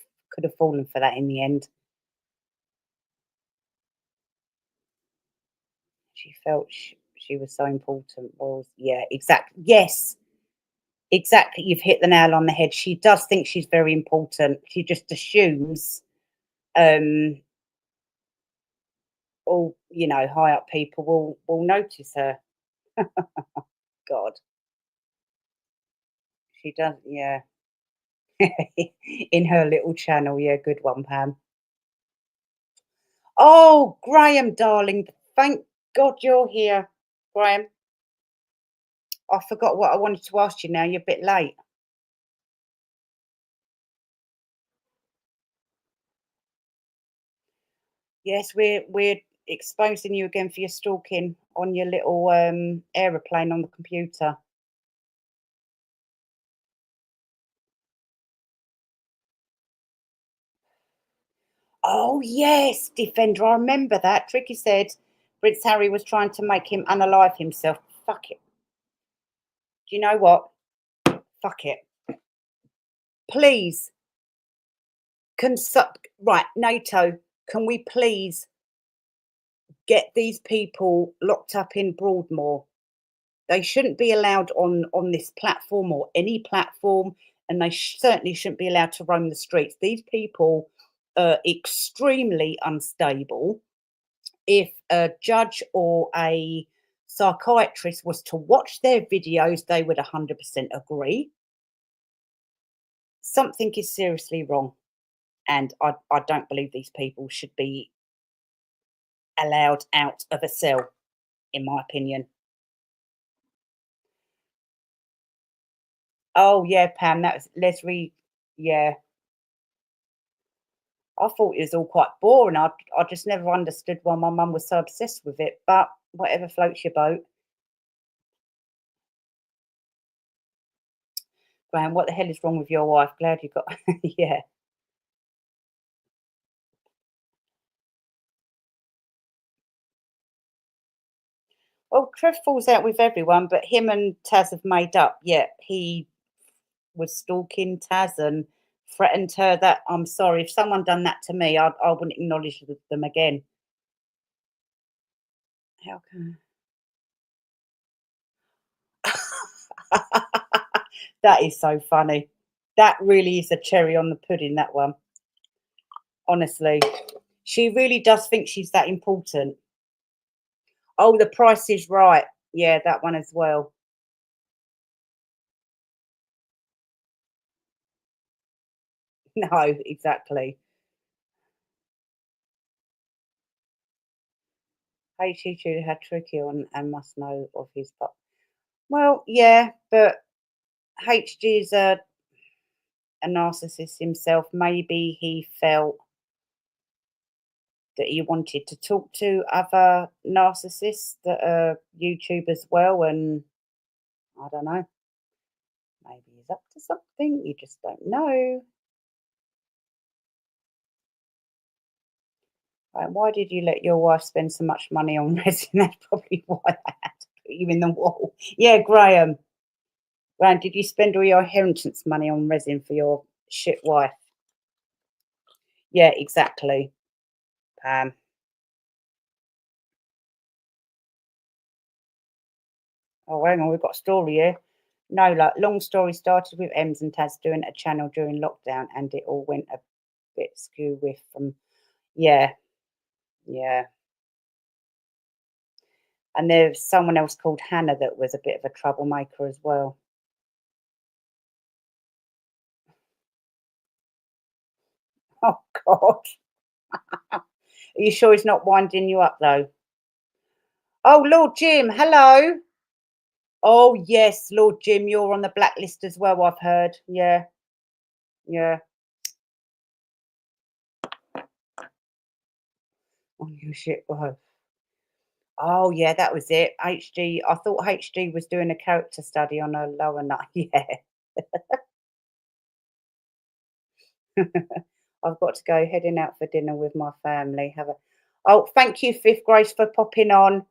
have fallen for that in the end. She felt she was so important. Well, yeah, exactly. Yes, exactly. You've hit the nail on the head. She does think she's very important. She just assumes, all high up people will notice her. God, she does. Yeah. In her little channel. Yeah, good one, Pam. Oh, Graham, darling, thank God you're here, Graham. I forgot what I wanted to ask you now. You're a bit late. Yes, we're exposing you again for your stalking on your little aeroplane on the computer. Oh yes, Defender. I remember that. Tricky said Prince Harry was trying to make him unalive himself. Fuck it. Do you know what? Fuck it. Please. Right, NATO, can we please get these people locked up in Broadmoor? They shouldn't be allowed on this platform or any platform, and they certainly shouldn't be allowed to roam the streets. These people are extremely unstable. If a judge or a psychiatrist was to watch their videos, they would 100% agree. Something is seriously wrong, and I don't believe these people should be allowed out of a cell, in my opinion. Oh yeah, Pam, that was Leslie. Yeah, I thought it was all quite boring. I just never understood why my mum was so obsessed with it. But whatever floats your boat. Graham, what the hell is wrong with your wife? Glad you got yeah. Well, Trev falls out with everyone, but him and Taz have made up. Yeah, he was stalking Taz and threatened her. That I'm sorry, if someone done that to me, I wouldn't acknowledge them again. How can that is so funny. That really is a cherry on the pudding, that one. Honestly, she really does think she's that important. Oh, The Price is Right. Yeah, that one as well. No, exactly. HG had Tricky on and must know of his but well, yeah, but HG is a narcissist himself. Maybe he felt that he wanted to talk to other narcissists that are YouTube as well, and I don't know. Maybe he's up to something. You just don't know. Why did you let your wife spend so much money on resin? That's probably why they had to put you in the wall. Yeah, Graham. Graham, did you spend all your inheritance money on resin for your shit wife? Yeah, exactly. Pam. Oh, hang on, we've got a story here. No, like, long story started with Ems and Taz doing a channel during lockdown, and it all went a bit skew with from, yeah, yeah. And there's someone else called Hannah that was a bit of a troublemaker as well. Oh God. Are you sure he's not winding you up though? Oh, Lord Jim, hello. Oh yes, Lord Jim, you're on the blacklist as well, I've heard. Yeah, yeah. On your shit wife. Oh yeah, that was it. HG. I thought HG was doing a character study on a lower night. Yeah. I've got to go heading out for dinner with my family. Have a oh, thank you, Fifth Grace, for popping on.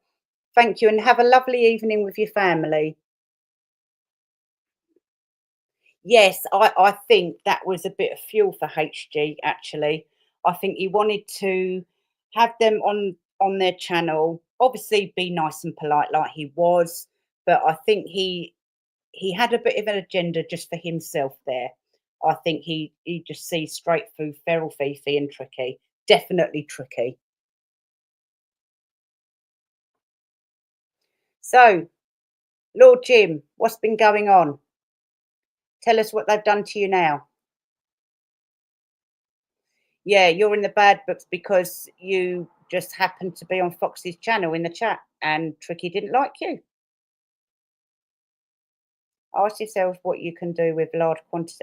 Thank you, and have a lovely evening with your family. Yes, I think that was a bit of fuel for HG actually. I think he wanted to have them on their channel. Obviously be nice and polite like he was, but I think he had a bit of an agenda just for himself there. I think he just sees straight through Feral Fifi and Tricky. Definitely Tricky. So, Lord Jim, what's been going on? Tell us what they've done to you now. Yeah, you're in the bad books because you just happened to be on Fox's channel in the chat and Tricky didn't like you. Ask yourself what you can do with large quantities.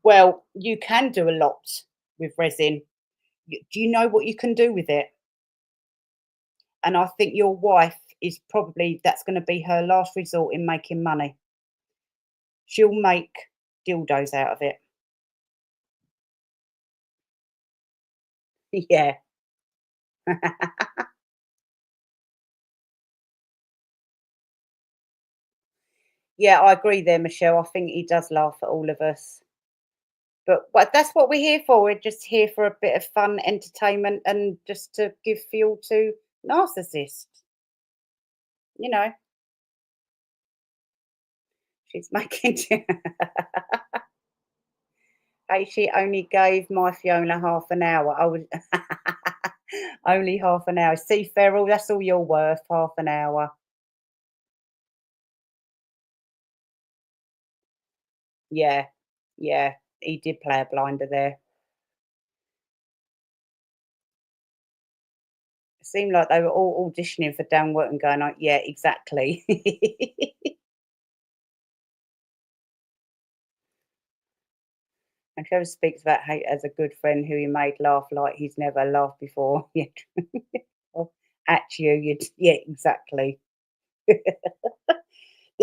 Well, you can do a lot with resin. Do you know what you can do with it? And I think your wife is probably, that's going to be her last resort in making money. She'll make dildos out of it. Yeah. Yeah, I agree there, Michelle. I think he does laugh at all of us. But that's what we're here for. We're just here for a bit of fun, entertainment, and just to give fuel to narcissists. You know, she's making. Hey, she only gave my Fiona half an hour. I would only half an hour. See, Feral, that's all you're worth. Half an hour. Yeah, yeah. He did play a blinder there. It seemed like they were all auditioning for Dan Wootton, going like, yeah, exactly. And Trevor speaks about hate as a good friend who he made laugh like he's never laughed before. Yeah. Oh, at you, yeah, exactly.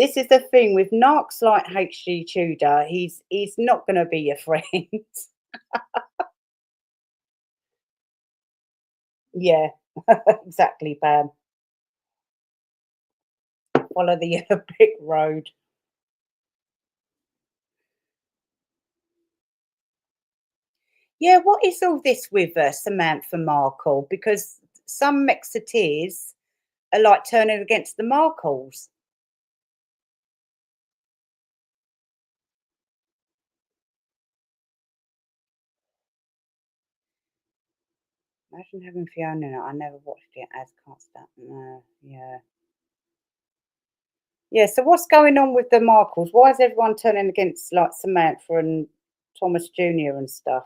This is the thing with narcs like HG Tudor. He's not going to be your friend. Yeah, exactly, Pam. Follow the big road. Yeah, what is all this with Samantha Markle? Because some Mexiteers are like turning against the Markles. Imagine having Fiona in it. I never watched it as can't stand. Yeah. Yeah, so what's going on with the Markles? Why is everyone turning against like Samantha and Thomas Jr. and stuff?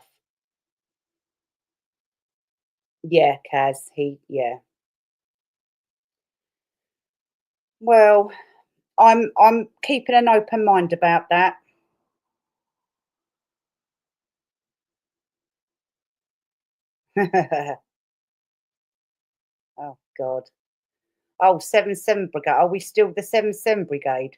Yeah, Kaz, yeah. Well, I'm keeping an open mind about that. Oh God. Oh, 7-7 Brigade. Are we still the 7-7 Brigade?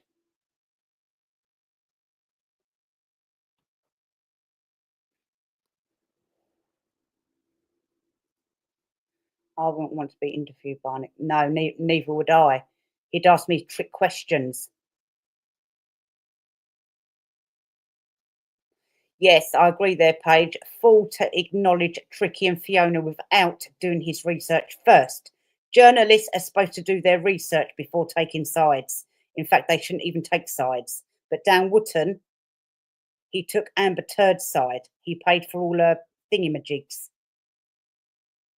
I wouldn't want to be interviewed by Nick. No, neither would I. He'd ask me trick questions. Yes, I agree there, Paige. Fool to acknowledge Tricky and Fiona without doing his research first. Journalists are supposed to do their research before taking sides. In fact, they shouldn't even take sides. But Dan Wootton, he took Amber Turd's side. He paid for all her thingamajigs,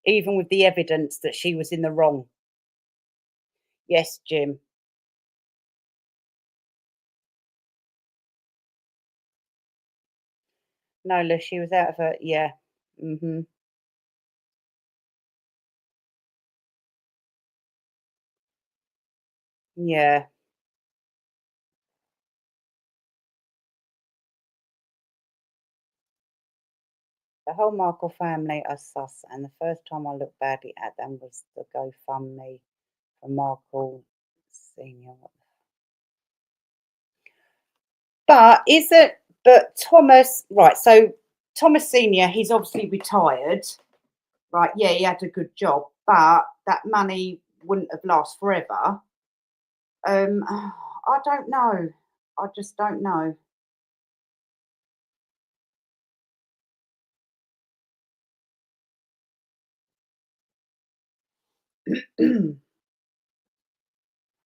even with the evidence that she was in the wrong. Yes, Jim. No, Liz, she was out of her. Yeah. Mm-hmm. Yeah. The whole Markle family are sus, and the first time I looked badly at them was the GoFundMe for Markle Senior. But Thomas, right? So Thomas Senior, he's obviously retired, right? Yeah, he had a good job, but that money wouldn't have lasted forever. I don't know. I just don't know.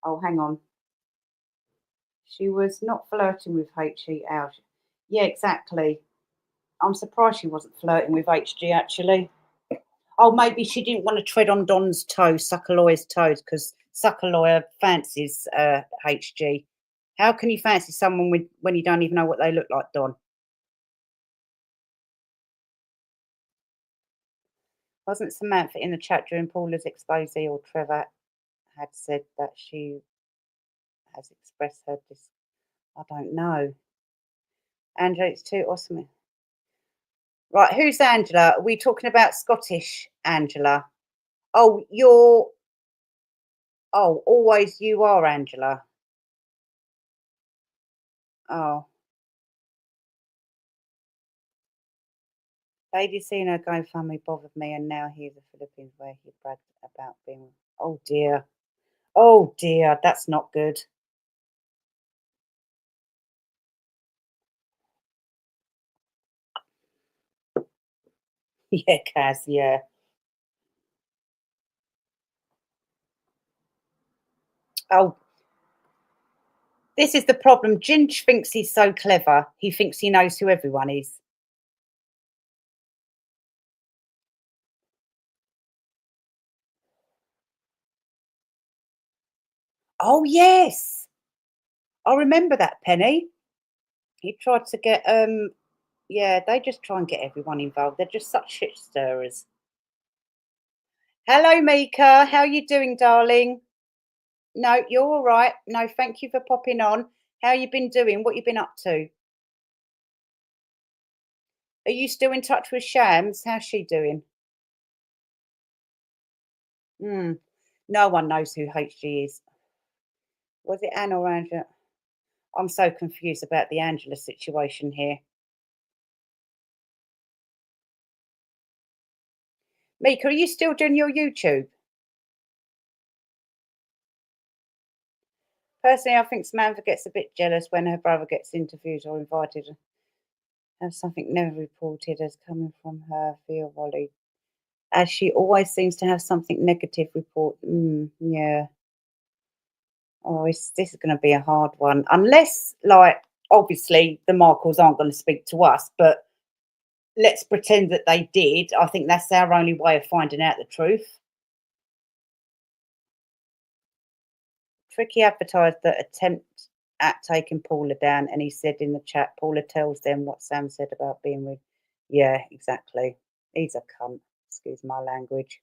Oh, hang on. She was not flirting with HG out. Yeah, exactly. I'm surprised she wasn't flirting with HG actually. Oh, maybe she didn't want to tread on Don's toes, Suckaloy's toes, because Suckaloy fancies HG. How can you fancy someone when you don't even know what they look like, Don? Wasn't Samantha in the chat during Paula's expose, or Trevor had said that she has expressed her I don't know. Angela, it's too awesome. Right, who's Angela? Are we talking about Scottish Angela? Oh, always you are Angela. Oh. Lady Cena GoFundMe bothered me, and now here's the Philippines where he bragged about being. Oh dear. Oh dear, that's not good. Yeah, Kaz, yeah. Oh, this is the problem. Ginge thinks he's so clever. He thinks he knows who everyone is. Oh, yes. I remember that, Penny. He tried to get, yeah, they just try and get everyone involved. They're just such shit stirrers. Hello, Mika. How you doing, darling? No, you're all right. No, thank you for popping on. How you been doing? What you been up to? Are you still in touch with Shams? How's she doing? No one knows who HG is. Was it Anne or Angela? I'm so confused about the Angela situation here. Mika, are you still doing your YouTube? Personally, I think Samantha gets a bit jealous when her brother gets interviewed or invited. And something never reported as coming from her via Wally, as she always seems to have something negative report. Yeah. Oh, this is going to be a hard one. Unless, like, obviously the Markles aren't going to speak to us, but let's pretend that they did. I think that's our only way of finding out the truth. Tricky advertised the attempt at taking Paula down, and he said in the chat, Paula tells them what Sam said about being with. Yeah, exactly. He's a cunt. Excuse my language.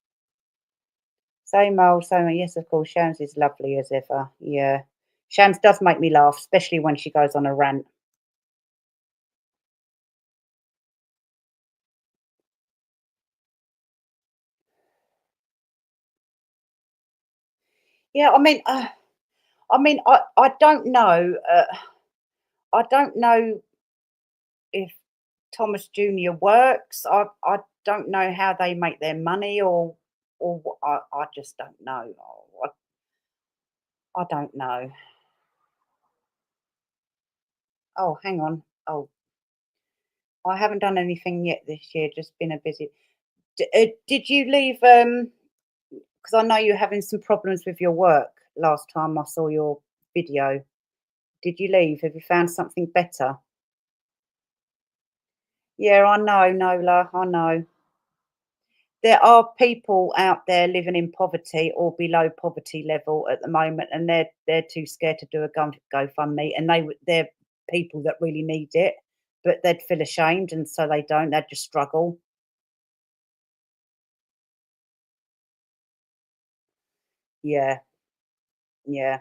Same old, same old. Yes, of course. Shams is lovely as ever. Yeah. Shams does make me laugh, especially when she goes on a rant. Yeah, I mean, I don't know. I don't know if Thomas Jr. works. I don't know how they make their money, or I just don't know. I don't know. Oh, hang on. Oh, I haven't done anything yet this year. Just been a busy. Did you leave? Because I know you're having some problems with your work. Last time I saw your video, did you leave? Have you found something better? Yeah, I know, Nola. I know. There are people out there living in poverty or below poverty level at the moment, and they're too scared to do a GoFundMe, and they're people that really need it, but they'd feel ashamed, and so they don't. They'd just struggle. Yeah, yeah.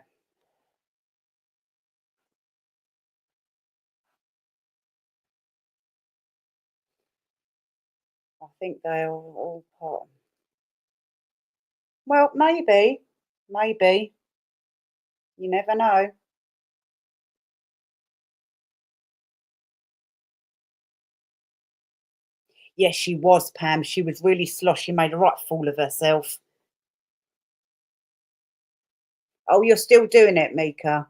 I think they're all part. Well, maybe, maybe. You never know. Yes, she was, Pam. She was really slosh. She made a right fool of herself. Oh, you're still doing it, Mika?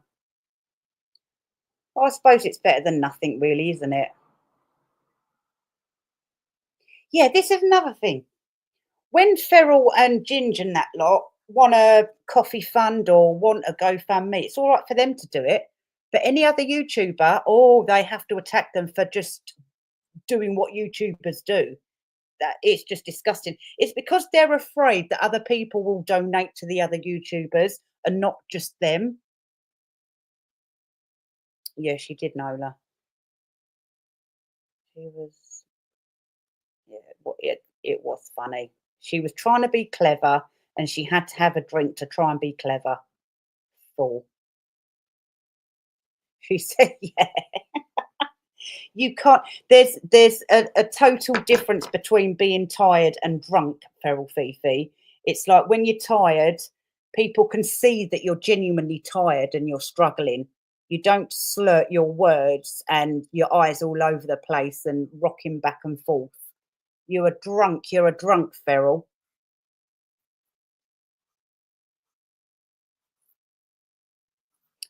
Well, I suppose it's better than nothing, really, isn't it? Yeah, this is another thing. When Feral and Ginge and that lot want a coffee fund or want a GoFundMe, it's all right for them to do it. But any other YouTuber, oh, they have to attack them for just doing what YouTubers do. That it's just disgusting. It's because they're afraid that other people will donate to the other YouTubers and not just them. Yeah, she did, Nola. She was, yeah, it was funny. She was trying to be clever, and she had to have a drink to try and be clever. Fool. She said, yeah. You can't. There's a total difference between being tired and drunk, Feral Fifi. It's like when you're tired, people can see that you're genuinely tired and you're struggling. You don't slur your words and your eyes all over the place and rocking back and forth. You're a drunk. You're a drunk, Feral.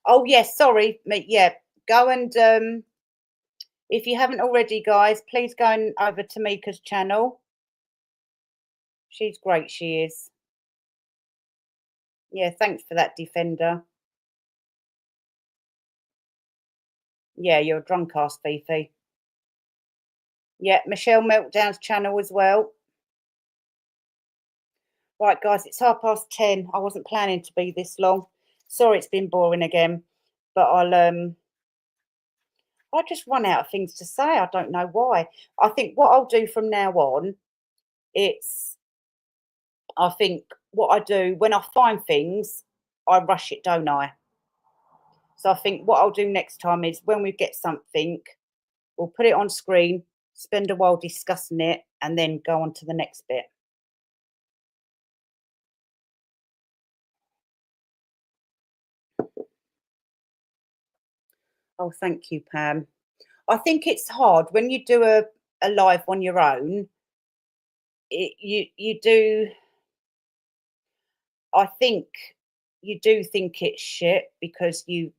Oh yes, sorry, yeah. Go and if you haven't already, guys, please go over to Mika's channel. She's great. She is. Yeah, thanks for that, Defender. Yeah, you're a drunk ass, Fifi. Yeah, Michelle Meltdown's channel as well. Right, guys, it's 10:30. I wasn't planning to be this long. Sorry, it's been boring again, but I just run out of things to say. I don't know why. I think what I'll do from now on, I think what I do when I find things, I rush it, don't I? So I think what I'll do next time is when we get something, we'll put it on screen, spend a while discussing it, and then go on to the next bit. Oh, thank you, Pam. I think it's hard when you do a live on your own. You do. I think you do think it's shit because you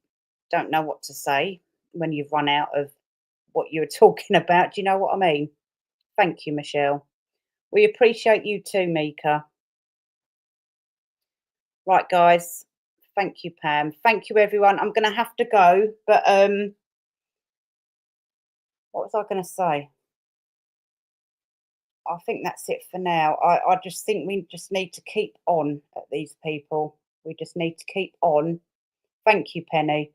don't know what to say when you've run out of what you're talking about. Do you know what I mean? Thank you, Michelle. We appreciate you too, Mika. Right, guys. Thank you, Pam. Thank you, everyone. I'm going to have to go, but what was I going to say? I think that's it for now. I just think we just need to keep on at these people. We just need to keep on. Thank you, Penny.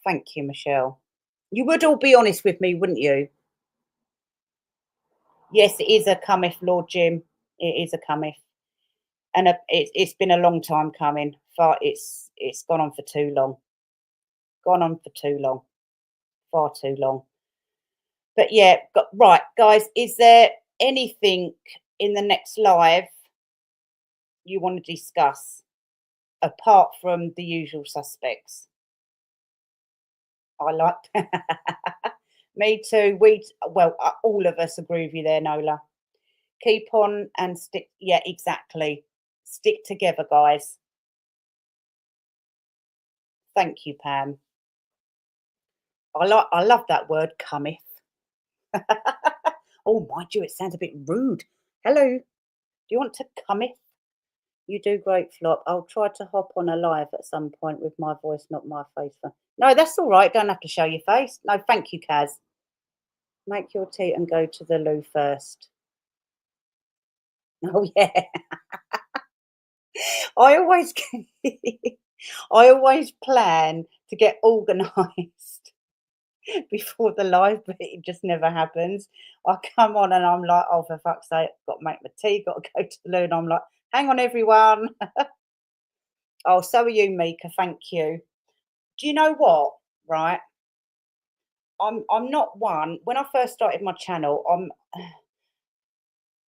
Thank you, Michelle. You would all be honest with me, wouldn't you? Yes, it is a cometh, Lord Jim. It is a cometh. And it's been a long time coming. But it's gone on for too long. Gone on for too long. Far too long. But yeah, right, guys, is there anything in the next live you want to discuss apart from the usual suspects? I like me too. All of us agree with you there, Nola. Keep on and stick. Yeah, exactly. Stick together, guys. Thank you, Pam. I love that word, cometh. Oh, mind you, it sounds a bit rude. Hello, do you want to cometh? You do great, Flop. I'll try to hop on a live at some point with my voice, not my face. No, that's all right. Don't have to show your face. No, thank you, Kaz. Make your tea and go to the loo first. Oh, yeah. I always plan to get organised before the live, but it just never happens. I come on and I'm like, oh, for fuck's sake, got to make my tea, got to go to the loo. And I'm like, hang on, everyone. Oh, so are you, Mika. Thank you. Do you know what? Right. I'm not one. When I first started my channel,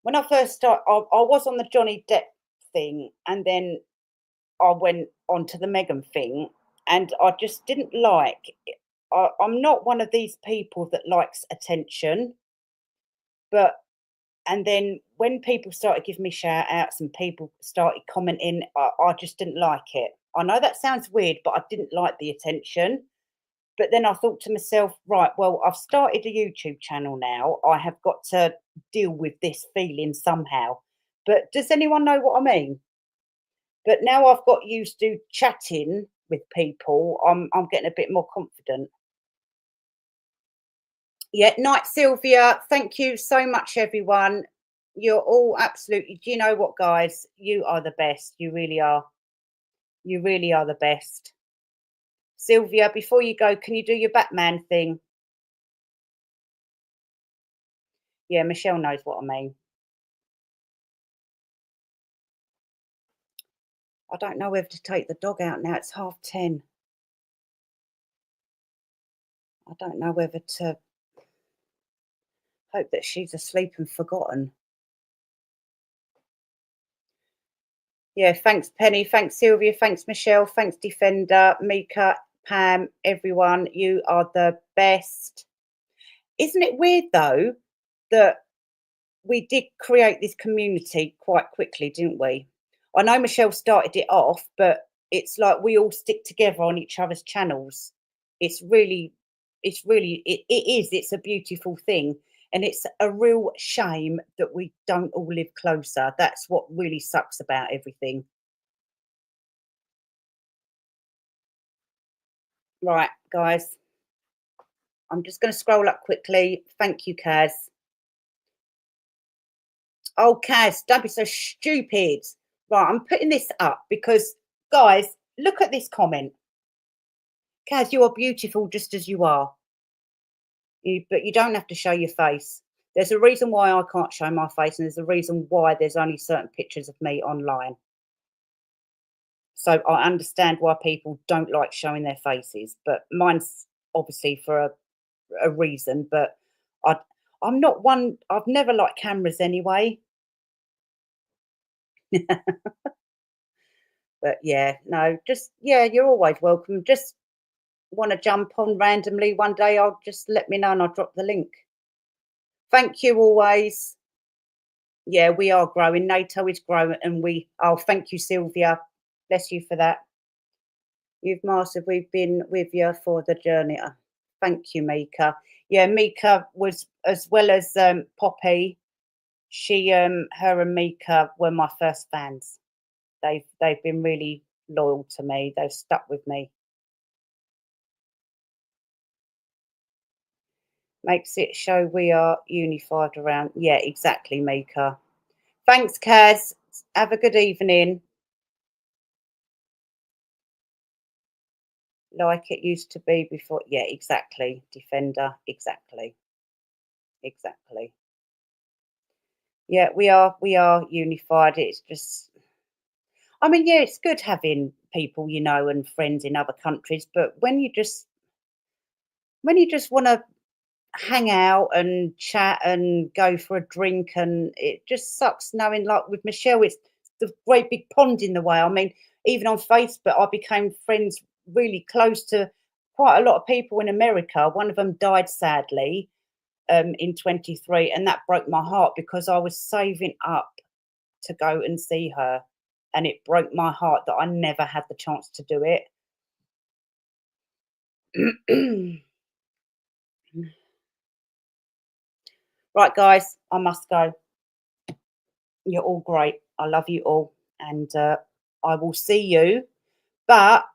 when I first started, I was on the Johnny Depp thing, and then I went on to the Meghan thing, and I just didn't like. I'm not one of these people that likes attention, and then when people started giving me shout outs and people started commenting, I just didn't like it. I know that sounds weird, but I didn't like the attention. But then I thought to myself, right, well, I've started a YouTube channel now. I have got to deal with this feeling somehow. But does anyone know what I mean? But now I've got used to chatting with people, I'm getting a bit more confident. Yeah, night, Sylvia. Thank you so much, everyone. You're all absolutely, do you know what, guys? You are the best. You really are. You really are the best. Sylvia, before you go, can you do your Batman thing? Yeah, Michelle knows what I mean. I don't know whether to take the dog out now. It's 10:30. I don't know whether to hope that she's asleep and forgotten. Yeah, thanks, Penny. Thanks, Sylvia. Thanks, Michelle. Thanks, Defender, Mika, Pam, everyone. You are the best. Isn't it weird, though, that we did create this community quite quickly, didn't we? I know Michelle started it off, but it's like we all stick together on each other's channels. It's a beautiful thing. And it's a real shame that we don't all live closer. That's what really sucks about everything. Right, guys. I'm just going to scroll up quickly. Thank you, Kaz. Oh, Kaz, don't be so stupid. Right, I'm putting this up because, guys, look at this comment. Kaz, you are beautiful just as you are. But you don't have to show your face. There's a reason why I can't show my face, and there's a reason why there's only certain pictures of me online. So I understand why people don't like showing their faces, but mine's obviously for a reason. But I'm not one. I've never liked cameras anyway. But yeah, no, just, yeah, you're always welcome. Just want to jump on randomly one day, I'll just let me know and I'll drop the link. Thank you always. Yeah, we are growing. NATO is growing, and thank you, Sylvia. Bless you for that. You've mastered. We've been with you for the journey. Thank you, Mika. Yeah, Mika was, as well as Poppy. Her and Mika were my first fans. They've been really loyal to me. They've stuck with me. Makes it show we are unified around. Yeah, exactly, Mika. Thanks, Kaz. Have a good evening. Like it used to be before. Yeah, exactly. Defender. Exactly. Exactly. Yeah, we are unified. It's just, I mean, yeah, it's good having people, you know, and friends in other countries, but when you just want to hang out and chat and go for a drink, and it just sucks knowing, like with Michelle, it's the great big pond in the way. I mean, even on Facebook, I became friends really close to quite a lot of people in America. One of them died sadly in 23, and that broke my heart because I was saving up to go and see her, and it broke my heart that I never had the chance to do it. Right, guys, I must go. You're all great. I love you all, and I will see you. But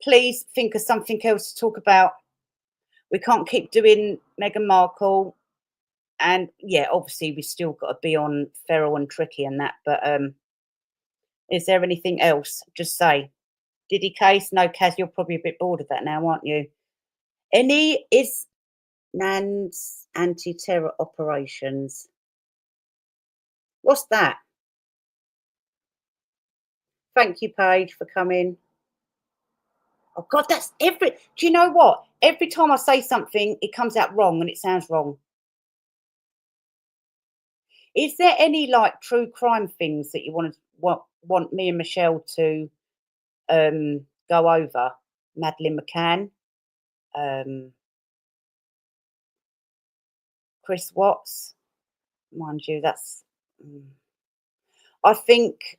please think of something else to talk about. We can't keep doing Meghan Markle, and yeah, obviously we still got to be on Feral and Tricky and that. But is there anything else? Just say. Diddy case? No, Kaz, you're probably a bit bored of that now, aren't you? Any is Nan's anti-terror operations. What's that? Thank you, Paige, for coming. Oh God, that's do you know what? Every time I say something, it comes out wrong and it sounds wrong. Is there any like true crime things that you want me and Michelle to go over? Madeleine McCann, Chris Watts, mind you, that's I think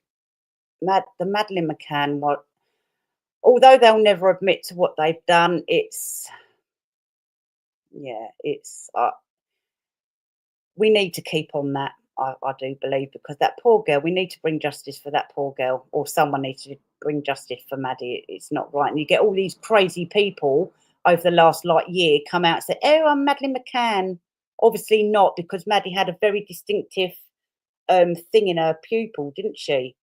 the Madeleine McCann one, although they'll never admit to what they've done, it's we need to keep on that. I do believe, because that poor girl, we need to bring justice for that poor girl, or someone needs to bring justice for Maddie. It's not right. And you get all these crazy people over the last year come out and say, oh, I'm Madeleine McCann. Obviously not, because Maddie had a very distinctive thing in her pupil, didn't she?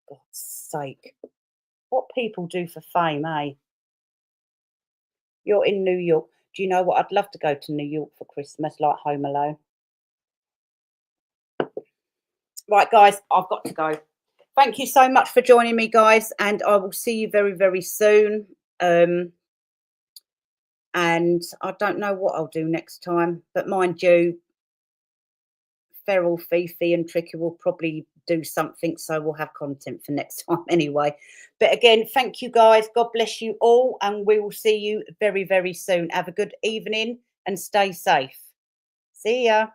God's sake. What people do for fame, eh? You're in New York. Do you know what? I'd love to go to New York for Christmas, like Home Alone. Right, guys, I've got to go. Thank you so much for joining me, guys, and I will see you very, very soon. And I don't know what I'll do next time, but mind you, Feral, Fifi and Tricky will probably do something, so we'll have content for next time anyway. But again, thank you, guys. God bless you all, and we will see you very, very soon. Have a good evening and stay safe. See ya.